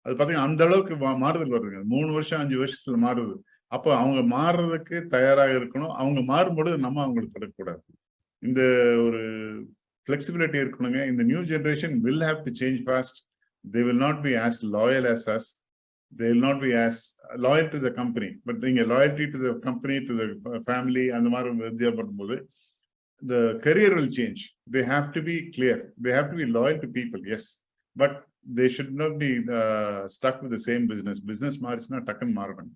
C: அது பாத்தீங்கன்னா அந்த அளவுக்கு மாறுதல் வருதுங்க. 3 வருஷம் 5 வருஷத்துல மாறுது. அப்போ அவங்க மாறுறதுக்கு தயாராக இருக்கணும். அவங்க மாறும்பொழுது நம்ம அவங்களுக்கு தரக்கூடாது. இந்த ஒரு flexibility இருக்கணுங்க. இந்த new generation will have to change fast. They will not be as loyal as us. They will not be as loyal to the company. But நீங்க loyalty to the company, to the family அந்த மாதிரி வித்தியாசப்படும் போது the career will change. They have to be clear. They have to be loyal to people, yes. But they should not be stuck with the same business. Business மாறிச்சுன்னா டக்குன்னு மாறணும்.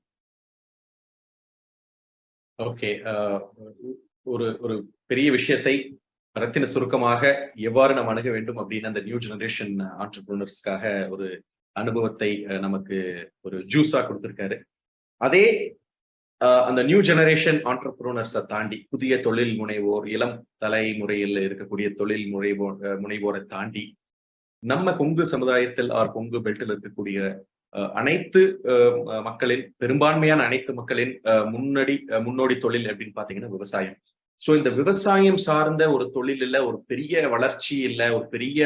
A: ஓகே. ஒரு ஒரு பெரிய விஷயத்தை ரத்தின சுருக்கமாக எவ்வாறு நாம் அணுக வேண்டும் அப்படின்னு அந்த நியூ ஜெனரேஷன் ஆண்டர்பிரினர்ஸ்க்காக ஒரு அனுபவத்தை நமக்கு ஒரு ஜூஸா கொடுத்திருக்காரு. அதே அந்த நியூ ஜெனரேஷன் ஆண்டர்பிரினர்ஸை தாண்டி புதிய தொழில் முனைவோர், இளம் தலைமுறையில் இருக்கக்கூடிய தொழில் முனைவோரை தாண்டி நம்ம கொங்கு சமுதாயத்தில் கொங்கு பெல்ட்டில் இருக்கக்கூடிய அனைத்து மக்களின் பெரும்பான்மையான அனைத்து மக்களின் முன்னோடி தொழில் அப்படின்னு பாத்தீங்கன்னா விவசாயம். சோ இந்த விவசாயம் சார்ந்த ஒரு தொழில் இல்ல, ஒரு பெரிய வளர்ச்சி இல்ல, ஒரு பெரிய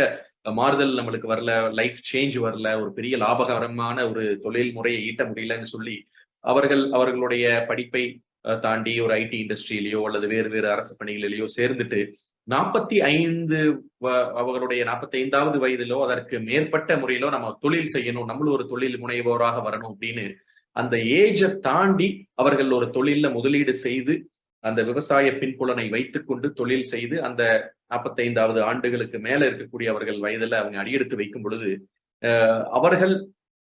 A: மாறுதல் நம்மளுக்கு வரல, லைஃப் சேஞ்ச் வரல, ஒரு பெரிய லாபகரமான ஒரு தொழில் முறையை ஈட்ட முடியலன்னு சொல்லி அவர்களுடைய படிப்பை தாண்டி ஒரு ஐடி இண்டஸ்ட்ரியிலயோ அல்லது வேறு வேறு அரசு பணிகளிலேயோ சேர்ந்துட்டு 45 அவர்களுடைய 45வது வயதிலோ அதற்கு மேற்பட்ட முறையிலோ நம்ம தொழில் செய்யணும், நம்மளும் ஒரு தொழில் முனைவோராக வரணும் அப்படின்னு அந்த ஏஜை தாண்டி அவர்கள் ஒரு தொழில்ல முதலீடு செய்து அந்த விவசாய பின்புலனை வைத்துக்கொண்டு தொழில் செய்து அந்த 45வது ஆண்டுகளுக்கு மேல இருக்கக்கூடிய அவர்கள் வயதுல அவங்க அடியெடுத்து வைக்கும் பொழுது அவர்கள்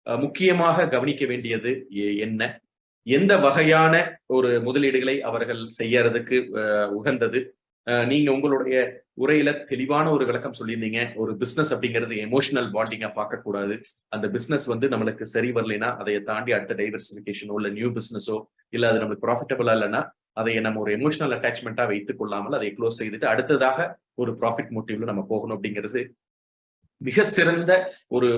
A: முக்கியமாக கவனிக்க வேண்டியது என்ன, எந்த வகையான ஒரு முதலீடுகளை அவர்கள் செய்யறதுக்கு உகந்தது. நீங்க உங்களுடைய உரையில தெளிவான ஒரு விளக்கம் சொல்லியிருந்தீங்க. ஒரு பிசினஸ் அப்படிங்கிறது எமோஷனல் பாண்டிங்கா பார்க்க கூடாது. அந்த பிசினஸ் நம்மளுக்கு சரி வரலைன்னா அதை தாண்டி அடுத்த டைவர்சிபிகேஷனோ இல்ல நியூ பிசினஸோ இல்ல அது நம்மளுக்கு ப்ராஃபிட்டபிளா இல்லைன்னா அதை நம்ம ஒரு எமோஷனல் அட்டாச்மெண்டா வைத்துக் கொள்ளாமல் அதை க்ளோஸ் செய்துட்டு அடுத்ததாக ஒரு ப்ராஃபிட் மோட்டிவ்ல நம்ம போகணும் அப்படிங்கிறது மிக சிறந்த ஒரு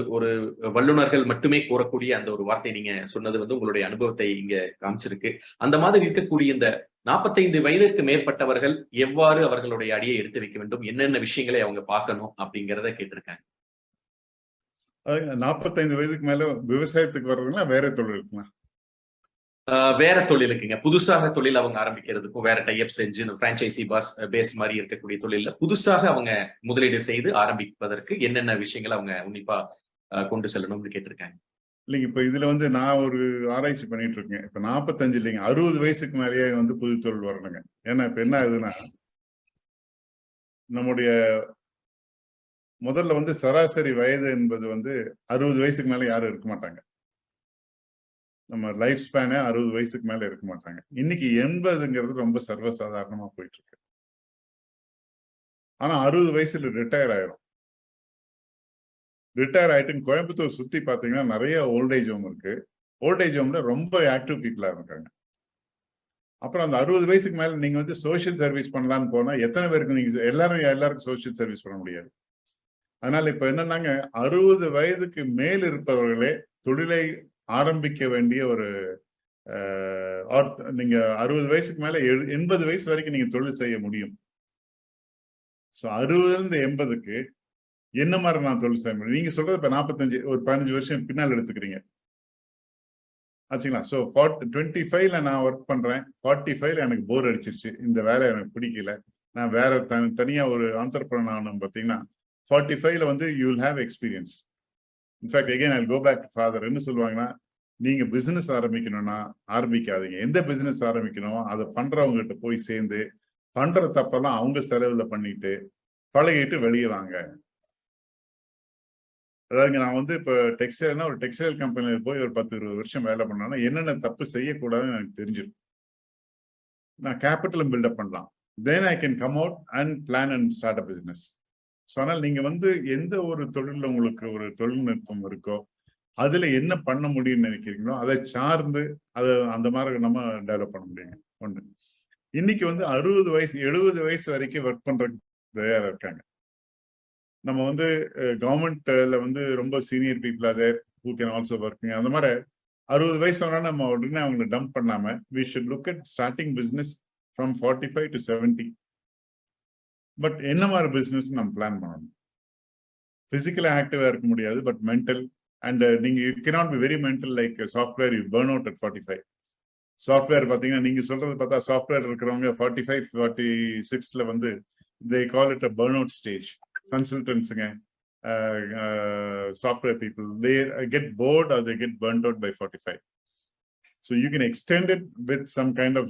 A: வல்லுநர்கள் மட்டுமே கூறக்கூடிய அந்த ஒரு வார்த்தை நீங்க சொன்னது உங்களுடைய அனுபவத்தை இங்க காமிச்சிருக்கு. அந்த மாதிரி இருக்கக்கூடிய இந்த 45 வயதிற்கு மேற்பட்டவர்கள் எவ்வாறு அவர்களுடைய அடியை எடுத்து வைக்க வேண்டும், என்னென்ன விஷயங்களை அவங்க பார்க்கணும் அப்படிங்கிறத கேட்டிருக்காங்க.
C: 45 வயதுக்கு மேல விவசாயத்துக்கு வர்றதுன்னா வேற தொழில் இருக்குங்களா?
A: வேற தொழிலுக்குங்க, புதுசாக தொழில் அவங்க ஆரம்பிக்கிறதுக்கும் வேற டைப் செஞ்சு பிரான்சைசி பேஸ் மாதிரி இருக்கக்கூடிய தொழில புதுசாக அவங்க முதலீடு செய்து ஆரம்பிப்பதற்கு என்னென்ன விஷயங்களை அவங்க உன்னிப்பா கொண்டு செல்லணும்னு கேட்டிருக்காங்க.
C: இல்லைங்க, இப்ப இதுல நான் ஒரு ஆராய்ச்சி பண்ணிட்டு இருக்கேன். இப்ப 45 இல்லைங்க, 60 வயசுக்கு மேலேயே புது தொழில் வரணுங்க. ஏன்னா இப்ப என்ன ஆகுதுன்னா நம்முடைய முதல்ல சராசரி வயது என்பது 60 வயசுக்கு மேல யாரும் இருக்க மாட்டாங்க. நம்ம லைஃப் ஸ்பேனே 60 வயசுக்கு மேல இருக்க மாட்டாங்க. இன்னைக்கு 80ங்கிறது ரொம்ப சர்வசாதாரணமா போயிட்டு இருக்கு. ஆனா 60 வயசுல ரிட்டையர் ஆயிரும். ரிட்டையர் ஆயிட்டு கோயம்புத்தூர் சுத்தி பாத்தீங்கன்னா நிறைய ஓல்டேஜ் ஹோம் இருக்கு. ஓல்டேஜ் ஹோம்ல ரொம்ப ஆக்டிவ் பீப்புளா இருக்காங்க. அப்புறம் அந்த 60 வயசுக்கு மேல நீங்க வந்து சோசியல் சர்வீஸ் பண்ணலான்னு போனா எத்தனை பேருக்கு நீங்க எல்லாருக்கும் சோசியல் சர்வீஸ் பண்ண முடியாது. அதனால இப்ப என்னன்னாங்க 60 வயதுக்கு மேல் இருப்பவர்களே தொழிலை ஆரம்பிக்க வேண்டிய ஒரு நீங்க 60 வயசுக்கு மேல 80 வயசு வரைக்கும் நீங்க தொழில் செய்ய முடியும். ஸோ 60ல இருந்து 80க்கு என்ன மாதிரி நான் தொழில் செய்ய முடியும்? நீங்க சொல்றது இப்ப 45 ஒரு 15 வருஷம் பின்னால் எடுத்துக்கிறீங்க ஆச்சுங்களா? ஸோ 25ல நான் ஒர்க் பண்றேன், 45ல எனக்கு போர் அடிச்சிருச்சு, இந்த வேலை எனக்கு பிடிக்கல, நான் வேற தனியா ஒரு ஆண்டர்பிரனர் ஆகணும். பார்த்தீங்கன்னா 45ல வந்து you will have experience. In fact again I go back to father. என்ன சொல்லுவாங்கன்னா, நீங்க பிசினஸ் ஆரம்பிக்கணும்னா ஆரம்பிக்காதீங்க. எந்த பிசினஸ் ஆரம்பிக்கணும் அதை பண்றவங்க கிட்ட போய் சேர்ந்து பண்ற தப்பெல்லாம் அவங்க செலவுல பண்ணிட்டு பழகிட்டு வெளியே வாங்க. அதாவது நான் வந்து இப்ப டெக்ஸ்டைல்னா ஒரு டெக்ஸ்டைல் கம்பெனில போய் ஒரு 10-20 வருஷம் வேலை பண்ணாலும் என்னென்ன தப்பு செய்யக்கூடாதுன்னு எனக்கு தெரிஞ்சிடும். நான் கேபிட்டலும் பில்டப் பண்ணலாம். Then I can come out and plan and start a business. So ஆனால் நீங்க வந்து எந்த ஒரு தொழில உங்களுக்கு ஒரு தொழில்நுட்பம் இருக்கோ அதுல என்ன பண்ண முடியும்னு நினைக்கிறீங்களோ அதை சார்ந்து அதை அந்த மாதிரி நம்ம டெவலப் பண்ண முடியுங்க. ஒன்று, இன்னைக்கு வந்து 60 வயசு 70 வயசு வரைக்கும் ஒர்க் பண்றதுக்கு தயாரா இருக்காங்க. நம்ம வந்து கவர்மெண்ட்ல வந்து ரொம்ப சீனியர் பீப்புள் அதே ஹூ கேன் ஆல்சோ ஒர்க்கிங். அந்த மாதிரி 60 வயசு ஆனால் நம்ம உடனே அவங்களை டம்ப் பண்ணாம we should look at starting business from 45 to 70. But என்ன மாதிரி பிசினஸ் நம்ம பிளான் பண்ணணும். பிசிக்கலா ஆக்டிவா இருக்க முடியாது, பட் மென்டல் அண்ட் நீங்க you cannot be very mental like software you burn out at 45. Software பார்த்தீங்கன்னா நீங்க சொல்றது பார்த்தா சாஃப்ட்வேர் இருக்கிறவங்க 45, 46ல வந்து they call it a burnout stage. Consultants-ங்க, software people, they get bored or they get burnt out by 45. So you can extend it with some kind of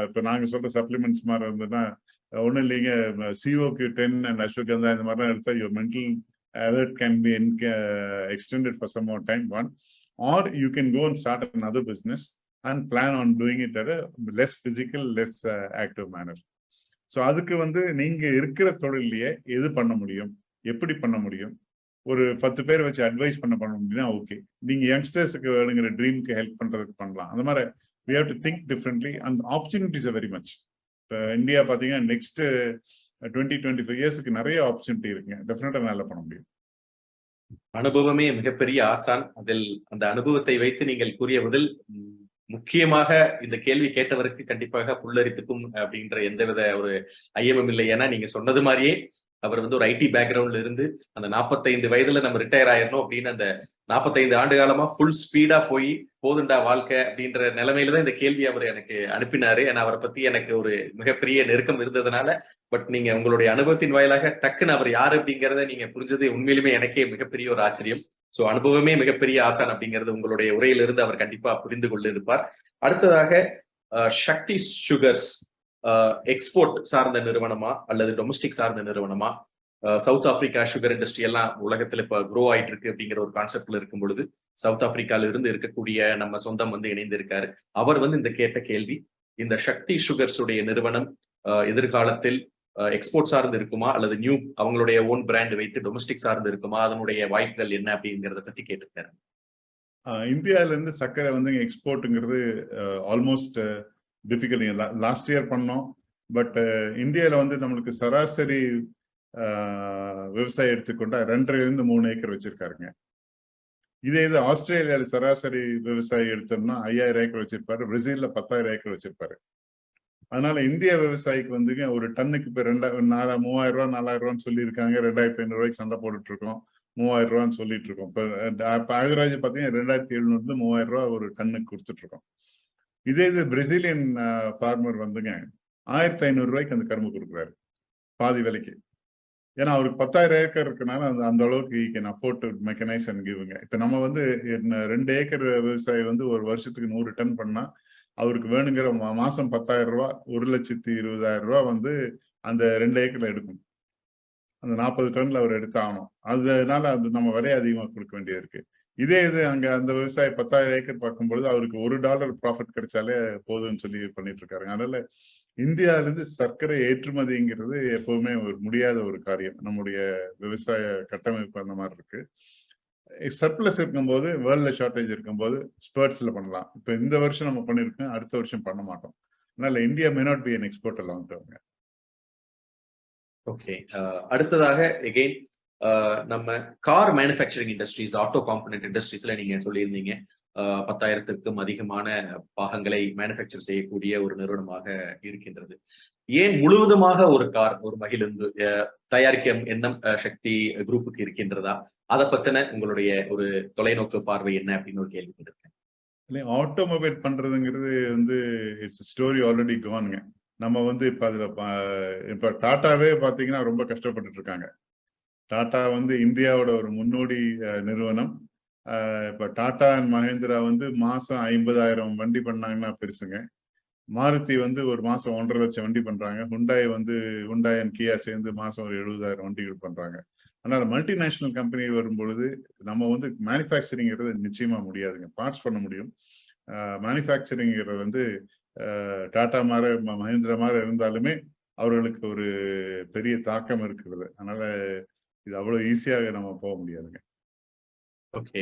C: இப்போ நாங்க சொல்ற சப்ளிமெண்ட்ஸ் மாதிரி இருந்ததுன்னா ஒன்றும் இல்லைங்க, COQ10 and ashwagandha இந்த மாதிரிலாம் எடுத்தா your mental alert can be extended for some more time, one. Or you can go and start another business and plan on doing it at a less physical, less active manner. So அதுக்கு வந்து நீங்க இருக்கிற தொழிலையே எது பண்ண முடியும், எப்படி பண்ண முடியும், ஒரு 10 பேர் வச்சு அட்வைஸ் பண்ண முடியும்னா ஓகே. நீங்க யங்ஸ்டர்ஸுக்கு வேணுங்கிற ட்ரீம்க்கு ஹெல்ப் பண்றதுக்கு பண்ணலாம். அந்த மாதிரி we have to think differently and opportunities are very much. இப்போ இந்தியா பார்த்தீங்கன்னா நெக்ஸ்ட் 20-25 இயர்ஸ்க்கு நிறைய ஆப்பர்ச்சுனிட்டி இருக்குங்க. டெஃபினட்டா நல்லா பண்ண முடியும்.
A: அனுபவமே மிகப்பெரிய ஆசான். அதில் அந்த அனுபவத்தை வைத்து நீங்கள் கூறிய பதில் முக்கியமாக இந்த கேள்வி கேட்டவருக்கு கண்டிப்பாக புல்லரித்துக்கும் அப்படின்ற எந்தவித ஒரு ஐயமும் இல்லை. ஏன்னா நீங்க சொன்னது மாதிரியே அவர் வந்து ஒரு ஐடி பேக்ரவுண்ட்ல இருந்து அந்த 45 வயதுல நம்ம ரிட்டையர் ஆயிடணும் அப்படின்னு அந்த 45 ஆண்டு காலமா ஃபுல் ஸ்பீடா போய் போதுண்டா வாழ்க்கை அப்படின்ற நிலைமையில தான் இந்த கேள்வி அவர் எனக்கு அனுப்பினாரு. ஏன்னா அவரை பத்தி எனக்கு ஒரு மிகப்பெரிய நெருக்கம் இருந்ததுனால. பட் நீங்க உங்களுடைய அனுபவத்தின் வாயிலாக டக்குன்னு அவர் யாரு அப்படிங்கிறத நீங்க புரிஞ்சது உண்மையிலுமே எனக்கே மிகப்பெரிய ஒரு ஆச்சரியம். சோ அனுபவமே மிகப்பெரிய ஆசான் அப்படிங்கிறது உங்களுடைய உரையிலிருந்து அவர் கண்டிப்பா புரிந்து கொண்டு இருப்பார். அடுத்ததாக சக்தி சுகர்ஸ் எக்ஸ்போர்ட் சார்ந்த நிறுவனமா அல்லது டொமஸ்டிக் சார்ந்த நிறுவனமா? சவுத் ஆப்பிரிக்கா சுகர் இண்டஸ்ட்ரி எல்லாம் உலகத்துல இப்ப க்ரோ ஆயிட்டு இருக்கு அப்படிங்கிற ஒரு கான்செப்ட்ல இருக்கும் பொழுது சவுத் ஆப்பிரிக்கால இருந்து இருக்கக்கூடிய நம்ம சொந்தம் வந்து இணைந்து இருக்காரு. அவர் வந்து இந்த கேட்ட கேள்வி, இந்த சக்தி சுகர்ஸ் உடைய நிறுவனம் எதிர்காலத்தில் எக்ஸ்போர்ட் சார்ந்து இருக்குமா அல்லது நியூ அவங்களுடைய ஓன் பிராண்ட் வைத்து டொமஸ்டிக் சார்ந்து இருக்குமா, அதனுடைய வாய்ப்புகள் என்ன அப்படிங்கிறத பத்தி கேட்டிருக்காரு.
C: இந்தியால இருந்து சர்க்கரை வந்து எக்ஸ்போர்ட்டுங்கிறது ஆல்மோஸ்ட் டிஃபிகல்ட். லாஸ்ட் இயர் பண்ணோம், பட் இந்தியாவில் வந்து நம்மளுக்கு சராசரி விவசாயம் எடுத்துக்கொண்டா 2.5-3 ஏக்கர் வச்சிருக்காருங்க. இதே இது ஆஸ்திரேலியாவில் சராசரி விவசாயி எடுத்தோம்னா 5000 ஏக்கர் வச்சிருப்பாரு, பிரேசில்ல 10,000 ஏக்கர் வச்சிருப்பாரு. அதனால இந்திய விவசாயிக்கு வந்துங்க ஒரு டன்னுக்கு இப்போ 3000 ரூபா 4000 ரூபான்னு சொல்லியிருக்காங்க. 2500 ரூபாய்க்கு சண்டை போட்டுட்டு இருக்கோம், 3000 ரூபான்னு சொல்லிட்டு இருக்கோம். இப்போ ஆவரேஜ் பார்த்தீங்கன்னா 2700 3000 ரூபா ஒரு டன்னுக்கு கொடுத்துட்டு இருக்கோம். இதே இது பிரேசிலியன் ஃபார்மர் வந்துங்க 1500 ரூபாய்க்கு அந்த கரும்பு கொடுக்குறாரு பாதி விலைக்கு. ஏன்னா அவருக்கு 10,000 ஏக்கர் இருக்கனால அந்த அளவுக்கு can afford to mechanise and கிவுங்க. இப்போ நம்ம வந்து 2 ஏக்கர் விவசாயி வந்து ஒரு வருஷத்துக்கு 100 டன் பண்ணா அவருக்கு வேணுங்கிற மாசம் 10,000 ரூபா 1,20,000 ரூபா வந்து அந்த 2 ஏக்கர்ல எடுக்கும். அந்த 40 டன்ல அவர் எடுத்தாகணும். அதனால அது நம்ம விலை அதிகமாக கொடுக்க வேண்டியது இருக்கு. இதே இது அங்க அந்த விவசாயி 10,000 ஏக்கர் பார்க்கும்பொழுது அவருக்கு $1 ப்ராஃபிட் கிடைச்சாலே போதும்னு சொல்லி பண்ணிட்டு இருக்காரு. அதனால இந்தியாவிலிருந்து சர்க்கரை ஏற்றுமதிங்கிறது எப்பவுமே ஒரு முடியாத ஒரு காரியம். நம்முடைய விவசாய கட்டமைப்பு அந்த மாதிரி இருக்கு. சர்ப்ளஸ் இருக்கும்போது, வேர்ல்ட்ல ஷார்டேஜ் இருக்கும்போது ஸ்பர்ட்ஸ்ல பண்ணலாம். இப்ப இந்த வருஷம் நம்ம பண்ணிருக்கோம், அடுத்த வருஷம் பண்ண மாட்டோம். அதனால India may not be an exporter long term.
A: Okay. அடுத்ததாக எகெயின் நம்ம car manufacturing industries, auto component இண்டஸ்ட்ரீஸ்ல நீங்க சொல்லியிருந்தீங்க 10,000க்கும் அதிகமான பாகங்களை மேனுஃபேக்சர் செய்யக்கூடிய ஒரு நிறுவனமாக இருக்கின்றது. ஏன் முழுவதுமாக ஒரு கார், ஒரு மகிழுந்து தயாரிக்க எண்ணம் சக்தி குரூப்புக்கு இருக்கின்றதா? அதை பத்தின உங்களுடைய ஒரு தொலைநோக்கு பார்வை என்ன அப்படின்னு ஒரு கேள்வி கேட்டிருக்கேன்.
C: ஆட்டோமொபைல் பண்றதுங்கிறது வந்து இட்ஸ் ஸ்டோரி ஆல்ரெடி கோன்ங்க. நம்ம வந்து இப்ப அதுல இப்ப டாட்டாவே பாத்தீங்கன்னா ரொம்ப கஷ்டப்பட்டு இருக்காங்க. டாடா வந்து இந்தியாவோட ஒரு முன்னோடி நிறுவனம். இப்ப டாடா அண்ட் மஹேந்திரா வந்து மாசம் 50,000 வண்டி பண்ணாங்கன்னா பெருசுங்க. மாருதி வந்து ஒரு மாசம் 1.5 லட்சம் வண்டி பண்றாங்க. ஹுண்டாய் அண்ட் கியா சேர்ந்து மாசம் ஒரு 70,000 வண்டிகள் பண்றாங்க. அதனால மல்டிநேஷனல் கம்பெனி வரும்பொழுது நம்ம வந்து மேனுஃபேக்சரிங்கிறது நிச்சயமா முடியாதுங்க. பார்ட்ஸ் பண்ண முடியும். மேனுஃபேக்சரிங்கிறது வந்து டாடா மாதிரி மஹேந்திரா மாதிரி இருந்தாலுமே அவர்களுக்கு ஒரு பெரிய தாக்கம் இருக்கிறது. அதனால இது அவ்வளவு ஈஸியாக நம்ம போக முடியாதுங்க.
A: ஓகே,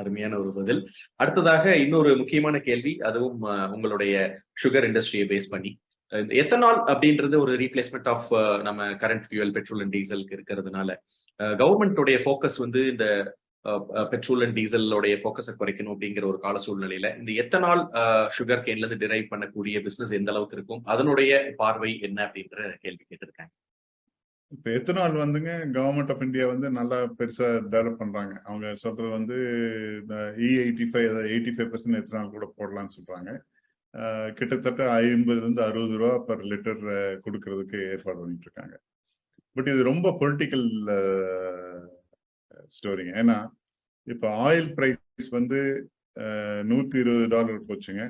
A: அருமையான ஒரு பதில். அடுத்ததாக இன்னொரு முக்கியமான கேள்வி, அதுவும் உங்களுடைய சுகர் இண்டஸ்ட்ரியை பேஸ் பண்ணி, எத்தனால் அப்படின்றது ஒரு ரீப்ளேஸ்மெண்ட் ஆஃப் நம்ம கரண்ட் ஃபியூயல் பெட்ரோல் அண்ட் டீசலுக்கு இருக்கிறதுனால கவர்மெண்டோடைய ஃபோக்கஸ் வந்து இந்த பெட்ரோல் அண்ட் டீசலோடைய ஃபோக்கஸை குறைக்கணும் அப்படிங்கிற ஒரு கால சூழ்நிலையில இந்த எத்தனால் சுகர் கேன்ல இருந்து டிரைவ் பண்ணக்கூடிய பிசினஸ் எந்த அளவுக்கு இருக்கும், அதனுடைய பார்வை என்ன அப்படின்ற கேள்வி கேட்டிருக்காங்க.
C: இப்ப எத்தனால் வந்துங்க கவர்மெண்ட் ஆஃப் இந்தியா வந்து நல்லா பெருசா டெவலப் பண்றாங்க. அவங்க சொல்றது வந்து E85 அதாவது 85% எத்தனால் கூட போடலாம்னு சொல்றாங்க. கிட்டத்தட்ட 50-60 ரூபா பர் லிட்டர் கொடுக்கறதுக்கு ஏற்பாடு பண்ணிட்டு இருக்காங்க. பட் இது ரொம்ப பொலிட்டிக்கல் ஸ்டோரிங்க. ஏன்னா இப்ப ஆயில் பிரைஸ் வந்து $120 போச்சுங்க.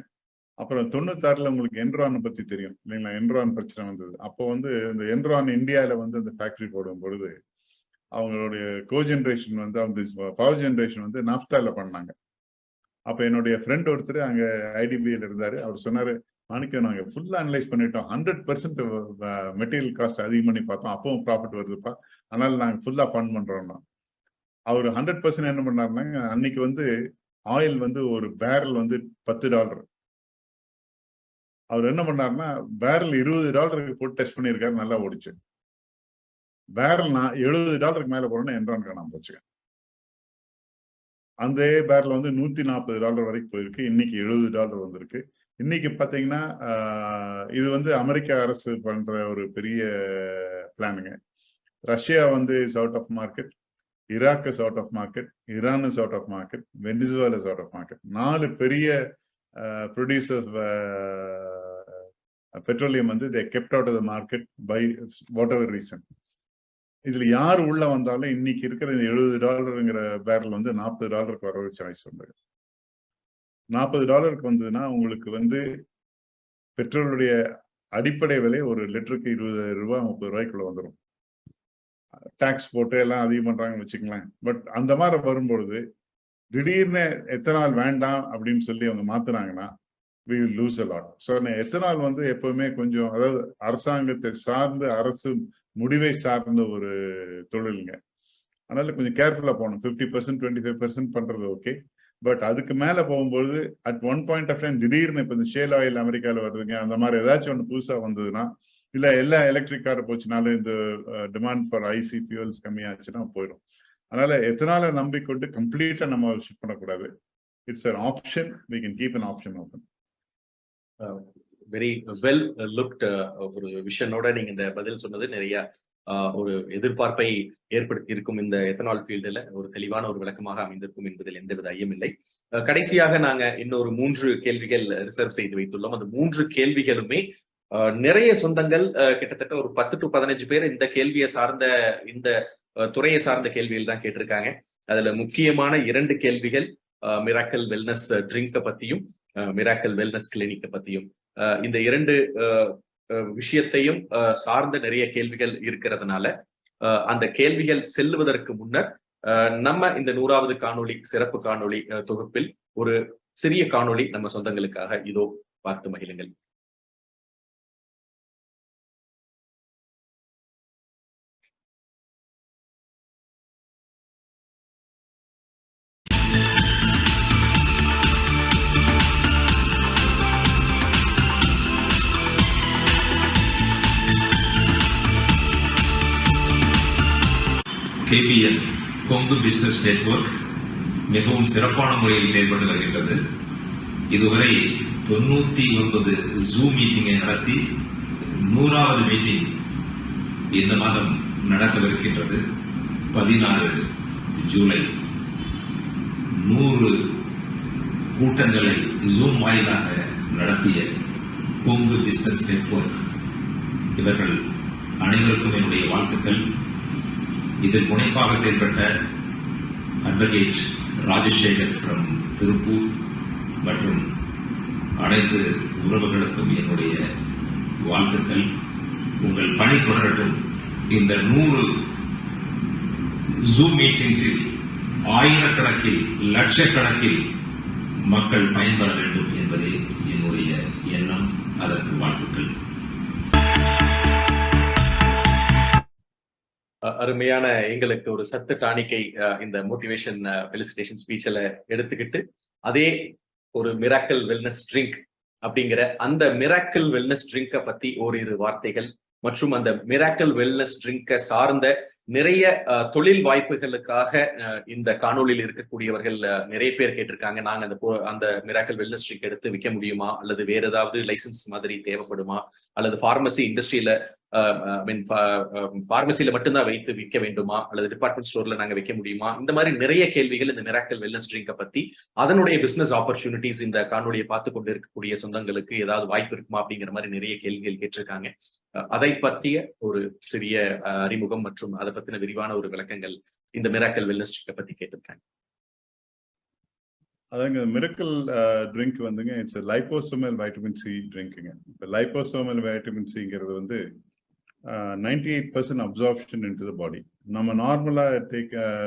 C: அப்புறம் 96ல உங்களுக்கு என்ரான் பத்தி தெரியும் இல்லைங்களா? என்ரான் பிரச்சனை வந்தது. அப்போ வந்து இந்த என்ரான் இந்தியாவில வந்து அந்த ஃபேக்டரி போடும் பொழுது அவங்களுடைய கோஜென்ரேஷன் வந்து அவங்க பவர் ஜென்ரேஷன் வந்து நாஃப்தால பண்ணாங்க. அப்ப என்னுடைய ஃப்ரெண்ட் ஒருத்தர் அங்க ஐடிபிஐல இருந்தாரு. அவர் சொன்னாரு, மாணிக்கம் நாங்க ஃபுல்லா அனலைஸ் பண்ணிட்டோம், 100% மெட்டீரியல் காஸ்ட் அதிகம் பண்ணி பார்த்தோம், அப்பவும் ப்ராஃபிட் வருதுப்பா, அதனால நாங்க ஃபுல்லா ஃபண்ட் பண்றோம்னா. அவர் 100% என்ன பண்ணாருன்னா, அன்னைக்கு வந்து ஆயில் வந்து ஒரு பேரல் வந்து $10. அவர் என்ன பண்ணாருன்னா பேரல் $20 போட்டு டெஸ்ட் பண்ணியிருக்காரு, நல்லா ஓடிச்சு. பேரல் நான் $70 மேல போறோம்னு என்ரான் காணாம போச்சுங்க. அந்த பேரல் வந்து $140 வரைக்கும் போயிருக்கு. இன்னைக்கு $70 வந்திருக்கு. இன்னைக்கு பாத்தீங்கன்னா இது வந்து அமெரிக்க அரசு பண்ற ஒரு பெரிய பிளானுங்க. ரஷ்யா வந்து is out of market, Iraq is out of market, Iran is out of market, Venezuela is out of market. 4 பெரிய ப்ரொடியூசர் பெட்ரோலியம் வந்து they kept out of the market by whatever reason. இதுல யார் உள்ள வந்தாலும் இன்னைக்கு இருக்கிற $70ங்கிற பேரல் வந்து $40 வர்றது சாய்ஸ் உண்டு. $40 வந்ததுன்னா உங்களுக்கு வந்து பெட்ரோலுடைய அடிப்படை விலை ஒரு லிட்டருக்கு $20 $30 வந்துடும். டாக்ஸ் போட்டு எல்லாம் அதிகம் பண்றாங்கன்னு வச்சுக்கலாம். பட் அந்த மாதிரி வரும்பொழுது திடீர்னு எத்தனால் வேண்டாம் அப்படின்னு சொல்லி அவங்க மாத்துனாங்கன்னா we will lose a lot. So ethanol வந்து எப்பவுமே கொஞ்சம், அதாவது அரசாங்கத்தை சார்ந்து அரசு முடிவை சார்ந்த ஒரு தொழிலுங்க. அதனால கொஞ்சம் கேர்ஃபுல்லா போகணும். 50% 25% பண்றது ஓகே. பட் அதுக்கு மேல போகும்போது at one point of time திடீர்னு இப்ப இந்த ஷேல் ஆயில் அமெரிக்கால வருதுங்க, அந்த மாதிரி ஏதாச்சும் ஒன்று புதுசா வந்ததுன்னா, இல்ல எல்லா எலக்ட்ரிக் கார் போச்சுனாலும் இந்த டிமாண்ட் ஃபார் ஐசி ஃபியூல்ஸ் கம்மியாச்சுன்னா போயிடும். அதனால எத்தனால நம்பிக்கொண்டு கம்ப்ளீட்டா நம்ம ஷிஃப்ட் பண்ணக்கூடாது. It's an option, we can keep an option open.
A: Very well looked ஒரு விஷனோட நீங்க இந்த பதில் சொன்னது நிறைய ஒரு எதிர்பார்ப்பை ஏற்படுத்தி இருக்கும். இந்த எத்தனால் ஃபீல்டுல ஒரு தெளிவான ஒரு விளக்கமாக அமைந்திருக்கும் என்பதில் எந்தவித ஐயமில்லை. கடைசியாக நாங்க இன்னொரு 3 கேள்விகள் ரிசர்வ் செய்து வைத்துள்ளோம். அந்த 3 கேள்விகளுமே நிறைய சொந்தங்கள் கிட்டத்தட்ட ஒரு 10 to 15 பேர் இந்த கேள்வியை சார்ந்த, இந்த துறையை சார்ந்த கேள்விகள் தான் கேட்டிருக்காங்க. அதுல முக்கியமான 2 கேள்விகள் மிராக்கல் வெல்னஸ் ட்ரிங்கை பத்தியும் மிராக்கல் வெல்னஸ் கிளினிக்கை பத்தியும். இந்த 2 விஷயத்தையும் சார்ந்த நிறைய கேள்விகள் இருக்கிறதுனால அந்த கேள்விகள் செல்லுவதற்கு முன்னர் நம்ம இந்த 100வது காணொளி சிறப்பு காணொளி தொகுப்பில் ஒரு சிறிய காணொளி நம்ம சொந்தங்களுக்காக இதோ பார்த்து மகிழுங்கள்.
B: KBN கொங்கு பிசினஸ் நெட்வொர்க் மிகவும் சிறப்பான முறையில் செயல்பட்டு வருகின்றது. இதுவரை 99 ஜூம் மீட்டிங்கை நடத்தி 100வது மீட்டிங் இந்த மாதம் நடக்கவிருக்கின்றது. 16 ஜூலை 100 கூட்டங்களை ஜூம் வாயிலாக நடத்திய கொங்கு பிசினஸ் நெட்வொர்க் இவர்கள் அனைவருக்கும் என்னுடைய வாழ்த்துக்கள். இதில் முனைப்பாக செயல்பட்ட அட்வொகேட் ராஜசேகர் ஃப்ரம் திருப்பூர் மற்றும் அனைத்து உறவுகளுக்கும் என்னுடைய வாழ்த்துக்கள். உங்கள் பணி தொடரட்டும். இந்த 100 ஜூம் மீட்டிங்ஸில் ஆயிரக்கணக்கில் லட்சக்கணக்கில் மக்கள் பயன்பெற வேண்டும் என்பதே என்னுடைய எண்ணம். அதற்கு வாழ்த்துக்கள்.
A: அருமையான எங்களுக்கு ஒரு சத்து டானிக்கை இந்த மோட்டிவேஷன் ஃபெலிசிடேஷன் ஸ்பீச்ல எடுத்துக்கிட்டு அதே ஒரு மிராக்கிள் வெல்னஸ் ட்ரிங்க் அப்படிங்கிற அந்த மிராக்கிள் வெல்னஸ் ட்ரிங்கை பத்தி ஓரிரு வார்த்தைகள் மற்றும் அந்த மிராக்கிள் வெல்னஸ் ட்ரிங்கை சார்ந்த நிறைய தொழில் வாய்ப்புகளுக்காக இந்த காணொலியில் இருக்கக்கூடியவர்கள் நிறைய பேர் கேட்டிருக்காங்க. நாங்க அந்த மிராக்கிள் வெல்னஸ் ட்ரிங்க் எடுத்து விற்க முடியுமா, அல்லது வேற ஏதாவது லைசன்ஸ் மாதிரி தேவைப்படுமா, அல்லது பார்மசி இண்டஸ்ட்ரியில பார்மசியில மட்டும்தான் வைத்து விற்க வேண்டுமா, அல்லது டிபார்ட்மெண்ட் ஸ்டோர்ல நாங்க வைக்க முடியுமா, இந்த மாதிரி நிறைய கேள்விகள் இந்த மிராக்கிள் வெல்னஸ் ட்ரிங்கை பத்தி அதனுடைய பிசினஸ் ஆப்பர்ச்சுனிட்டிஸ் இந்த காணொலியை பார்த்து கொண்டு இருக்கக்கூடிய சொந்தங்களுக்கு ஏதாவது வாய்ப்பு இருக்குமா அப்படிங்கிற மாதிரி நிறைய கேள்விகள் கேட்டிருக்காங்க. அதை பற்றிய ஒரு சிறிய அறிமுகம் மற்றும் அதை பத்தின விரிவான ஒரு விளக்கங்கள் இந்த மிராக்கிள் வெல்னஸ் ட்ரிங்கை பத்தி கேட்டிருக்காங்க.
C: அதாங்க மிராக்கிள் ட்ரிங்க் வந்துங்க இட்ஸ் லைபோசோமல் வைட்டமின் சி ட்ரிங்க்குங்க. இப்போ லைபோசோமல் வைட்டமின் சிங்கிறது வந்து 98% அப்சார்ப்ஷன் இன்டு த பாடி. நம்ம நார்மலா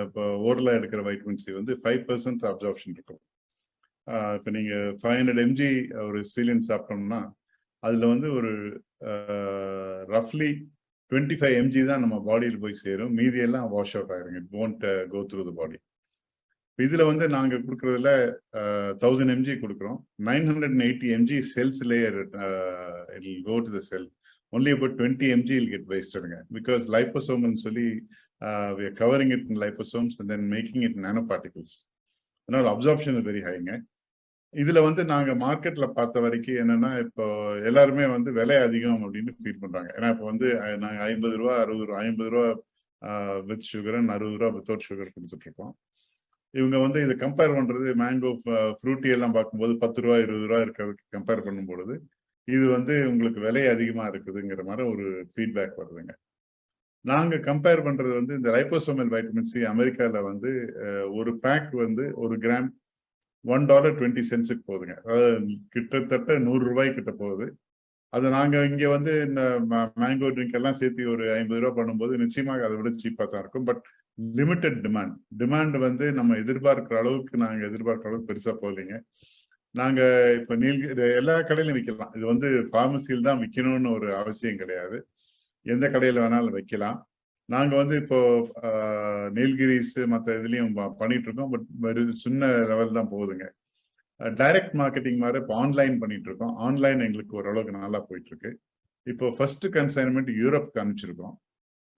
C: இப்போ ஓரலா எடுக்கிற வைட்டமின் சி வந்து 5% அப்சார்ப்ஷன் இருக்கும். இப்போ நீங்க 500 mg ஒரு சீலின் சாப்பிட்டோம்னா அதுல வந்து ஒரு ரஃப்லி 25 mg தான் நம்ம பாடியில் போய் சேரும். மீதி எல்லாம் வாஷ் அவுட் ஆயிருங்க. It won't go through the body. இதுல வந்து நாங்க கொடுக்கறதுல 1000 mg கொடுக்குறோம். 980 mg cells layer it will go to the cell. Only about 20 mg will get wasted because liposome and சொல்லி we are covering it in liposomes and then making it nanoparticles. அதனால absorption is very high. இதுல வந்து நாங்க மார்க்கெட்ல பார்த்த வரைக்கும் என்னன்னா இப்போ எல்லாருமே வந்து விலை அதிகம் அப்படின்னு ஃபீல் பண்றாங்க. ஏன்னா இப்போ வந்து நாங்க 50 ரூபா 60 ரூபா 50 ரூபா வித் சுகர் 60 ரூபா வித்தவுட் சுகர் கொடுத்துட்டு இருக்கோம். இவங்க வந்து இதை கம்பேர் பண்றது மேங்கோ ஃப்ரூட்டி எல்லாம் பார்க்கும்போது 10 ரூபா 20 ரூபா இருக்கிறதுக்கு கம்பேர் பண்ணும்பொழுது இது வந்து உங்களுக்கு விலை அதிகமா இருக்குதுங்கிற மாதிரி ஒரு ஃபீட்பேக் வருதுங்க. நாங்க கம்பேர் பண்றது வந்து இந்த லைபோசோமல் வைட்டமின் சி அமெரிக்கால வந்து ஒரு பேக் வந்து ஒரு கிராம் $1.20 போகுதுங்க. அதாவது கிட்டத்தட்ட 100 ரூபாய் கிட்ட போகுது. அது நாங்க இங்க வந்து இந்த மேங்கோ ட்ரிங்க் எல்லாம் சேர்த்து ஒரு 50 ரூபா பண்ணும்போது நிச்சயமாக அதை விட சீப்பா தான் இருக்கும். பட் லிமிட்டட் டிமாண்ட் வந்து நம்ம எதிர்பார்க்கிற அளவுக்கு பெருசா போகலைங்க. நாங்க இப்ப எல்லா கடையிலும் விற்கலாம். இது வந்து பார்மசியில் தான் விற்கணும்னு ஒரு அவசியம் கிடையாது. எந்த கடையில வேணாலும் வைக்கலாம். நாங்க வந்து இப்போ நீல்கிரிஸ் மற்ற இதுலயும் பண்ணிட்டு இருக்கோம். பட் வெறும் சின்ன லெவல் தான் போகுதுங்க. டைரக்ட் மார்க்கெட்டிங் மாதிரி இப்போ ஆன்லைன் பண்ணிட்டு இருக்கோம். ஆன்லைன் எங்களுக்கு ஓரளவுக்கு நல்லா போயிட்டு இருக்கு. இப்போ ஃபர்ஸ்ட் கன்சைன்மெண்ட் யூரோப்க்கு அனுப்பிச்சிருக்கோம்.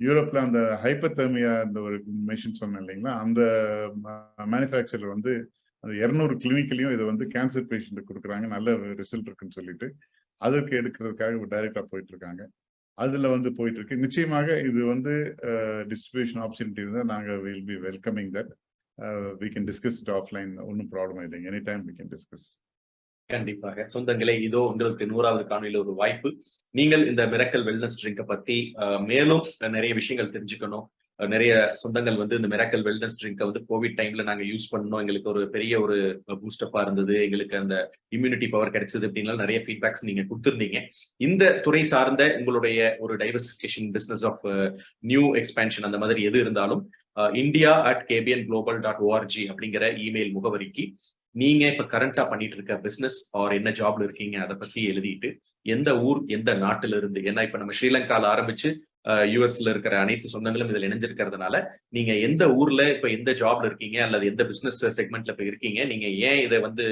C: யூரோப்ல அந்த ஹைப்பர்தெர்மியா அந்த ஒரு மெஷின் சொன்னேன் இல்லைங்களா, அந்த மேனுஃபேக்சரர் வந்து அந்த 200 கிளினிக்லயும் இதை வந்து கேன்சர் பேஷண்ட் கொடுக்குறாங்க, நல்ல ரிசல்ட் இருக்குன்னு சொல்லிட்டு அதற்கு எடுக்கிறதுக்காக டைரக்டா போயிட்டு இருக்காங்க. அதுல வந்து போயிட்டு இருக்கு. நிச்சயமாக இது வந்து டிஸ்ட்ரிபியூஷன் ஆப்பர்ச்சுனிட்டி இருந்தால் நாங்க will be welcoming that. we can discuss it offline. ஒன்றும் ப்ராப்ளம் இல்லைங்க. Any time we can discuss.
A: கண்டிப்பாக சொந்தங்களே, இதோ உங்களுக்கு 100வது காணொலியில ஒரு வாய்ப்பு. நீங்கள் இந்த மிராக்கிள் வெல்னஸ் ட்ரிங்கை பத்தி மேலும் நிறைய விஷயங்கள் தெரிஞ்சுக்கணும். நிறைய சொந்தங்கள் வந்து இந்த மிராக்கிள் வெல்னஸ் ட்ரிங்கை வந்து கோவிட் டைம்ல நாங்க யூஸ் பண்ணோம், எங்களுக்கு ஒரு பெரிய ஒரு பூஸ்டப்பா இருந்தது, எங்களுக்கு அந்த இம்யூனிட்டி பவர் கிடைச்சது அப்படின்னா நிறைய ஃபீட்பேக்ஸ் நீங்க கொடுத்துருந்தீங்க. இந்த துறை சார்ந்த உங்களுடைய ஒரு diversification business of new expansion அந்த மாதிரி எது இருந்தாலும் india@kbnglobal.org அப்படிங்கிற இமெயில் முகவரிக்கு நீங்க இப்ப கரண்டா பண்ணிட்டு இருக்க பிசினஸ் ஆர் என்ன ஜாப்ல இருக்கீங்க அதை பத்தி எழுதிட்டு எந்த ஊர் எந்த நாட்டுல இருந்து, ஏன்னா இப்ப நம்ம ஸ்ரீலங்கால ஆரம்பிச்சு யூஎஸ்ல இருக்கிற அனைத்து சொந்தங்களும் இதுல இணைஞ்சிருக்கிறதுனால நீங்க எந்த ஊர்ல இப்ப எந்த ஜாப்ல இருக்கீங்க அல்லது எந்த பிசினஸ் செக்மெண்ட்ல இப்ப இருக்கீங்க, நீங்க ஏன் இதை வந்து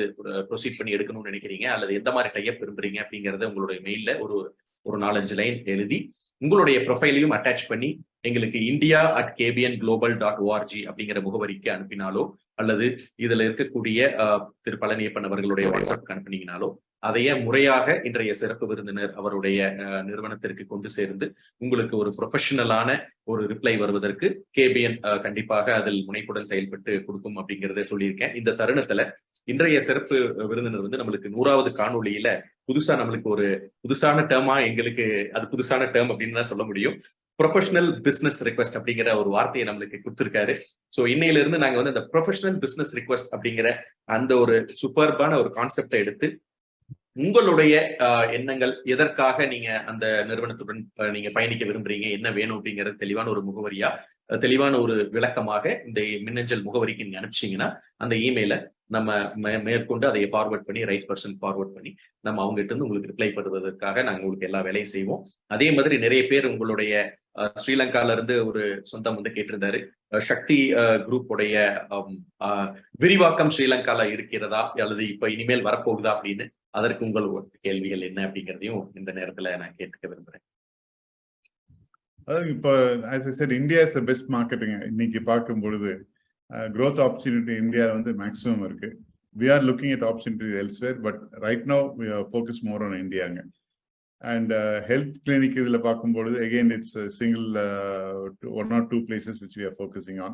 A: ப்ரொசீட் பண்ணி எடுக்கணும்னு நினைக்கிறீங்க அல்லது எந்த மாதிரி டைப் விரும்புறீங்க அப்படிங்கறத உங்களுடைய மெயில்ல ஒரு 4-5 லைன் எழுதி உங்களுடைய ப்ரொஃபைலையும் அட்டாச் பண்ணி எங்களுக்கு india@kbnglobal.org அப்படிங்கிற முகவரிக்கு அனுப்பினாலோ அல்லது இதுல இருக்கக்கூடிய திரு பழனியப்பன் அவர்களுடைய வாட்ஸ்அப் அனுப்பினீங்கனாலோ அதையே முறையாக இன்றைய சிறப்பு விருந்தினர் அவருடைய நிறுவனத்திற்கு கொண்டு சேர்ந்து உங்களுக்கு ஒரு ப்ரொஃபஷனலான ஒரு ரிப்ளை வருவதற்கு KBN கண்டிப்பாக அதில் முனைப்புடன் செயல்பட்டு கொடுக்கும் அப்படிங்கிறத சொல்லியிருக்கேன். இந்த தருணத்துல இன்றைய சிறப்பு விருந்தினர் வந்து நம்மளுக்கு 100வது காணொலியில புதுசா நம்மளுக்கு ஒரு புதுசான டேர்மா, எங்களுக்கு அது புதுசான டேர்ம் அப்படின்னு தான் சொல்ல முடியும், ப்ரொஃபஷனல் பிசினஸ் ரிக்வெஸ்ட் அப்படிங்கிற ஒரு வார்த்தையை நம்மளுக்கு கொடுத்திருக்காரு. ஸோ இன்னையில இருந்து நாங்க வந்து அந்த ப்ரொஃபஷனல் பிசினஸ் ரிக்வெஸ்ட் அப்படிங்கிற அந்த ஒரு சூப்பர்பான ஒரு கான்செப்டை எடுத்து உங்களுடைய எண்ணங்கள், எதற்காக நீங்க அந்த நிறுவனத்துடன் நீங்க பயணிக்க விரும்புறீங்க, என்ன வேணும் அப்படிங்கிறது தெளிவான ஒரு முகவரியா, தெளிவான ஒரு விளக்கமாக இந்த மின்னஞ்சல் முகவரிக்கு நீங்க அனுப்பிச்சீங்கன்னா அந்த இமெயில நம்ம மேற்கொண்டு அதை ஃபார்வர்ட் பண்ணி ரைட் பர்சன் ஃபார்வர்ட் பண்ணி நம்ம அவங்ககிட்ட இருந்து உங்களுக்கு ரிப்ளை பண்ணுவதற்காக நாங்கள் உங்களுக்கு எல்லா வேலையும் செய்வோம். அதே மாதிரி நிறைய பேர் உங்களுடைய ஸ்ரீலங்கால இருந்து ஒரு சொந்தம் வந்து கேட்டிருந்தாரு, சக்தி குரூப் உடைய விரிவாக்கம் ஸ்ரீலங்கால இருக்கிறதா அல்லது இப்ப இனிமேல் வரப்போகுதா அப்படின்னு, அதற்கு உங்கள் கேள்விகள் என்ன அப்படிங்கிறதையும் இந்த நேரத்துல நான் கேட்டுக்க விரும்புறேன்.
C: அதாவது இப்போ as I said, India is the best marketing. இன்னைக்கு பார்க்கும் பொழுது growth opportunity India வந்து மேக்ஸிமம் இருக்கு. We are looking at opportunities elsewhere, but right now we are focused more on India. And health clinic இதுல பார்க்கும் பொழுது again it's a single 1 or 2 places which we are focusing on.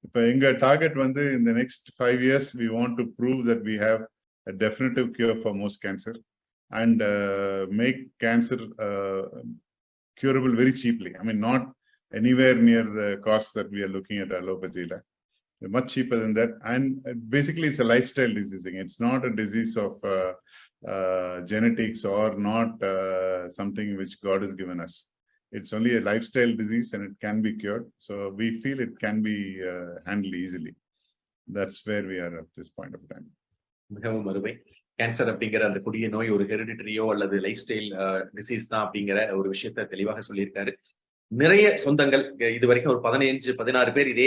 C: இப்போ எங்க டார்கெட் வந்து in the next 5 years we want to prove that we have a definitive cure for most cancer and make cancer curable very cheaply. I mean, not anywhere near the cost that we are looking at allopathy. Much cheaper than that. And basically, it's a lifestyle disease. It's not a disease of genetics or not something which God has given us. It's only a lifestyle disease and it can be cured. So we feel it can be handled easily. That's where we are at this point of time.
A: மிகவும் அருமை. கேன்சர் அப்படிங்கிற அந்த கொடிய நோய் ஒரு ஹெரிடிட்டரியோ அல்லது லைஃப் ஸ்டைல் டிசீஸ் தான் அப்படிங்கிற ஒரு விஷயத்த தெளிவாக சொல்லியிருக்காரு. நிறைய சொந்தங்கள் இது வரைக்கும் ஒரு 15-16 பேர் இதே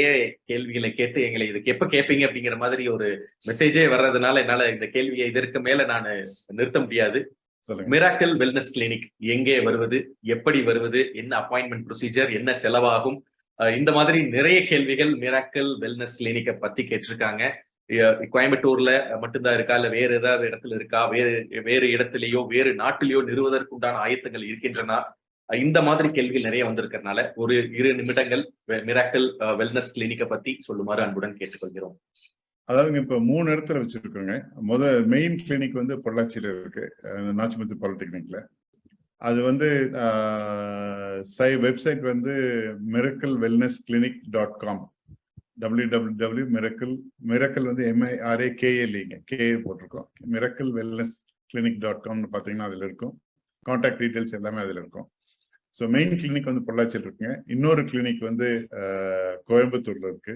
A: கேள்விகளை கேட்டு எங்களை இதுக்கு எப்ப கேட்பீங்க அப்படிங்கிற மாதிரி ஒரு மெசேஜே வர்றதுனால என்னால இந்த கேள்வியை இதற்கு மேல நான் நிறுத்த முடியாது. மிராக்கிள் வெல்னஸ் கிளினிக் எங்கே வருவது, எப்படி வருவது, என்ன அப்பாயின்மெண்ட் ப்ரொசீஜர், என்ன செலவாகும், இந்த மாதிரி நிறைய கேள்விகள் மிராக்கிள் வெல்னஸ் கிளினிக்கை பத்தி கேட்டிருக்காங்க. கோயம்புத்தூர்ல மட்டும்தான் இருக்கா, இல்ல வேற ஏதாவது இடத்துல இருக்கா, வேறு இடத்திலேயோ வேறு நாட்டிலேயோ நிறுவதற்குண்டான ஆயத்தங்கள் இருக்கின்றன, இந்த மாதிரி கேள்விகள் நிறைய வந்திருக்கிறதுனால ஒரு 2 நிமிடங்கள் மிராக்கிள் வெல்னஸ் கிளினிக்கை பத்தி சொல்லுமாறு அன்புடன் கேட்டுக்கொள்கிறோம்.
C: அதாவது இப்ப 3 இடத்துல வச்சிருக்கோங்க. மெயின் கிளினிக் வந்து பொள்ளாச்சியில இருக்கு, நாச்சிமுத்து பாலிடெக்னிக்ல. அது வந்து வெப்சைட் வந்து miraclewellnessclinic.com. www.miracle வந்து MIRAKLE போட்டிருக்கோம். miraclewellnessclinic.com பாத்தீங்கன்னா அதுல இருக்கும். கான்டாக்ட் டீடைல்ஸ் எல்லாமே அதுல இருக்கும். ஸோ மெயின் கிளினிக் வந்து பொள்ளாச்சியில் இருக்குங்க. இன்னொரு கிளினிக் வந்து கோயம்புத்தூர்ல இருக்கு.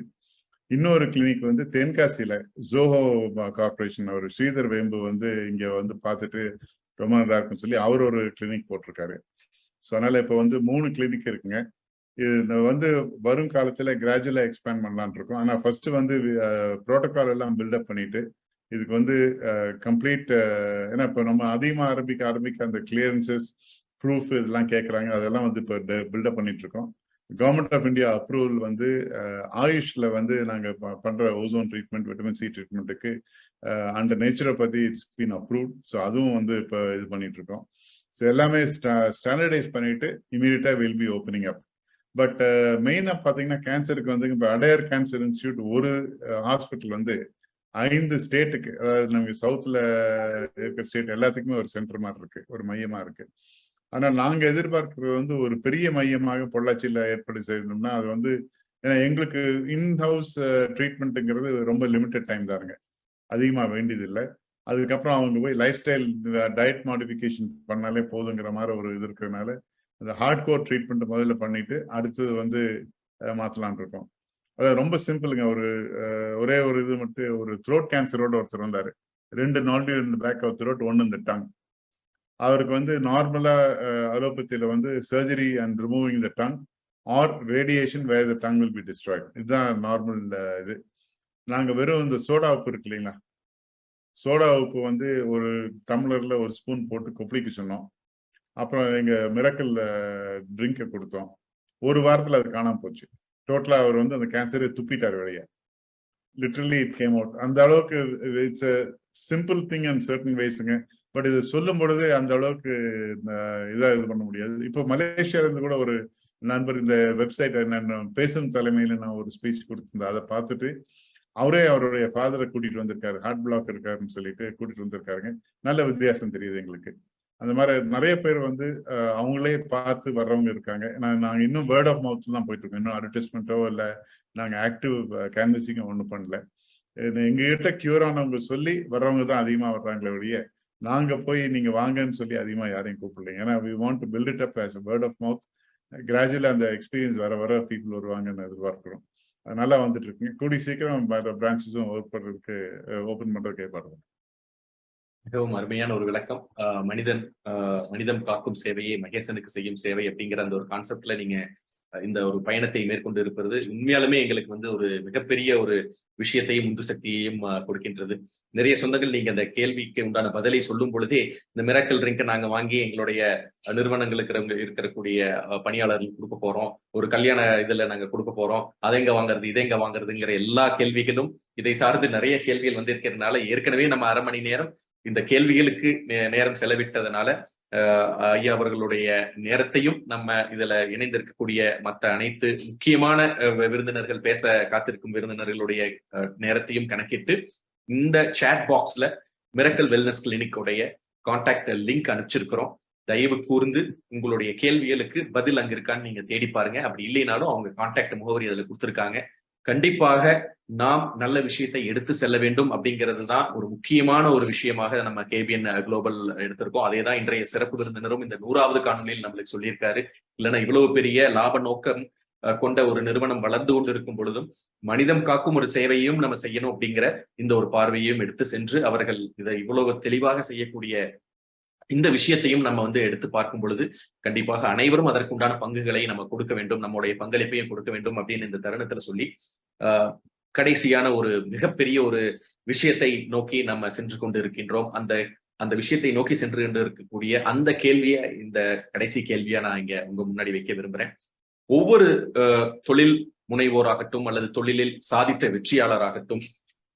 C: இன்னொரு கிளினிக் வந்து தென்காசியில ஜோஹோ கார்பரேஷன் அவர் ஸ்ரீதர் வேம்பு வந்து இங்க வந்து பார்த்துட்டு ரொம்ப நல்லா இருக்குன்னு சொல்லி அவர் ஒரு கிளினிக் போட்டிருக்காரு. ஸோ அதனால இப்போ வந்து 3 கிளினிக் இருக்குங்க. இது வந்து வரும் காலத்துல கிராஜுவலா எக்ஸ்பேண்ட் பண்ணலான் இருக்கோம். ஆனா ஃபர்ஸ்ட் வந்து ப்ரோட்டோகால் எல்லாம் பில்டப் பண்ணிட்டு இதுக்கு வந்து கம்ப்ளீட், ஏன்னா இப்போ நம்ம அதிகமா ஆரம்பிக்க அந்த கிளியரன்சஸ் ப்ரூஃப் இதெல்லாம் கேட்குறாங்க. அதெல்லாம் வந்து இப்போ பில்டப் பண்ணிட்டு இருக்கோம். கவர்மெண்ட் ஆஃப் இந்தியா அப்ரூவல் வந்து ஆயுஷ்ல வந்து நாங்கள் பண்ற ஓசோன் ட்ரீட்மெண்ட், விட்டமின் சி ட்ரீட்மெண்ட்டுக்கு அந்த naturopathy it's been approved. So அதுவும் வந்து இப்போ இது பண்ணிட்டு இருக்கோம். ஸோ எல்லாமே ஸ்டாண்டர்டைஸ் பண்ணிட்டு இமீடியட்டா will be opening up. But மெயினாக பார்த்தீங்கன்னா கேன்சருக்கு வந்து இப்போ அடையார் கேன்சர் இன்ஸ்டியூட் ஒரு ஹாஸ்பிட்டல் வந்து 5 ஸ்டேட்டுக்கு, அதாவது நமக்கு சவுத்ல இருக்க ஸ்டேட் எல்லாத்துக்குமே ஒரு சென்டர் மாதிரி இருக்கு, ஒரு மையமா இருக்கு. ஆனா நாங்க எதிர்பார்க்கிறது வந்து ஒரு பெரிய மையமாக பொள்ளாச்சியில ஏற்பாடு செய்யணும்னா அது வந்து, ஏன்னா எங்களுக்கு இன்ஹவுஸ் ட்ரீட்மெண்ட்டுங்கிறது ரொம்ப லிமிட்டட் டைம் தாருங்க, அதிகமா வேண்டியது இல்லை. அதுக்கப்புறம் அவங்க போய் லைஃப் ஸ்டைல் டயட் மாடிஃபிகேஷன் பண்ணாலே போதுங்கிற மாதிரி ஒரு இது இருக்கிறதுனால அந்த ஹார்ட் கோர் ட்ரீட்மெண்ட் முதல்ல பண்ணிட்டு அடுத்தது வந்து மாற்றலான் இருக்கோம். அதாவது ரொம்ப சிம்பிளுங்க. ஒரே ஒரு இது மட்டும், ஒரு த்ரோட் கேன்சரோட ஒருத்தர் வந்தாரு. 2 nodule in back of throat, 1 இந்த டங். அவருக்கு வந்து நார்மலா அலோபதியில வந்து surgery and removing the tongue or radiation where the tongue will be destroyed. இதுதான் நார்மல் இது. நாங்க வெறும் இந்த சோடா உப்பு இருக்கு இல்லைங்களா, சோடா உப்பு வந்து ஒரு டம்ளர்ல ஒரு ஸ்பூன் போட்டு கொப்பளிக்க சொன்னோம். அப்புறம் எங்க மிரக்கல் ட்ரிங்கை கொடுத்தோம். ஒரு வாரத்துல அது காணாம போச்சு. டோட்டலா அவர் வந்து அந்த கேன்சரை துப்பிட்டார் வெளியே. Literally it came out. அந்த அளவுக்கு it's a simple thing and certain வேஸ்ங்க. பட் இது சொல்லும் பொழுது அந்த அளவுக்கு இதா இது பண்ண முடியாது. இப்போ மலேசியால இருந்து கூட ஒரு நண்பர் இந்த வெப்சைட் பேசும் தலைமையில நான் ஒரு ஸ்பீச் கொடுத்திருந்தேன். அதை பார்த்துட்டு அவரே அவருடைய ஃபாதரை கூட்டிட்டு வந்திருக்காரு. ஹார்ட் பிளாக் இருக்காருன்னு சொல்லிட்டு கூட்டிட்டு வந்திருக்காருங்க. நல்ல வித்தியாசம் தெரியுது எங்களுக்கு. அந்த மாதிரி நிறைய பேர் வந்து அவங்களே பார்த்து வர்றவங்க இருக்காங்க. நாங்க இன்னும் வேர்ட் ஆஃப் மவுத் தான் போயிட்டு இருக்கோம். இன்னும் அட்வர்டைஸ்மெண்ட்டோ இல்லை நாங்க ஆக்டிவ் கேன்வசிங்கும் ஒன்றும் பண்ணல. எங்ககிட்ட கியூர் ஆனவங்க சொல்லி வர்றவங்க தான் அதிகமா வர்றாங்களே ஒழிய நாங்க போய் நீங்க வாங்கன்னு சொல்லி அதிகமா யாரையும் கூப்பிடலைங்க. ஏன்னா we want to build it up as a word of mouth. கிராஜுவலா அந்த எக்ஸ்பீரியன்ஸ் வர பீப்புள் வருவாங்கன்னு எதிர்பார்க்கிறோம். நல்லா வந்துட்டு இருக்குங்க. கூடி சீக்கிரம் பிரான்ச்சஸும் ஒர்க் பண்றதுக்கு ஓபன் பண்றதுக்கு ஏற்பாடு.
A: மிகவும் அருமையான ஒரு விளக்கம். மனிதம் காக்கும் சேவையை மகேசனுக்கு செய்யும் சேவை அப்படிங்கிற அந்த ஒரு கான்செப்ட்ல நீங்க இந்த ஒரு பயணத்தை மேற்கொண்டு இருப்பது உண்மையாலுமே எங்களுக்கு வந்து ஒரு மிகப்பெரிய ஒரு விஷயத்தையும் உந்து சக்தியையும் கொடுக்கின்றது. நிறைய சொந்தங்கள் நீங்க அந்த கேள்விக்கு உண்டான பதிலை சொல்லும் பொழுதே இந்த மிராக்கிள் ட்ரிங்கை நாங்க வாங்கி எங்களுடைய நிறுவனங்களுக்கு இருக்கக்கூடிய பணியாளர்களுக்கு கொடுக்க போறோம், ஒரு கல்யாண இதுல நாங்க கொடுக்க போறோம், அதை எங்க வாங்குறது இதை எங்க வாங்குறதுங்கிற எல்லா கேள்விகளும் இதை சார்ந்து நிறைய கேள்விகள் வந்து இருக்கிறதுனால ஏற்கனவே நம்ம 1/2 மணி நேரம் இந்த கேள்விகளுக்கு நேரம் செலவிட்டதுனால ஐயா அவர்களுடைய நேரத்தையும் நம்ம இதுல இணைந்திருக்கக்கூடிய மற்ற அனைத்து முக்கியமான விருந்தினர்கள் பேச காத்திருக்கும் விருந்தினர்களுடைய நேரத்தையும் கணக்கிட்டு இந்த சாட் பாக்ஸ்ல மிராக்கிள் வெல்னஸ் கிளினிக்கோடைய கான்டாக்ட் லிங்க் அனுப்பிச்சிருக்கிறோம். தயவு கூர்ந்து உங்களுடைய கேள்விகளுக்கு பதில் அங்க இருக்கான்னு நீங்க தேடி பாருங்க. அப்படி இல்லைனாலும் அவங்க கான்டாக்ட் முகவரி அதுல கொடுத்துருக்காங்க. கண்டிப்பாக நாம் நல்ல விஷயத்தை எடுத்து செல்ல வேண்டும் அப்படிங்கிறது தான் ஒரு முக்கியமான ஒரு விஷயமாக நம்ம கேபிஎன் குளோபல் எடுத்திருக்கோம். அதே தான் இன்றைய சிறப்பு விருந்தினரும் இந்த 100வது காணொலியில் நம்மளுக்கு சொல்லியிருக்காரு. இல்லைன்னா இவ்வளவு பெரிய லாப நோக்கம் கொண்ட ஒரு நிறுவனம் வளர்ந்து கொண்டு இருக்கும் பொழுதும் மனிதம் காக்கும் ஒரு சேவையும் நம்ம செய்யணும் அப்படிங்கிற இந்த ஒரு பார்வையையும் எடுத்து சென்று அவர்கள் இதை இவ்வளவு தெளிவாக செய்யக்கூடிய இந்த விஷயத்தையும் நம்ம வந்து எடுத்து பார்க்கும் பொழுது கண்டிப்பாக அனைவரும் அதற்குண்டான பங்குகளை நம்ம கொடுக்க வேண்டும், நம்முடைய பங்களிப்பையும் கொடுக்க வேண்டும் அப்படின்னு இந்த தருணத்துல சொல்லி கடைசியான ஒரு மிகப்பெரிய ஒரு விஷயத்தை நோக்கி நம்ம சென்று கொண்டு இருக்கின்றோம். அந்த விஷயத்தை நோக்கி சென்று கொண்டு இருக்கக்கூடிய அந்த கேள்வியை இந்த கடைசி கேள்வியா நான் இங்க உங்க முன்னாடி வைக்க விரும்புறேன். ஒவ்வொரு தொழில் முனைவோராகட்டும் அல்லது தொழிலில் சாதித்த வெற்றியாளராகட்டும்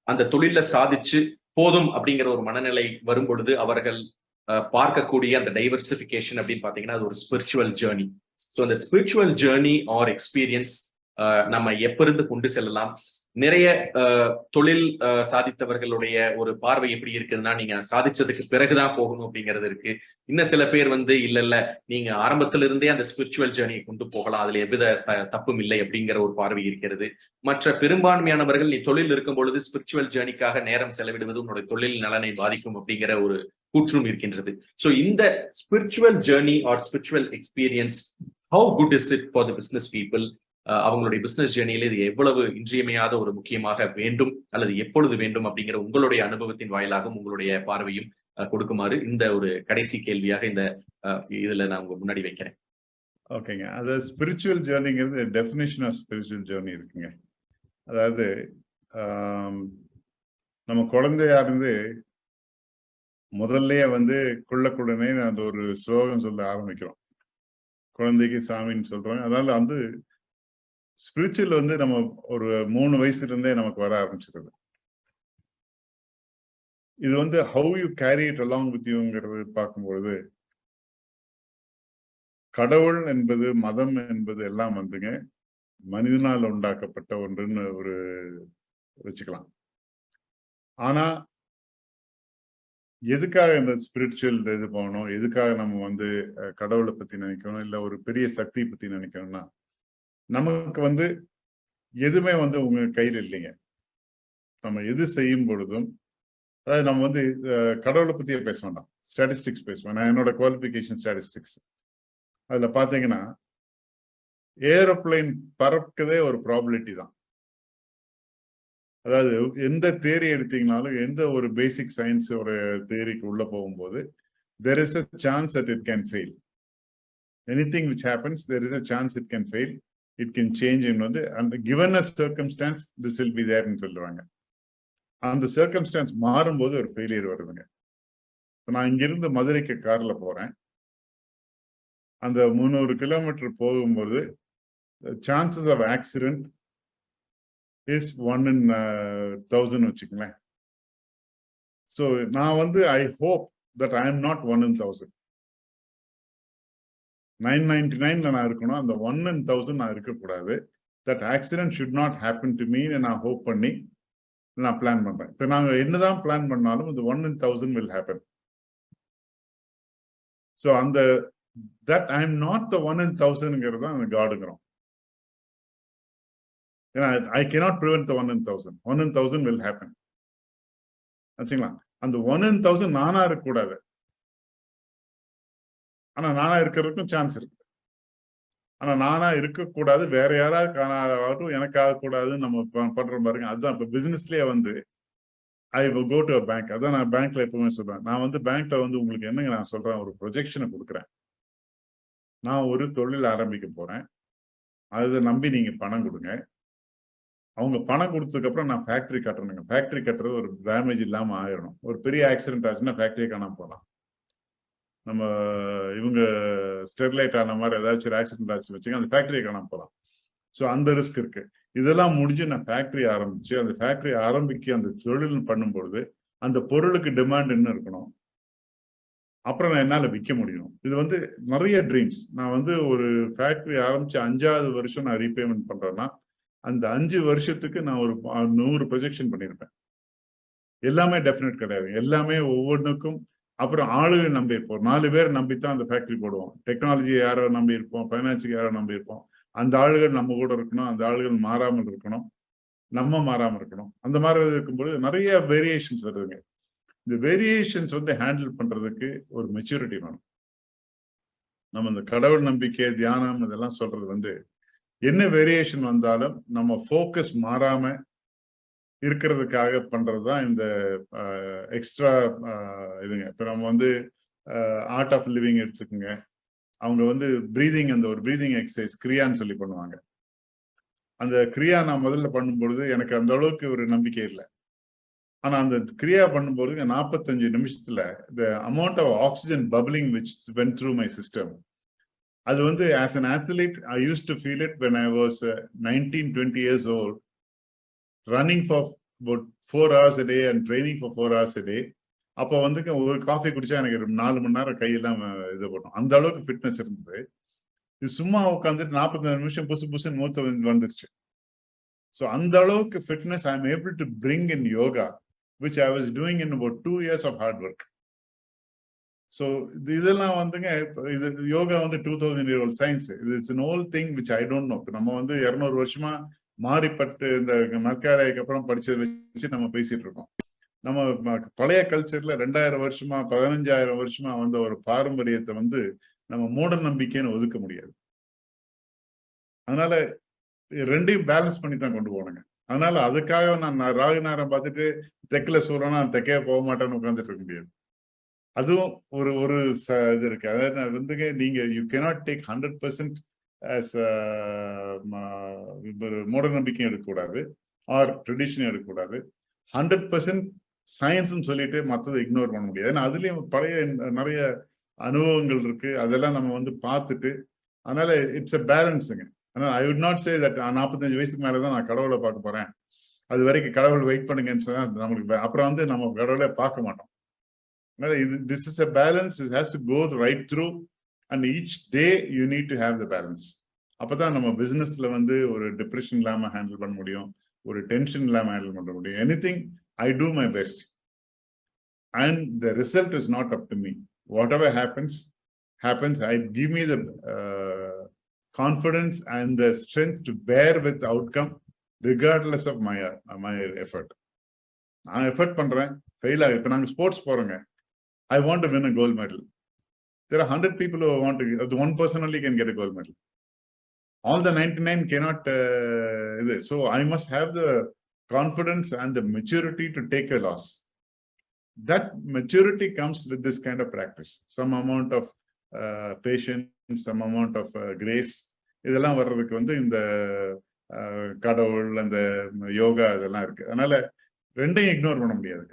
A: அந்த தொழில சாதிச்சு போதும் அப்படிங்கிற ஒரு மனநிலை வரும் பொழுது அவர்கள் பார்க்கக்கூடிய அந்த டைவர்சிபிகேஷன் அப்படின்னு பாத்தீங்கன்னா அது ஒரு ஸ்பிரிச்சுவல் ஜேர்னி. ஸோ அந்த ஸ்பிரிச்சுவல் ஜேர்னி ஆர் எக்ஸ்பீரியன்ஸ் நம்ம எப்பிருந்து கொண்டு செல்லலாம். நிறைய தொழில் சாதித்தவர்களுடைய ஒரு பார்வை எப்படி இருக்குதுன்னா நீங்க சாதிச்சதுக்கு பிறகுதான் போகணும் அப்படிங்கிறது இருக்கு. இன்னும் சில பேர் வந்து இல்ல நீங்க ஆரம்பத்துல இருந்தே அந்த ஸ்பிரிச்சுவல் ஜேர்னியை கொண்டு போகலாம், அதுல எவ்வித தப்பும் இல்லை அப்படிங்கிற ஒரு பார்வை இருக்கிறது. மற்ற பெரும்பான்மையானவர்கள் நீ தொழில் இருக்கும் பொழுது ஸ்பிரிச்சுவல் ஜேர்னிக்காக நேரம் செலவிடுவது உன்னுடைய தொழில் நலனை பாதிக்கும் அப்படிங்கிற ஒரு கூற்றும் இருக்கின்றது. ஸோ இந்த spiritual journey or spiritual experience how good is it for the business people? அவங்களுடைய பிசினஸ் ஜேர்னியில இது எவ்வளவு இன்றியமையாத ஒரு முக்கியமாக வேண்டும் அல்லது எப்பொழுது வேண்டும் அப்படிங்கிற உங்களுடைய அனுபவத்தின் வாயிலாகவும் உங்களுடைய பார்வையும் கொடுக்குமாறு இந்த ஒரு கடைசி கேள்வியாக இந்த இதுல நான் உங்க முன்னாடி வைக்கிறேன்.
C: ஓகேங்க. அது ஸ்பிரிச்சுவல் ஜேர்னிங்கிறது டெஃபினிஷன் ஆஃப் ஸ்பிரிச்சுவல் ஜேர்னி இருக்குங்க. அதாவது நம்ம குழந்தையா இருந்து முதல்லயே வந்து குள்ளக்குள்ளனே அந்த ஒரு ஸ்லோகம் சொல்ல ஆரம்பிக்கிறோம். குழந்தைக்கு சாமின்னு சொல்றோம். அதனால வந்து ஸ்பிரிச்சுவல் வந்து நம்ம ஒரு 3 வயசுல இருந்தே நமக்கு வர ஆரம்பிச்சிருது. இது வந்து how you carry it along with யூங்கிறது பார்க்கும்பொழுது கடவுள் என்பது மதம் என்பது எல்லாம் வந்துங்க மனிதனால் உண்டாக்கப்பட்ட ஒன்றுன்னு ஒரு வச்சுக்கலாம். ஆனா எதுக்காக இந்த ஸ்பிரிச்சுவல் இது போகணும், எதுக்காக நம்ம வந்து கடவுளை பத்தி நினைக்கணும், இல்ல ஒரு பெரிய சக்தியை பத்தி நினைக்கணும்னா நமக்கு வந்து எதுவுமே வந்து உங்க கையில் இல்லைங்க. நம்ம எது செய்யும் பொழுதும் அதாவது நம்ம வந்து கடவுளை பத்தியே பேச வேண்டாம், ஸ்டாட்டிஸ்டிக்ஸ் பேசுவேன். நான் என்னோட குவாலிஃபிகேஷன் ஸ்டாட்டிஸ்டிக்ஸ். அதுல பாத்தீங்கன்னா ஏரோப்ளைன் பறக்கதே ஒரு ப்ராபபிலிட்டி தான். அதாவது எந்த தேரி எடுத்தீங்கனாலும் எந்த ஒரு பேசிக் சயின்ஸ் ஒரு தேரிக்கு உள்ள போகும்போது there is a chance that it can fail. Anything which happens, there is a chance it can fail. It can change in வந்து and given a circumstance this will be there ன்னு சொல்றாங்க. அந்த சர்க்கம்ஸ்டான்ஸ் மாறும்போது ஒரு ஃபெயிலியர் வருதுங்க. நான் இங்கிருந்து மதுரைக்கு கார்ல போறேன். அந்த 300 கிலோமீட்டர் போகும்போது chances of accident is 1 in 1000 வச்சுக்கங்களேன். ஸோ நான் வந்து I hope that I am not 1 in 1000. 999 நான் இருக்கணும், அந்த 1 in 1000 நான் இருக்கக்கூடாது. That accident should not happen to me நான் ஹோப் பண்ணி நான் பிளான் பண்றேன். இப்போ நாங்க என்னதான் பிளான் பண்ணாலும் இந்த 1 in 1000 will happen. ஸோ அந்த that I am not the 1 in 1000ங்கிறது தான் அந்த காடுங்கிறோம். ஏன்னா I cannot prevent the 1 in 1000. 1 in 1000 will happen. ஆச்சுங்களா? அந்த 1 in 1000 நானா இருக்கக்கூடாது. ஆனா நானா இருக்கிறதுக்கும் சான்ஸ் இருக்கு. ஆனா நானா இருக்கக்கூடாது, வேற யாராவது எனக்காக கூடாது நம்ம பண்றோம் பாருங்க. அதுதான் இப்ப பிசினஸ்லயே வந்து ஐ will go to a bank. அதான் நான் பேங்க்ல எப்பவுமே சொல்றேன். நான் வந்து பேங்க்ல வந்து உங்களுக்கு என்னங்க நான் சொல்றேன், ஒரு ப்ரொஜெக்ஷனை கொடுக்குறேன். நான் ஒரு தொழில் ஆரம்பிக்க போறேன், அதை நம்பி நீங்க பணம் கொடுங்க. அவங்க பணம் கொடுத்ததுக்கு அப்புறம் நான் ஃபேக்டரி கட்டணுங்க. ஃபேக்டரி கட்டுறது ஒரு டேமேஜ் இல்லாம ஆயிடணும். ஒரு பெரிய ஆக்சிடென்ட் ஆச்சுன்னா ஃபேக்டரியை காணாம போகலாம். நம்ம இவங்க ஸ்டெர்லைட் ஆன மாதிரி ஏதாச்சும் ஒரு ஆக்சிடென்ட் ஆச்சுன்னு வச்சுங்க, அந்த ஃபேக்டரியை காணாம போகலாம். ஸோ அந்த ரிஸ்க் இருக்கு. இதெல்லாம் முடிஞ்சு நான் ஃபேக்டரி ஆரம்பிச்சு அந்த ஃபேக்டரி ஆரம்பிக்க அந்த தொழில் பண்ணும்பொழுது அந்த பொருளுக்கு டிமாண்ட் என்ன இருக்கணும், அப்புறம் நான் என்னால் விற்க முடியும். இது வந்து நிறைய ட்ரீம்ஸ். நான் வந்து ஒரு ஃபேக்டரி ஆரம்பிச்சு 5வது வருஷம் நான் ரீபேமெண்ட் பண்றேன்னா அந்த 5 வருஷத்துக்கு நான் ஒரு 100 ப்ரொஜெக்ஷன் பண்ணியிருப்பேன். எல்லாமே டெஃபினட் கிடையாது, எல்லாமே ஒவ்வொன்றுக்கும். அப்புறம் ஆளுகள் நம்பி இருப்போம், 4 பேர் நம்பித்தான் அந்த ஃபேக்டரி போடுவோம். டெக்னாலஜியை யாரோ நம்பி இருப்போம், ஃபைனான்ஸுக்கு யாரோ நம்பி இருப்போம். அந்த ஆளுகள் நம்ம கூட இருக்கணும், அந்த ஆளுகள் மாறாமல் இருக்கணும், நம்ம மாறாமல் இருக்கணும். அந்த மாதிரி இருக்கும்போது நிறைய வேரியேஷன்ஸ் வருதுங்க. இந்த வேரியேஷன்ஸ் வந்து ஹேண்டில் பண்றதுக்கு ஒரு மெச்சூரிட்டி வேணும். நம்ம இந்த கடவுள் நம்பிக்கை, தியானம் இதெல்லாம் சொல்றது வந்து என்ன வேரியேஷன் வந்தாலும் நம்ம ஃபோக்கஸ் மாறாம இருக்கிறதுக்காக பண்றதுதான் இந்த எக்ஸ்ட்ரா இதுங்க. இப்ப நம்ம வந்து ஆர்ட் ஆஃப் லிவிங் எடுத்துக்கோங்க. அவங்க வந்து பிரீதிங், அந்த ஒரு பிரீதிங் எக்ஸசைஸ் கிரியான்னு சொல்லி பண்ணுவாங்க. அந்த கிரியா நான் முதல்ல பண்ணும்பொழுது எனக்கு அந்த அளவுக்கு ஒரு நம்பிக்கை இல்லை. ஆனா அந்த கிரியா பண்ணும்போது 45 நிமிஷத்துல the amount of oxygen bubbling which went through my system, அது வந்து as an athlete I used to feel it when I was 19-20 years old, running for about 4 hours a day and training for 4 hours a day. அப்போ வந்து ஒரு காஃபி குடிச்சா எனக்கு 4 மணி நேரம் கையெல்லாம் இது பண்ணும். அந்த அளவுக்கு ஃபிட்னஸ் இருந்தது. இது சும்மா உட்காந்துட்டு 45 நிமிஷம் புசு புசுன்னு மூத்த வந்துருச்சு. ஸோ அந்த அளவுக்கு fitness I am able to bring in yoga which I was doing in about 2 years of hard work. So இதெல்லாம் வந்துங்க, இது யோகா வந்து 2000-year-old science. It's an old thing which I don't know. நம்ம வந்து 200 வருஷமா மாறிப்பட்டு இந்த மர்காலைக்கு அப்புறம் படிச்சதை வச்சு நம்ம பேசிட்டு இருக்கோம். நம்ம பழைய கல்ச்சர்ல 2000 வருஷமா 15000 வருஷமா வந்த ஒரு பாரம்பரியத்தை வந்து நம்ம மூட நம்பிக்கைன்னு ஒதுக்க முடியாது. அதனால ரெண்டையும் பேலன்ஸ் பண்ணி தான் கொண்டு போகணுங்க. அதனால அதுக்காக நான் ராகு நேரம் பார்த்துட்டு தெற்குல சூறனா தெற்கே போக மாட்டேன்னு உட்காந்துட்டு இருக்க முடியாது. அதுவும் ஒரு இது இருக்கு. அதாவது வந்துங்க, நீங்க யூ கேனாட் டேக் 100% as மூட நம்பிக்கையும் எடுக்கக்கூடாது, ஆர் ட்ரெடிஷனையும் எடுக்கக்கூடாது. 100% சயின்ஸ்ன்னு சொல்லிட்டு மற்றதை இக்னோர் பண்ண முடியாது. ஏன்னா அதுலயும் பழைய நிறைய அனுபவங்கள் இருக்கு, அதெல்லாம் நம்ம வந்து பார்த்துட்டு. அதனால இட்ஸ் அ பேலன்ஸுங்க. ஆனால் I would not say that 45 வயசுக்கு மேலதான் நான் கடவுளை பார்க்க போறேன், அது வரைக்கும் கடவுள் வெயிட் பண்ணுங்கன்னு சொன்னா நம்மளுக்கு அப்புறம் வந்து நம்ம கடவுளை பார்க்க மாட்டோம். அதனால this is a balance, it has to go right through and each day you need to have the balance. அப்பதான் நம்ம பிசினஸ்ல வந்து ஒரு டிப்ரெஷன் இல்லாம ஹேண்டில் பண்ண முடியும், ஒரு டென்ஷன் இல்லாம ஹேண்டில் பண்ண முடியும். Anything I do my best and the result is not up to me. Whatever happens I give me the confidence and the strength to bear with outcome regardless of my effort. நான் எஃபர்ட் பண்றேன், ஃபெயில் ஆகும். இப்போ நாங்கள் sports போறோங்க, I want to win a gold medal. There are 100 people who want to, the one person only can get a gold medal. All the 99 cannot. So I must have the confidence and the maturity to take a loss. That maturity comes with this kind of practice. Some amount of patience, some amount of grace. இதெல்லாம் வர்றதுக்கு வந்து இந்த கடவுள், அந்த யோகா இதெல்லாம் இருக்கு. அதனால ரெண்டையும் இக்னோர் பண்ண முடியாது.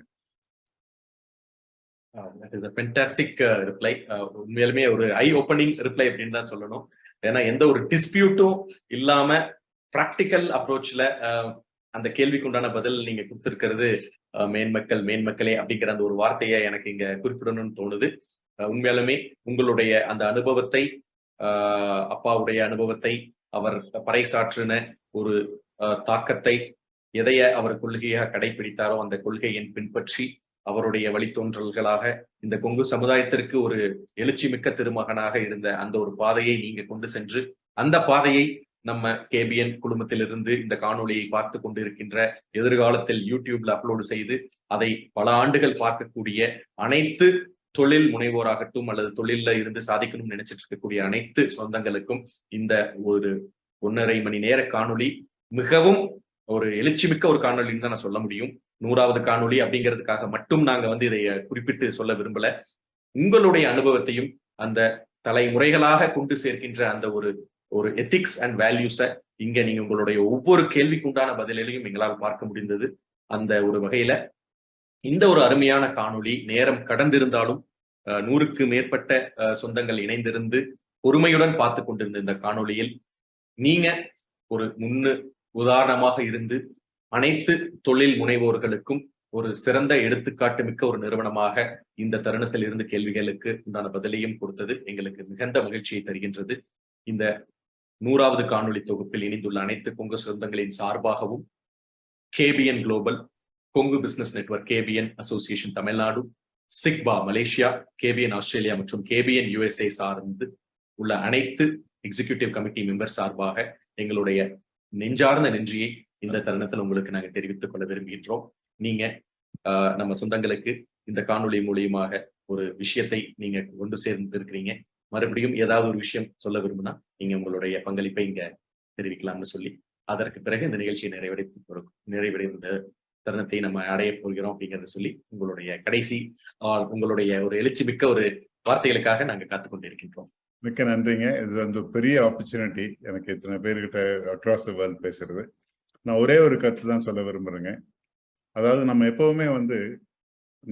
A: Fantastic reply. உண்மையிலுமே ஒரு ஐ ஓப்பனிங் ரிப்ளை அப்படின்னு தான் சொல்லணும். ஏன்னா எந்த ஒரு டிஸ்பியூட்டும் இல்லாம பிராக்டிக்கல் அப்ரோச்ல அந்த கேள்விக்கு உண்டான பதில் நீங்க கொடுத்திருக்கிறது மேன்மக்களே அப்படிங்கிற அந்த ஒரு வார்த்தையை எனக்கு இங்க குறிப்பிடணும்னு தோணுது. உண்மையாலுமே உங்களுடைய அந்த அனுபவத்தை, அப்பாவுடைய அனுபவத்தை, அவர் பறைசாற்றின ஒரு தாக்கத்தை, எதைய அவர் கொள்கையாக கடைபிடித்தாரோ அந்த கொள்கையின் பின்பற்றி அவருடைய வழித்தோன்றல்களாக இந்த கொங்கு சமுதாயத்திற்கு ஒரு எழுச்சி மிக்க திருமகனாக இருந்த அந்த ஒரு பாதையை நீங்க கொண்டு சென்று, அந்த பாதையை நம்ம கேபிஎன் குழுமத்திலிருந்து இந்த காணொலியை பார்த்து கொண்டிருக்கின்ற, எதிர்காலத்தில் யூடியூப்ல அப்லோடு செய்து அதை பல ஆண்டுகள் பார்க்கக்கூடிய அனைத்து தொழில் முனைவோராகட்டும் அல்லது தொழில இருந்து சாதிக்கணும்னு நினைச்சிட்டு இருக்கக்கூடிய அனைத்து சொந்தங்களுக்கும் இந்த ஒரு 1.5 மணி நேர காணொலி மிகவும் ஒரு எழுச்சி மிக்க ஒரு காணொலின்னு தான் நான் சொல்ல முடியும். 100வது காணொலி அப்படிங்கிறதுக்காக மட்டும் நாங்க வந்து இதை குறிப்பிட்டு சொல்ல விரும்பல. உங்களுடைய அனுபவத்தையும் அந்த தலைமுறைகளாக கொண்டு சேர்க்கின்ற அந்த ஒரு எத்திக்ஸ் அண்ட் வேல்யூஸை இங்க நீங்க உங்களுடைய ஒவ்வொரு கேள்விக்குண்டான பதிலையும் எங்களால் பார்க்க முடிந்தது. அந்த ஒரு வகையில இந்த ஒரு அருமையான காணொளி நேரம் கடந்திருந்தாலும் 100க்கு மேற்பட்ட சொந்தங்கள் இணைந்திருந்து பொறுமையுடன் பார்த்து கொண்டிருந்த இந்த காணொளியில் நீங்க ஒரு உதாரணமாக இருந்து அனைத்து தொழில் முனைவோர்களுக்கும் ஒரு சிறந்த எடுத்துக்காட்டு மிக்க ஒரு நிறுவனமாக இந்த தருணத்தில் இருந்து கேள்விகளுக்கு உண்டான பதிலையும் கொடுத்தது எங்களுக்கு மிகுந்த மகிழ்ச்சியை தருகின்றது. இந்த 100வது காணொளி தொகுப்பில் இணைந்துள்ள அனைத்து கொங்கு சொந்தங்களின் சார்பாகவும் KBN global, Kongu business network, KBN association Tamil Nadu, சிக்பா மலேசியா, கேபிஎன் ஆஸ்திரேலியா மற்றும் கேபிஎன் USA சார்ந்து உள்ள அனைத்து எக்ஸிகியூட்டிவ் கமிட்டி மெம்பர் சார்பாக எங்களுடைய நெஞ்சார்ந்த நன்றியை இந்த தருணத்தில் உங்களுக்கு நாங்கள் தெரிவித்துக் கொள்ள விரும்புகின்றோம். நீங்க நம்ம சொந்தங்களுக்கு இந்த காணொளி மூலியமாக ஒரு விஷயத்தை நீங்க கொண்டு சேர்ந்து இருக்கிறீங்க. மறுபடியும் ஏதாவது ஒரு விஷயம் சொல்ல விரும்புனா நீங்க உங்களுடைய பங்களிப்பை இங்க தெரிவிக்கலாம்னு சொல்லி, அதற்கு பிறகு இந்த நிகழ்ச்சியை நிறைவடைந்த தருணத்தை நம்ம அடைய போகிறோம் அப்படிங்கிறத சொல்லி உங்களுடைய கடைசி உங்களுடைய ஒரு எழுச்சி மிக்க ஒரு வார்த்தைகளுக்காக நாங்க காத்துக்கொண்டிருக்கின்றோம்.
C: மிக்க நன்றிங்க. இது வந்து பெரிய ஆப்பர்ச்சுனிட்டி எனக்கு இத்தனை பேர்கிட்ட அக்ராஸ் த வேர்ல்ட் பேசுறது. நான் ஒரே ஒரு கருத்து தான் சொல்ல விரும்புறேங்க. அதாவது நம்ம எப்பவுமே வந்து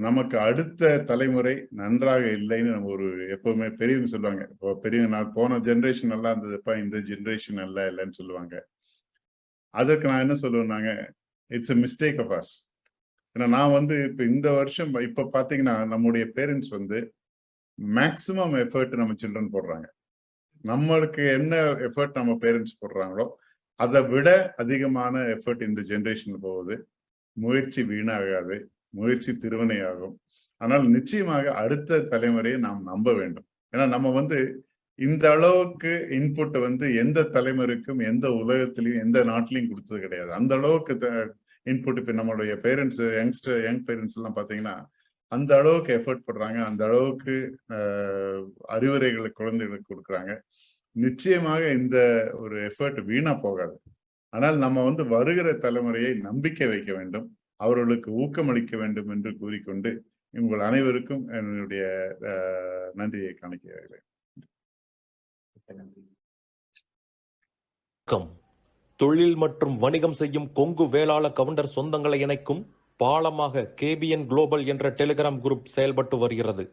C: நமக்கு அடுத்த தலைமுறை நன்றாக இல்லைன்னு நம்ம எப்பவுமே பெரியவங்க சொல்லுவாங்க. இப்போ பெரியவங்க, நான் போன ஜென்ரேஷன் நல்லா இருந்ததுப்பா, இந்த ஜென்ரேஷன் நல்லா இல்லைன்னு சொல்லுவாங்க. அதற்கு நான் என்ன சொல்லுவேன்னாங்க, it's a mistake of us. ஏன்னா நான் வந்து இப்போ இந்த வருஷம் இப்போ பார்த்தீங்கன்னா நம்முடைய பேரண்ட்ஸ் வந்து மேக்சிமம் எஃபர்ட் நம்ம சில்ட்ரன் போடுறாங்க. நம்மளுக்கு என்ன எஃபர்ட் நம்ம பேரண்ட்ஸ் போடுறாங்களோ அதை விட அதிகமான எஃபர்ட் இந்த ஜென்ரேஷன் போகுது. முயற்சி வீணாகாது, முயற்சி திருவினையாகும். ஆனால் நிச்சயமாக அடுத்த தலைமுறையை நாம் நம்ப வேண்டும். ஏன்னா நம்ம வந்து இந்த அளவுக்கு இன்புட் வந்து எந்த தலைமுறைக்கும் எந்த உலகத்திலையும் எந்த நாட்டிலையும் கொடுத்தது கிடையாது. அந்த அளவுக்கு இன்புட் இப்போ நம்மளுடைய பேரண்ட்ஸ், யங் பேரண்ட்ஸ் எல்லாம் பார்த்தீங்கன்னா அந்த அளவுக்கு எஃபர்ட் போடுறாங்க, அந்த அளவுக்கு அறிவுரைகளை குழந்தைகளுக்கு கொடுக்குறாங்க. நிச்சயமாக இந்த ஒரு எஃபர்ட் வீணா போகாது. ஆனால் நம்ம வந்து வருகிற தலைமுறையை நம்பிக்கை வைக்க வேண்டும், அவர்களுக்கு ஊக்கமளிக்க வேண்டும் என்று கூறிக்கொண்டு உங்கள் அனைவருக்கும் என்னுடைய நன்றியை காணிக்கிறேன்.
E: தொழில் மற்றும் வணிகம் செய்யும் கொங்கு வேளாள கவுண்டர் சொந்தங்களை இணைக்கும் பாலமாக கேபிஎன் குளோபல் என்ற டெலிகிராம் குரூப் செயல்பட்டு வருகிறது.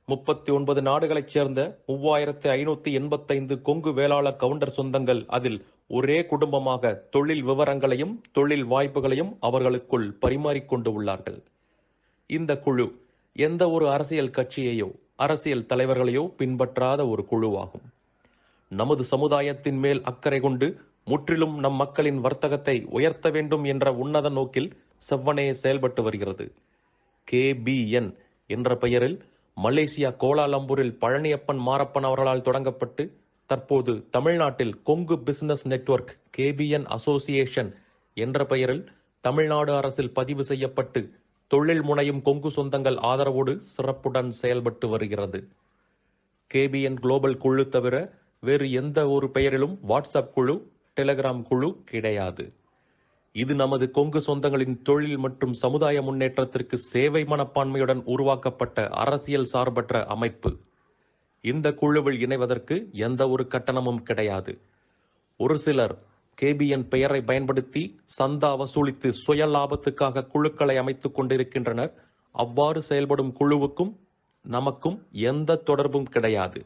E: 39 நாடுகளைச் சேர்ந்த 3585 கொங்கு வேளாள கவுண்டர் சொந்தங்கள் அதில் ஒரே குடும்பமாக தொழில் விவரங்களையும் தொழில் வாய்ப்புகளையும் அவர்களுக்குள் பரிமாறிக்கொண்டு உள்ளார்கள். இந்த குழு எந்த ஒரு அரசியல் கட்சியையோ அரசியல் தலைவர்களையோ பின்பற்றாத ஒரு குழுவாகும். நமது சமுதாயத்தின் மேல் அக்கறை கொண்டு முற்றிலும் நம் மக்களின் வர்த்தகத்தை உயர்த்த வேண்டும் என்ற உன்னத நோக்கில் செவ்வனே செயல்பட்டு வருகிறது. KBN என்ற பெயரில் மலேசியா கோலாலம்பூரில் பழனியப்பன் மாரப்பன் அவர்களால் தொடங்கப்பட்டு தற்போது தமிழ்நாட்டில் Kongu business network KBN association என்ற பெயரில் தமிழ்நாடு அரசில் பதிவு செய்யப்பட்டு தொழில் முனையும் கொங்கு சொந்தங்கள் ஆதரவோடு சிறப்புடன் செயல்பட்டு வருகிறது. KBN குளோபல் குழு தவிர வேறு எந்த ஒரு பெயரிலும் வாட்ஸ்அப் குழு, டெலிகிராம் குழு கிடையாது. இது நமது கொங்கு சொந்தங்களின் தொழில் மற்றும் சமுதாய முன்னேற்றத்திற்கு சேவை மனப்பான்மையுடன் உருவாக்கப்பட்ட அரசியல் சார்பற்ற அமைப்பு. இந்த குழுவில் இணைவதற்கு எந்த ஒரு கட்டணமும் கிடையாது. ஒரு சிலர் கேபிஎன் பெயரை பயன்படுத்தி சந்தா வசூலித்து சுய லாபத்துக்காக குழுக்களை அமைத்துக் கொண்டிருக்கின்றனர். அவ்வாறு செயல்படும் குழுவுக்கும் நமக்கும் எந்த தொடர்பும் கிடையாது.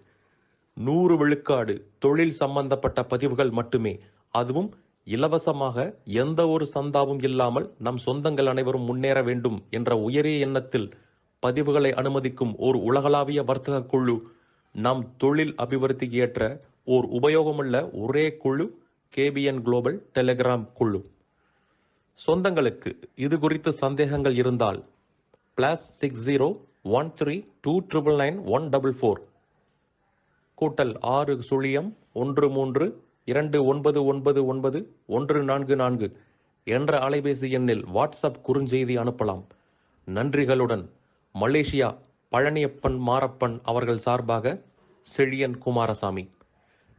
E: 100 விழுக்காடு தொழில் சம்பந்தப்பட்ட பதிவுகள் மட்டுமே, அதுவும் இலவசமாக, எந்த ஒரு சந்தாவும் இல்லாமல் நம் சொந்தங்கள் அனைவரும் முன்னேற வேண்டும் என்ற உயரிய எண்ணத்தில் பதிவுகளை அனுமதிக்கும் ஓர் உலகளாவிய வர்த்தக குழு, நம் தொழில் அபிவிருத்திக்கு ஏற்ற ஓர் உபயோகமுள்ள ஒரே குழு கேபிஎன் குளோபல் டெலிகிராம் குழு. சொந்தங்களுக்கு இது குறித்து சந்தேகங்கள் இருந்தால் +60 13299144 +6 13 2999144 என்ற அலைபேசி எண்ணில் வாட்ஸ்அப் குறுஞ்செய்தி அனுப்பலாம். நன்றிகளுடன் மலேசியா பழனியப்பன் மாரப்பன் அவர்கள் சார்பாக செழியன் குமாரசாமி.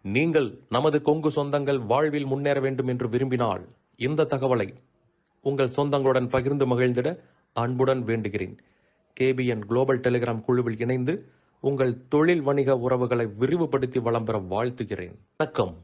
E: நீங்கள் நமது கொங்கு சொந்தங்கள் வாழ்வில் முன்னேற வேண்டும் என்று விரும்பினால் இந்த தகவலை உங்கள் சொந்தங்களுடன் பகிர்ந்து மகிழ்ந்திட அன்புடன் வேண்டுகிறேன். கேபிஎன் குளோபல் டெலிகிராம் குழுவில் இணைந்து உங்கள் தொழில் வணிக உறவுகளை விரிவுபடுத்தி வளம் பெற வாழ்த்துகிறேன். வணக்கம்.